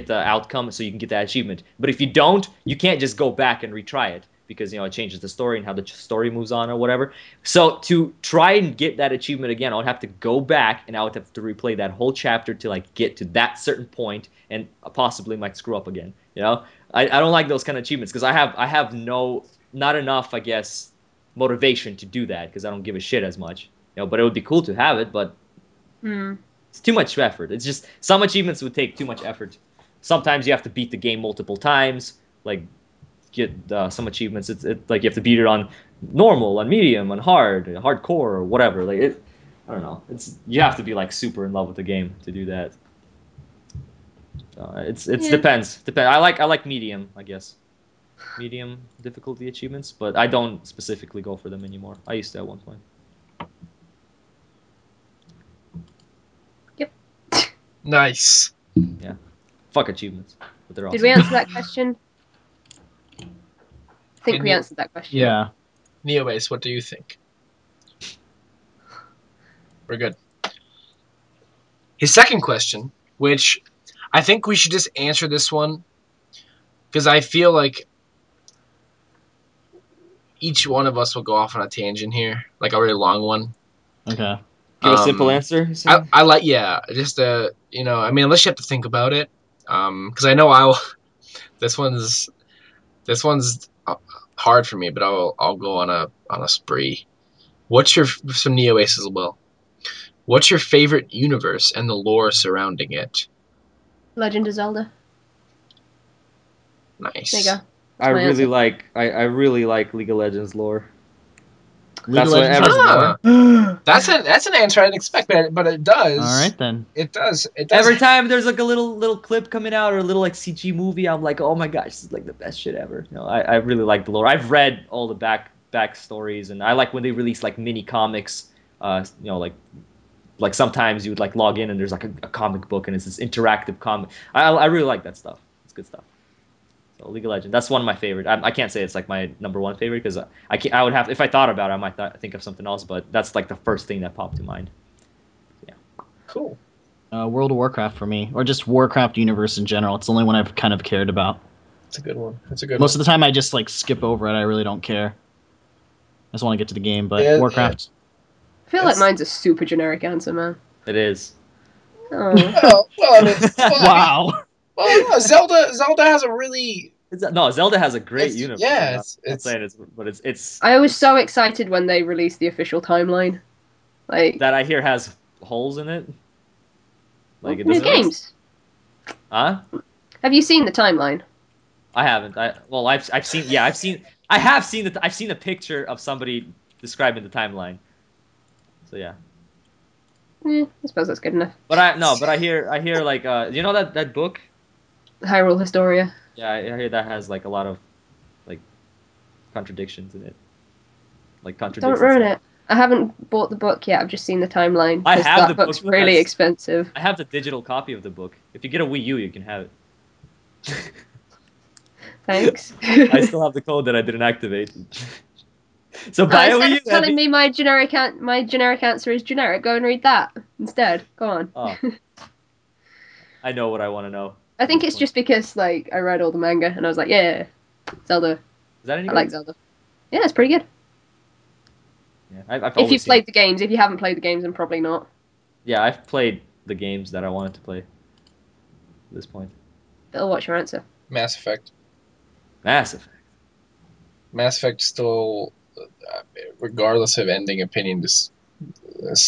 the outcome so you can get that achievement. But if you don't, you can't just go back and retry it because it changes the story and how the story moves on or whatever. So to try and get that achievement again, I would have to go back and I would have to replay that whole chapter to like get to that certain point, and possibly might screw up again. I don't like those kind of achievements because I have not enough, I guess, motivation to do that because I don't give a shit as much. But it would be cool to have it, but it's too much effort. It's just some achievements would take too much effort. Sometimes you have to beat the game multiple times, like get some achievements. It's like you have to beat it on normal, on medium, on hard, hardcore, or whatever. Like I don't know. You have to be like super in love with the game to do that. So depends. I like medium, I guess. Medium difficulty achievements, but I don't specifically go for them anymore. I used to at one point. Yep. Nice. Yeah. Fuck achievements. But they're awesome. Did we answer that question? I think we answered that question. Yeah. Neobase, what do you think? We're good. His second question, which I think we should just answer this one, because I feel like each one of us will go off on a tangent here, like a really long one. Okay. Give a simple answer. I like, yeah, just you know, I mean, unless you have to think about it, because I know I'll. This one's hard for me, but I'll go on a spree. What's your some Neo Ace as well? What's your favorite universe and the lore surrounding it? Legend of Zelda. Nice. There you go. I really like League of Legends lore. That's what That's an answer I didn't expect, but it does. All right then. It does. Every time there's like a little clip coming out or a little like CG movie, I'm like, oh my gosh, this is like the best shit ever. You know, I really like the lore. I've read all the back stories, and I like when they release like mini comics. You know, like sometimes you would like log in and there's like a comic book and it's this interactive comic. I really like that stuff. It's good stuff. So League of Legends, that's one of my favorite. I can't say it's like my number one favorite because I would have, if I thought about it, I might think of something else, but that's like the first thing that popped to mind. Yeah. Cool. World of Warcraft for me, or just Warcraft universe in general. It's the only one I've kind of cared about. It's a good one. Most of the time, I just like skip over it. I really don't care. I just want to get to the game. But Warcraft. I feel like mine's a super generic answer, man. It is. Oh. Wow. Well, no, Zelda has a really... Zelda has a great universe. Yeah, it's. I was so excited when they released the official timeline. Like that I hear has holes in it. Like new games. Huh? Have you seen the timeline? I haven't. I've seen a picture of somebody describing the timeline. So yeah. I suppose that's good enough. But I hear like you know that book? Hyrule Historia. Yeah, I hear that has like a lot of like contradictions in it. Like contradictions. Don't ruin it. I haven't bought the book yet. I've just seen the timeline. I have the book's book. Really expensive. I have the digital copy of the book. If you get a Wii U, you can have it. Thanks. I still have the code that I didn't activate. So buy a Wii U. Telling me my generic answer is generic. Go and read that instead. Go on. Oh. I know what I want to know. I think it's just because like I read all the manga and I was like, yeah, Zelda. Is that any good? I like Zelda. Yeah, it's pretty good. Yeah, if you've played the games, if you haven't played the games, then probably not. Yeah, I've played the games that I wanted to play. At this point. Bill, what's your answer? Mass Effect. Mass Effect. Mass Effect still, regardless of ending opinion, just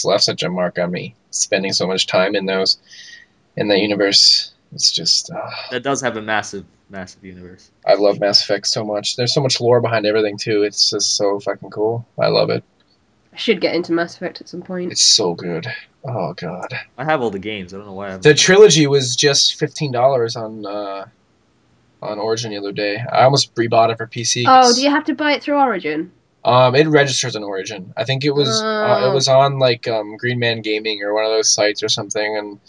left such a mark on me. Spending so much time in that universe. It's just... That does have a massive universe. I love Mass Effect so much. There's so much lore behind everything, too. It's just so fucking cool. I love it. I should get into Mass Effect at some point. It's so good. Oh, God. I have all the games. I don't know why I haven't. The trilogy was just $15 on Origin the other day. I almost rebought it for PC. Oh, do you have to buy it through Origin? It registers on Origin. I think it was on like Green Man Gaming or one of those sites or something, and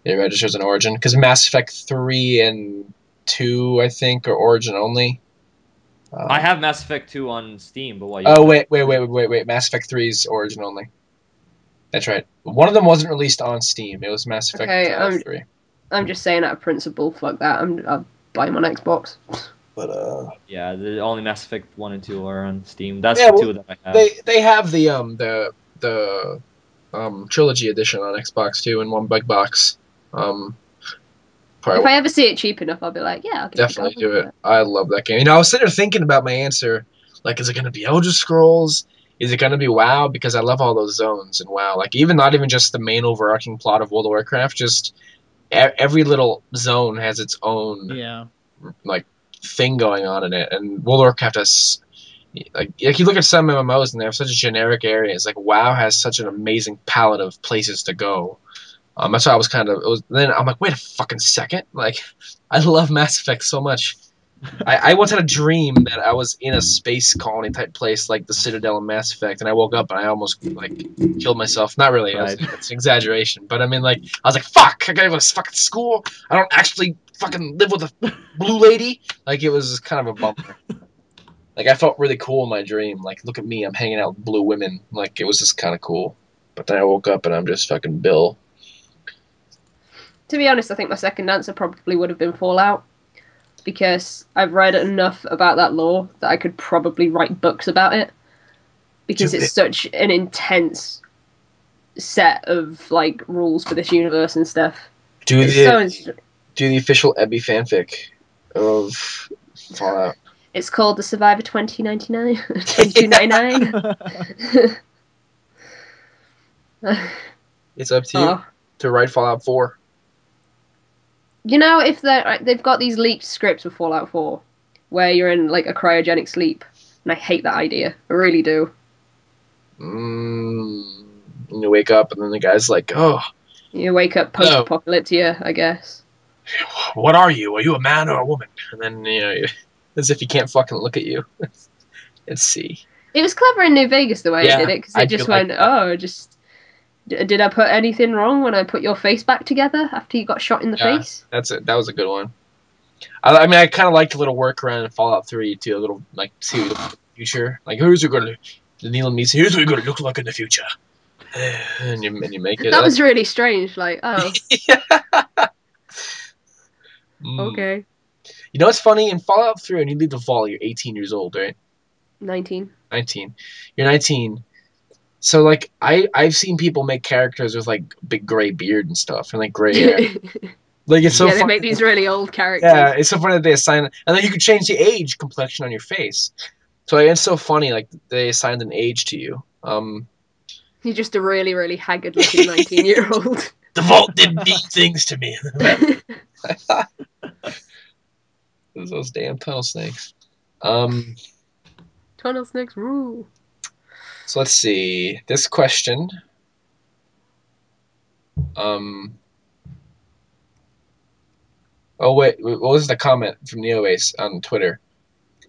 it registers on Origin because Mass Effect 3 and 2, I think, are Origin only. I have Mass Effect 2 on Steam, but why? Oh wait! Mass Effect 3 is Origin only. That's right. One of them wasn't released on Steam. It was Mass Effect 3. I'm just saying out of principle. Fuck that. I'll buy them on Xbox. But yeah, the only Mass Effect 1 and 2 are on Steam. That's the two that I have. They have the trilogy edition on Xbox too in one big box. If I ever see it cheap enough, I'll be like, yeah, I'll definitely do it. I love that game. You know, I was sitting there thinking about my answer. Like, is it going to be Elder Scrolls? Is it going to be WoW? Because I love all those zones in WoW. Like, not even just the main overarching plot of World of Warcraft. Just every little zone has its own like thing going on in it. And World of Warcraft has like you look at some MMOs and they have such generic areas. Like WoW has such an amazing palette of places to go. That's why I was then I'm like, wait a fucking second. Like, I love Mass Effect so much. I once had a dream that I was in a space colony type place like the Citadel in Mass Effect, and I woke up and I almost like killed myself. Not really, it's an exaggeration, but I mean, like, I was like, fuck, I gotta go to fucking school. I don't actually fucking live with a blue lady. Like, it was kind of a bummer. Like, I felt really cool in my dream. Like, look at me, I'm hanging out with blue women. Like, it was just kind of cool. But then I woke up and I'm just fucking Bill. To be honest, I think my second answer probably would have been Fallout, because I've read enough about that lore that I could probably write books about it, because it's such an intense set of like rules for this universe and stuff. Do the official Ebbie fanfic of Fallout. It's called The Survivor 2099. 2299. It's up to you to write Fallout 4. You know, if they've got these leaked scripts of Fallout 4, where you're in like a cryogenic sleep, and I hate that idea. I really do. And you wake up, and then the guy's like, "Oh." You wake up post-apocalypse, I guess. What are you? Are you a man or a woman? And then as if he can't fucking look at you. Let's see. It was clever in New Vegas the way it did it, because it just went, did I put anything wrong when I put your face back together after you got shot in the face? That was a good one. I mean, I kind of liked a little workaround in Fallout 3 too, a little like see the future, like here's what Neil and me say, here's what you're gonna look like in the future, and you make it. That was really strange. Like, okay. You know what's funny? In Fallout 3, when you leave the vault, you're 18 years old, right? 19. 19. You're 19. So, like, I've seen people make characters with, like, big gray beard and stuff, and, like, gray hair. Like, it's so funny. They make these really old characters. Yeah, it's so funny that they assign... And then you can change the age complexion on your face. So, it's so funny, like, they assigned an age to you. You're just a really, really haggard-looking 19-year-old. The vault did mean things to me. Those damn tunnel snakes. Tunnel snakes rule. So let's see. This question. Oh wait, what was the comment from NeoAce on Twitter?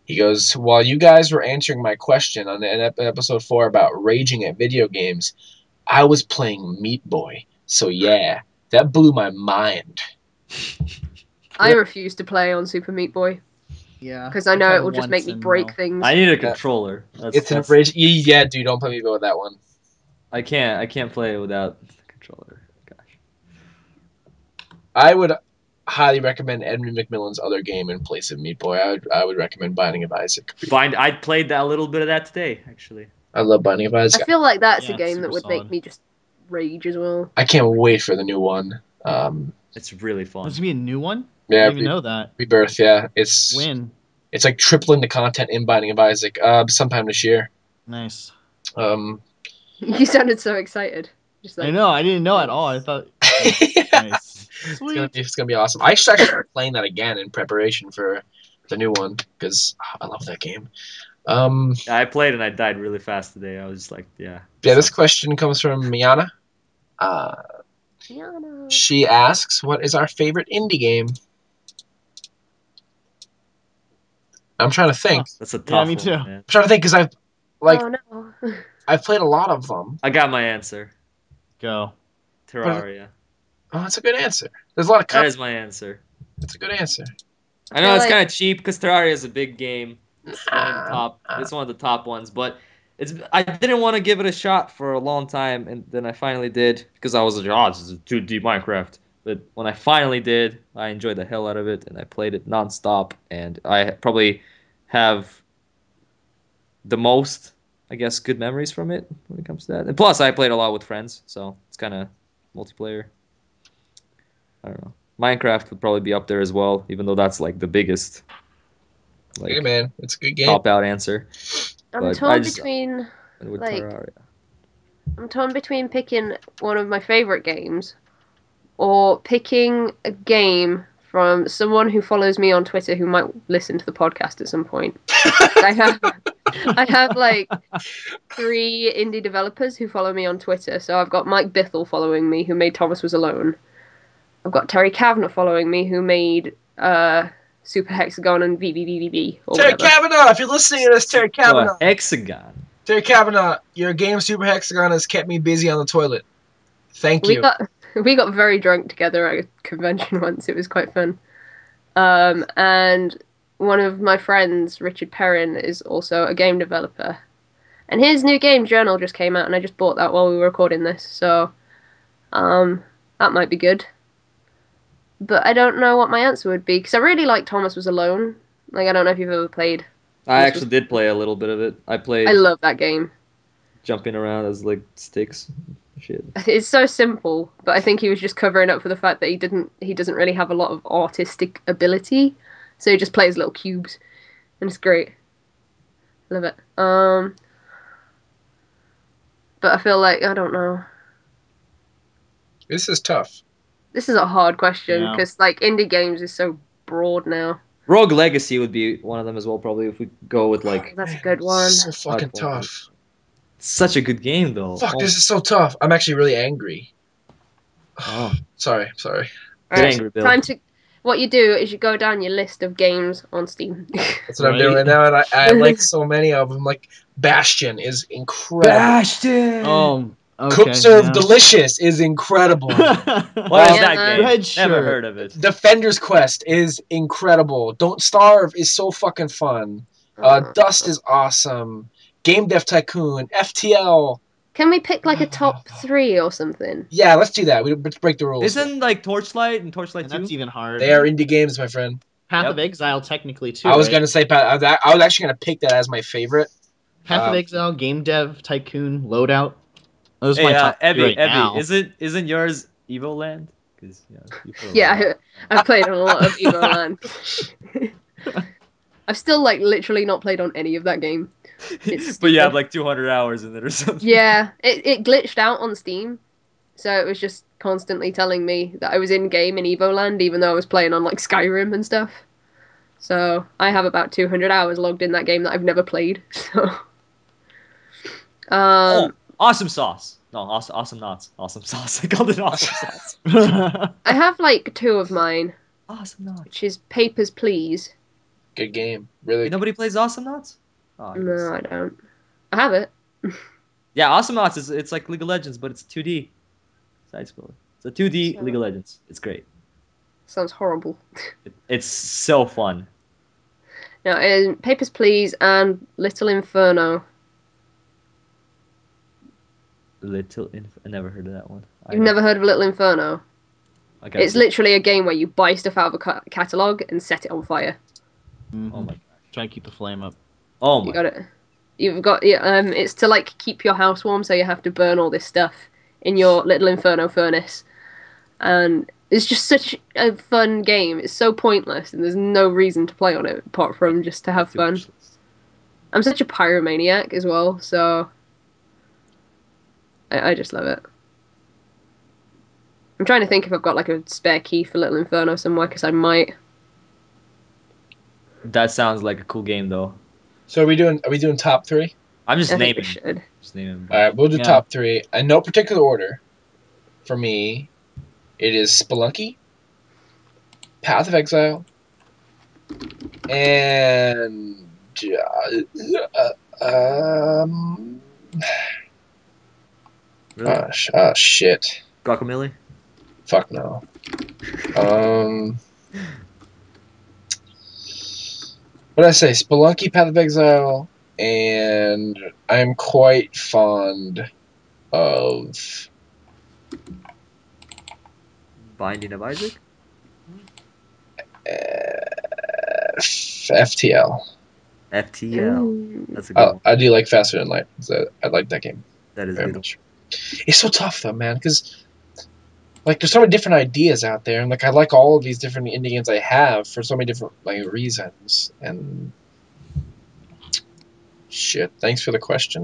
He goes, while you guys were answering my question on episode 4 about raging at video games, I was playing Meat Boy. So yeah, that blew my mind. I refuse to play on Super Meat Boy. Yeah. Because I know it will just make me break things. I need a controller. An rage. Yeah, dude, don't play Meat Boy with that one. I can't play it without the controller. Gosh. I would highly recommend Edmund McMillan's other game in place of Meat Boy. I would recommend Binding of Isaac. I played a little bit of that today, actually. I love Binding of Isaac. I feel like that's a game that would make me just rage as well. I can't wait for the new one. It's really fun. There's gonna be a new one? Yeah, I didn't even know that. Rebirth, yeah. It's when? It's like tripling the content in Binding of Isaac. Sometime this year. Nice. You sounded so excited. Just like, I know. I didn't know at all. I thought. Nice. It's gonna be awesome. I should actually start playing that again in preparation for the new one because I love that game. I played and I died really fast today. I was just like, yeah. Yeah, this question comes from Miana. She asks, "What is our favorite indie game?" I'm trying to think. That's a tough me too. one, man. I'm trying to think because no. I've played a lot of them. I got my answer. Go. Terraria. Oh, that's a good answer. There's a lot of That is my answer. That's a good answer. I know it's kind of cheap because Terraria is a big game. It's one of the top ones, but I didn't want to give it a shot for a long time, and then I finally did because I was like, oh, this is a 2D Minecraft. But when I finally did, I enjoyed the hell out of it, and I played it nonstop, and I probably have the most, I guess, good memories from it when it comes to that. And plus, I played a lot with friends, so it's kind of multiplayer. I don't know. Minecraft would probably be up there as well, even though that's like the biggest. Like, hey man, it's a good game. Top out answer. I'm torn between picking one of my favorite games or picking a game from someone who follows me on Twitter who might listen to the podcast at some point. I have like 3 indie developers who follow me on Twitter. So I've got Mike Bithell following me, who made Thomas Was Alone. I've got Terry Kavanagh following me, who made Super Hexagon and VVVVV. Terry Kavanagh, if you're listening to this, Terry Kavanagh. Hexagon. Terry Kavanagh, your game Super Hexagon has kept me busy on the toilet. Thank you. We got very drunk together at a convention once. It was quite fun. And one of my friends, Richard Perrin, is also a game developer. And his new game journal just came out, and I just bought that while we were recording this, so that might be good. But I don't know what my answer would be, because I really like Thomas Was Alone. Like, I don't know if you've ever played. I actually did play a little bit of it. I played. I love that game. Jumping around as like sticks. Shit. It's so simple, but I think he was just covering up for the fact that he doesn't really have a lot of artistic ability, so he just plays little cubes, and it's great. Love it. But I feel like I don't know. This is tough. This is a hard question Yeah. because like indie games is so broad now. Rogue Legacy would be one of them as well, probably if we go with Oh, like. that's a good one. So fucking Hardcore. tough. Such a good game though. Fuck, Oh, this is so tough. I'm actually really angry. Oh. Sorry. Get Alright, angry, Bill. time to. What you do is you go down your list of games on Steam. That's what I'm doing right now, and I like so many of them. Like Bastion is incredible. Bastion. Oh, okay. Cook Serve yeah. Delicious is incredible. What is Yeah, that man. game? Red Never shirt. heard of it. Defender's Quest is incredible. Don't Starve is so fucking fun. Dust is awesome. Game Dev Tycoon, FTL. Can we pick like a top 3 or something? Yeah, let's do that. Let's break the rules. Isn't like Torchlight and Torchlight And 2? that's even hard. They are indie games, my friend. Path Yep. of Exile, technically, too. I was right? gonna say I was actually gonna pick that as my favorite. Path of Exile, Game Dev, Tycoon, Loadout. Those are my Hey, top three Ebbie, right Ebbie, now. isn't yours Evo Land? Because you put a lot Yeah, of- I've played on a lot of Evo Land. I've still like literally not played on any of that game. It's but you have stupid. like 200 hours in it or something. Yeah, it glitched out on Steam, so it was just constantly telling me that I was in game in Evo Land, even though I was playing on like Skyrim and stuff. So I have about 200 hours logged in that game that I've never played. So, Oh, awesome sauce. No, awesome knots. Awesome sauce. I called it awesome sauce. I have like 2 of mine, Awesome knots. which is Papers, Please. Good game, really. Nobody plays awesome knots? Oh, I guess. No, I don't. I have it. Yeah, awesome knots is it's like League of Legends, but it's 2D side scroller. It's a 2D So- League of Legends. It's great. Sounds horrible. It's so fun. No, Papers, Please and Little Inferno. I never heard of that one. You've never heard of Little Inferno? I gotta It's see. literally a game where you buy stuff out of a catalogue and set it on fire. Oh my. Try to keep the flame up. Oh You my. got it. You've got it's to like keep your house warm, so you have to burn all this stuff in your Little Inferno furnace, and it's just such a fun game. It's so pointless, and there's no reason to play on it apart from just to have fun. I'm such a pyromaniac as well, so I just love it. I'm trying to think if I've got like a spare key for Little Inferno somewhere, because I might. That sounds like a cool game though. So are we doing top 3? I'm just I think we naming. should. Just naming. All right, we'll do Yeah. top 3 in no particular order. For me, it is Spelunky, Path of Exile, and Really? Shit. Guacamole? Fuck no. What did I say? Spelunky, Path of Exile, and I'm quite fond of Binding of Isaac? FTL. FTL. Ooh. That's a good one. I do like Faster Than Light. So I like that game That is very good. much. It's so tough though, man, because like there's so many different ideas out there, and like I like all of these different indie games I have for so many different like reasons. And shit, thanks for the question.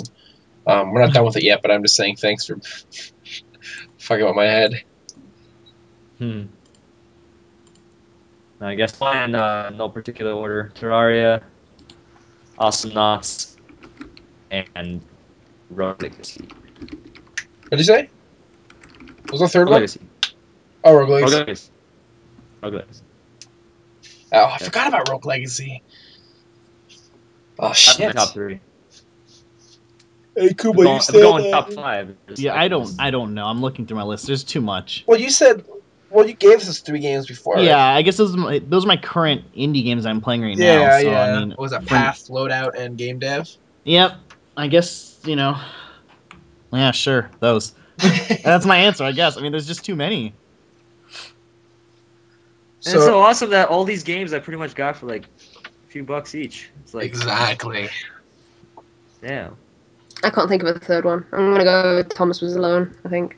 We're not done with it yet, but I'm just saying thanks for fucking with my head. I guess mine, no particular order. Terraria, Awesome Knots, and Rogue Legacy. What did you say? What was the third Rogue one? Legacy. Oh, Rogue Rogue Legacy. Legacy. Rogue Legacy. Oh, I forgot about Rogue Legacy. Oh That's my shit. top 3. Hey, Kuba, We're you said going top 5. Yeah, I don't know. I'm looking through my list. There's too much. Well, you said. Well, you gave us 3 games before. Right? Yeah, I guess those are my current indie games I'm playing right now. Yeah, So, yeah. I mean, what was that? when- Path, Loadout, and Game Dev. Yep. I guess you know, yeah, sure, those. That's my answer, I guess. I mean, there's just too many. And it's so awesome that all these games I pretty much got for like a few bucks each. It's like exactly. Damn. I can't think of a third one. I'm gonna go with Thomas Was Alone, I think.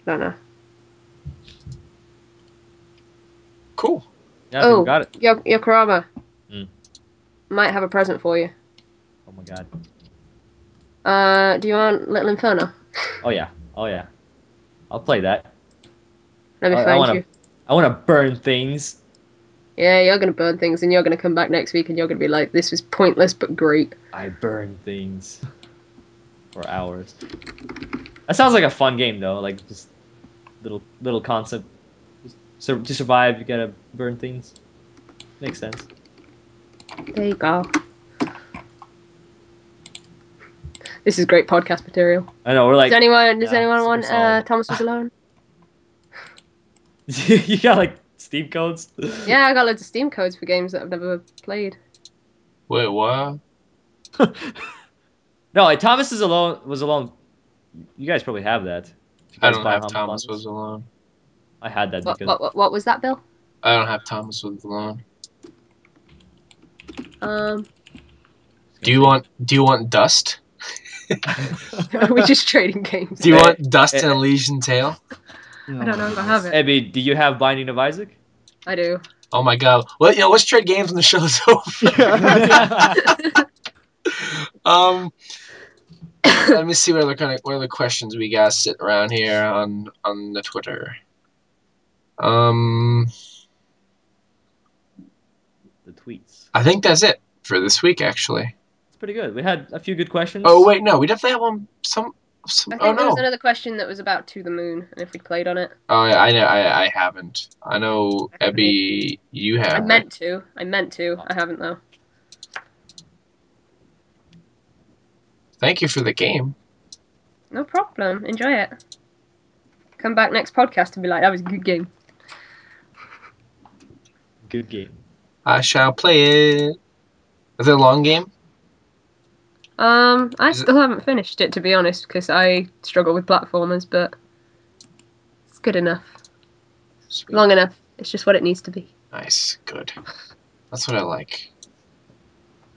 Don't know. Cool. Yeah, people got it. Yokurama. Mm. Might have a present for you. Oh my god. Do you want Little Inferno? Oh yeah. Oh yeah. I'll play that. Let me find you. I wanna burn things. Yeah, you're gonna burn things, and you're gonna come back next week, and you're gonna be like, "This was pointless but great." I burn things for hours. That sounds like a fun game though. Like just little concept. So to survive, you gotta burn things. Makes sense. There you go. This is great podcast material. I know we're like. Does anyone want Thomas Was Alone? You got like Steam codes? Yeah, I got loads of Steam codes for games that I've never played. Wait, what? No, like Thomas Was Alone. You guys probably have that. I don't have Thomas Was Alone. I had that because. What was that, Bill? I don't have Thomas Was Alone. Do you want Dust? We're just trading games. Do you want Dust and Elysian Tale? I don't know if I have it. Abby, do you have Binding of Isaac? I do. Oh my god. Well, let's trade games when the show's over. Let me see what other questions we got sitting around here on the Twitter. The tweets. I think that's it for this week, actually. It's pretty good. We had a few good questions. Oh wait, no, we definitely have one. I think there was another question that was about To the Moon, and if we played on it. Oh yeah, I know. I haven't. I know, Ebbie, you have. I meant to. I haven't though. Thank you for the game. No problem. Enjoy it. Come back next podcast and be like, "That was a good game." Good game. I shall play it. Is it a long game? I still haven't finished it, to be honest, because I struggle with platformers, but it's good enough. Sweet. Long enough. It's just what it needs to be. Nice. Good. That's what I like.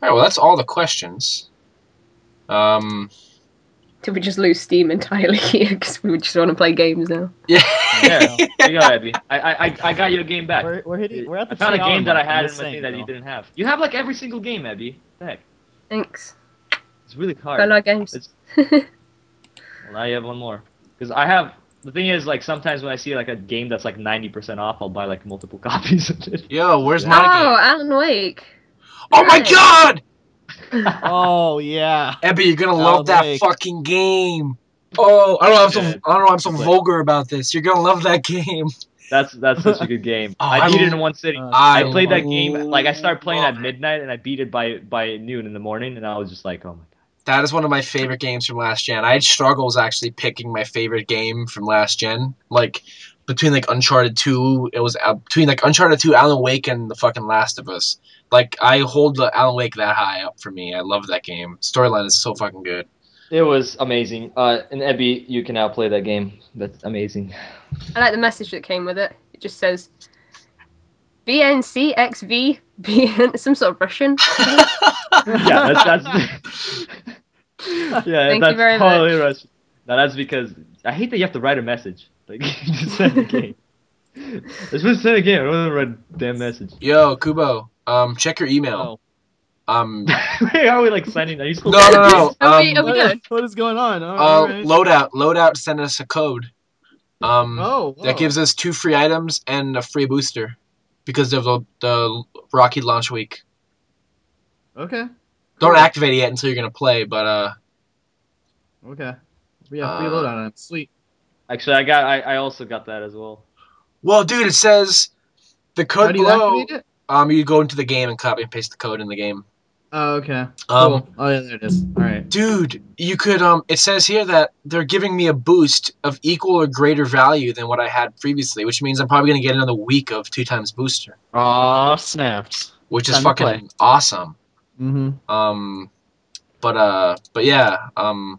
Alright, well, that's all the questions. Did we just lose steam entirely here because we just want to play games now? Yeah. Yeah. Here you go, Abby. I got you a game back. We're at the I found a game that I had in my thing thing that you didn't have. You have like every single game, Abby. What the heck? Thanks. It's really hard. I like games. Well, now you have one more. Because I have... The thing is, like, sometimes when I see, like, a game that's, like, 90% off, I'll buy, like, multiple copies of it. Yo, where's my game? Alan Wake. Oh my god! Oh, yeah. Ebbie, you're gonna love that fucking game. Oh, I don't know I'm so vulgar about this. You're gonna love that game. That's such a good game. Oh, I beat it in one sitting. I I played that game, like, I started playing at midnight, and I beat it by noon in the morning, and I was just like, oh my god. That is one of my favorite games from last gen. I had struggles actually picking my favorite game from last gen. Like, between, like, Uncharted 2, it was between, like, Uncharted 2, Alan Wake, and the fucking Last of Us. Like, I hold the Alan Wake that high up for me. I love that game. Storyline is so fucking good. It was amazing. And Ebbie, you can now play that game. That's amazing. I like the message that came with it. It just says, BNCXV, some sort of Russian. Yeah, that's yeah, Thank that's you very totally much. Russian. No, that's because I hate that you have to write a message. Like, you just send a game. It's supposed to send a game. I don't want to write a damn message. Yo, Kubo, check your email. Wait, are we like sending? Are you supposed No. Are we good? What is going on? Right. Loadout sent us a code. Whoa. That gives us 2 free items and a free booster because of the Rocky launch week. Okay. Don't activate it yet until you're gonna play, but Okay. We have free loadout on it. Sweet. Actually, I also got that as well. Well, dude, it says the code How do you below. activate it? You go into the game and copy and paste the code in the game. Oh, okay. Cool. Oh, yeah, there it is. All right. Dude, you could it says here that they're giving me a boost of equal or greater value than what I had previously, which means I'm probably gonna get another week of 2 times booster. Aw, snaps. Which is Time to fucking awesome. Mm-hmm. But yeah, I'll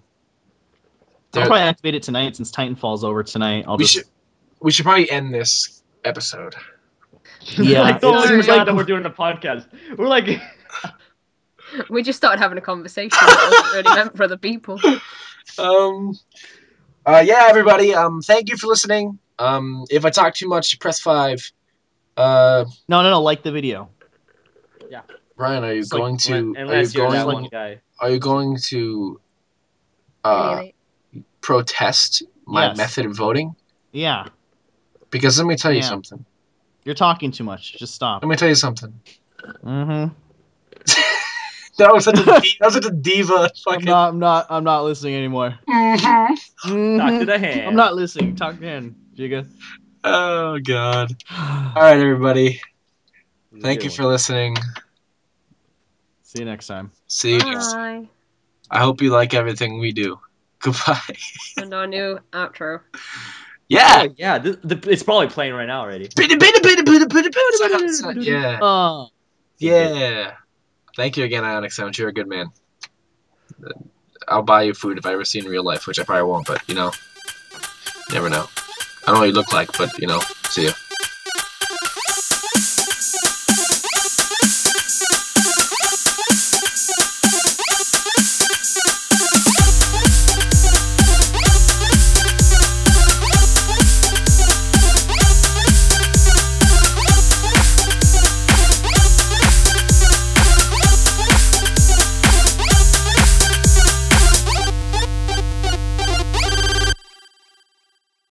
probably activate it tonight since Titanfall's over tonight. we should probably end this episode. Yeah, like, totally it seems forgot like that we're doing a podcast. We're like, We just started having a conversation that wasn't really meant for other people. Yeah, everybody. Thank you for listening. If I talk too much, press 5. No, like the video. yeah. Ryan, are you It's like going to? Unless you're that like- one guy. Are you going to Alienate. protest my Yes. method of voting? Yeah, Because let me tell you Yeah. something. you're talking too much. Just stop. Let me tell you something. Mm-hmm. That was such a diva. Fucking. I'm not listening anymore. Mhm. Talk to the hand. I'm not listening. Talk to him, Jigga. Oh god. All right, everybody. Thank you for listening. See you next time. See you next time. Bye. I hope you like everything we do. Goodbye. And our new outro. Yeah. Oh, yeah, it's probably playing right now already. Yeah. Oh. Yeah. Thank you again, Ionic Sound. You're a good man. I'll buy you food if I ever see you in real life, which I probably won't, but, you know, you never know. I don't know what you look like, but, you know, see you.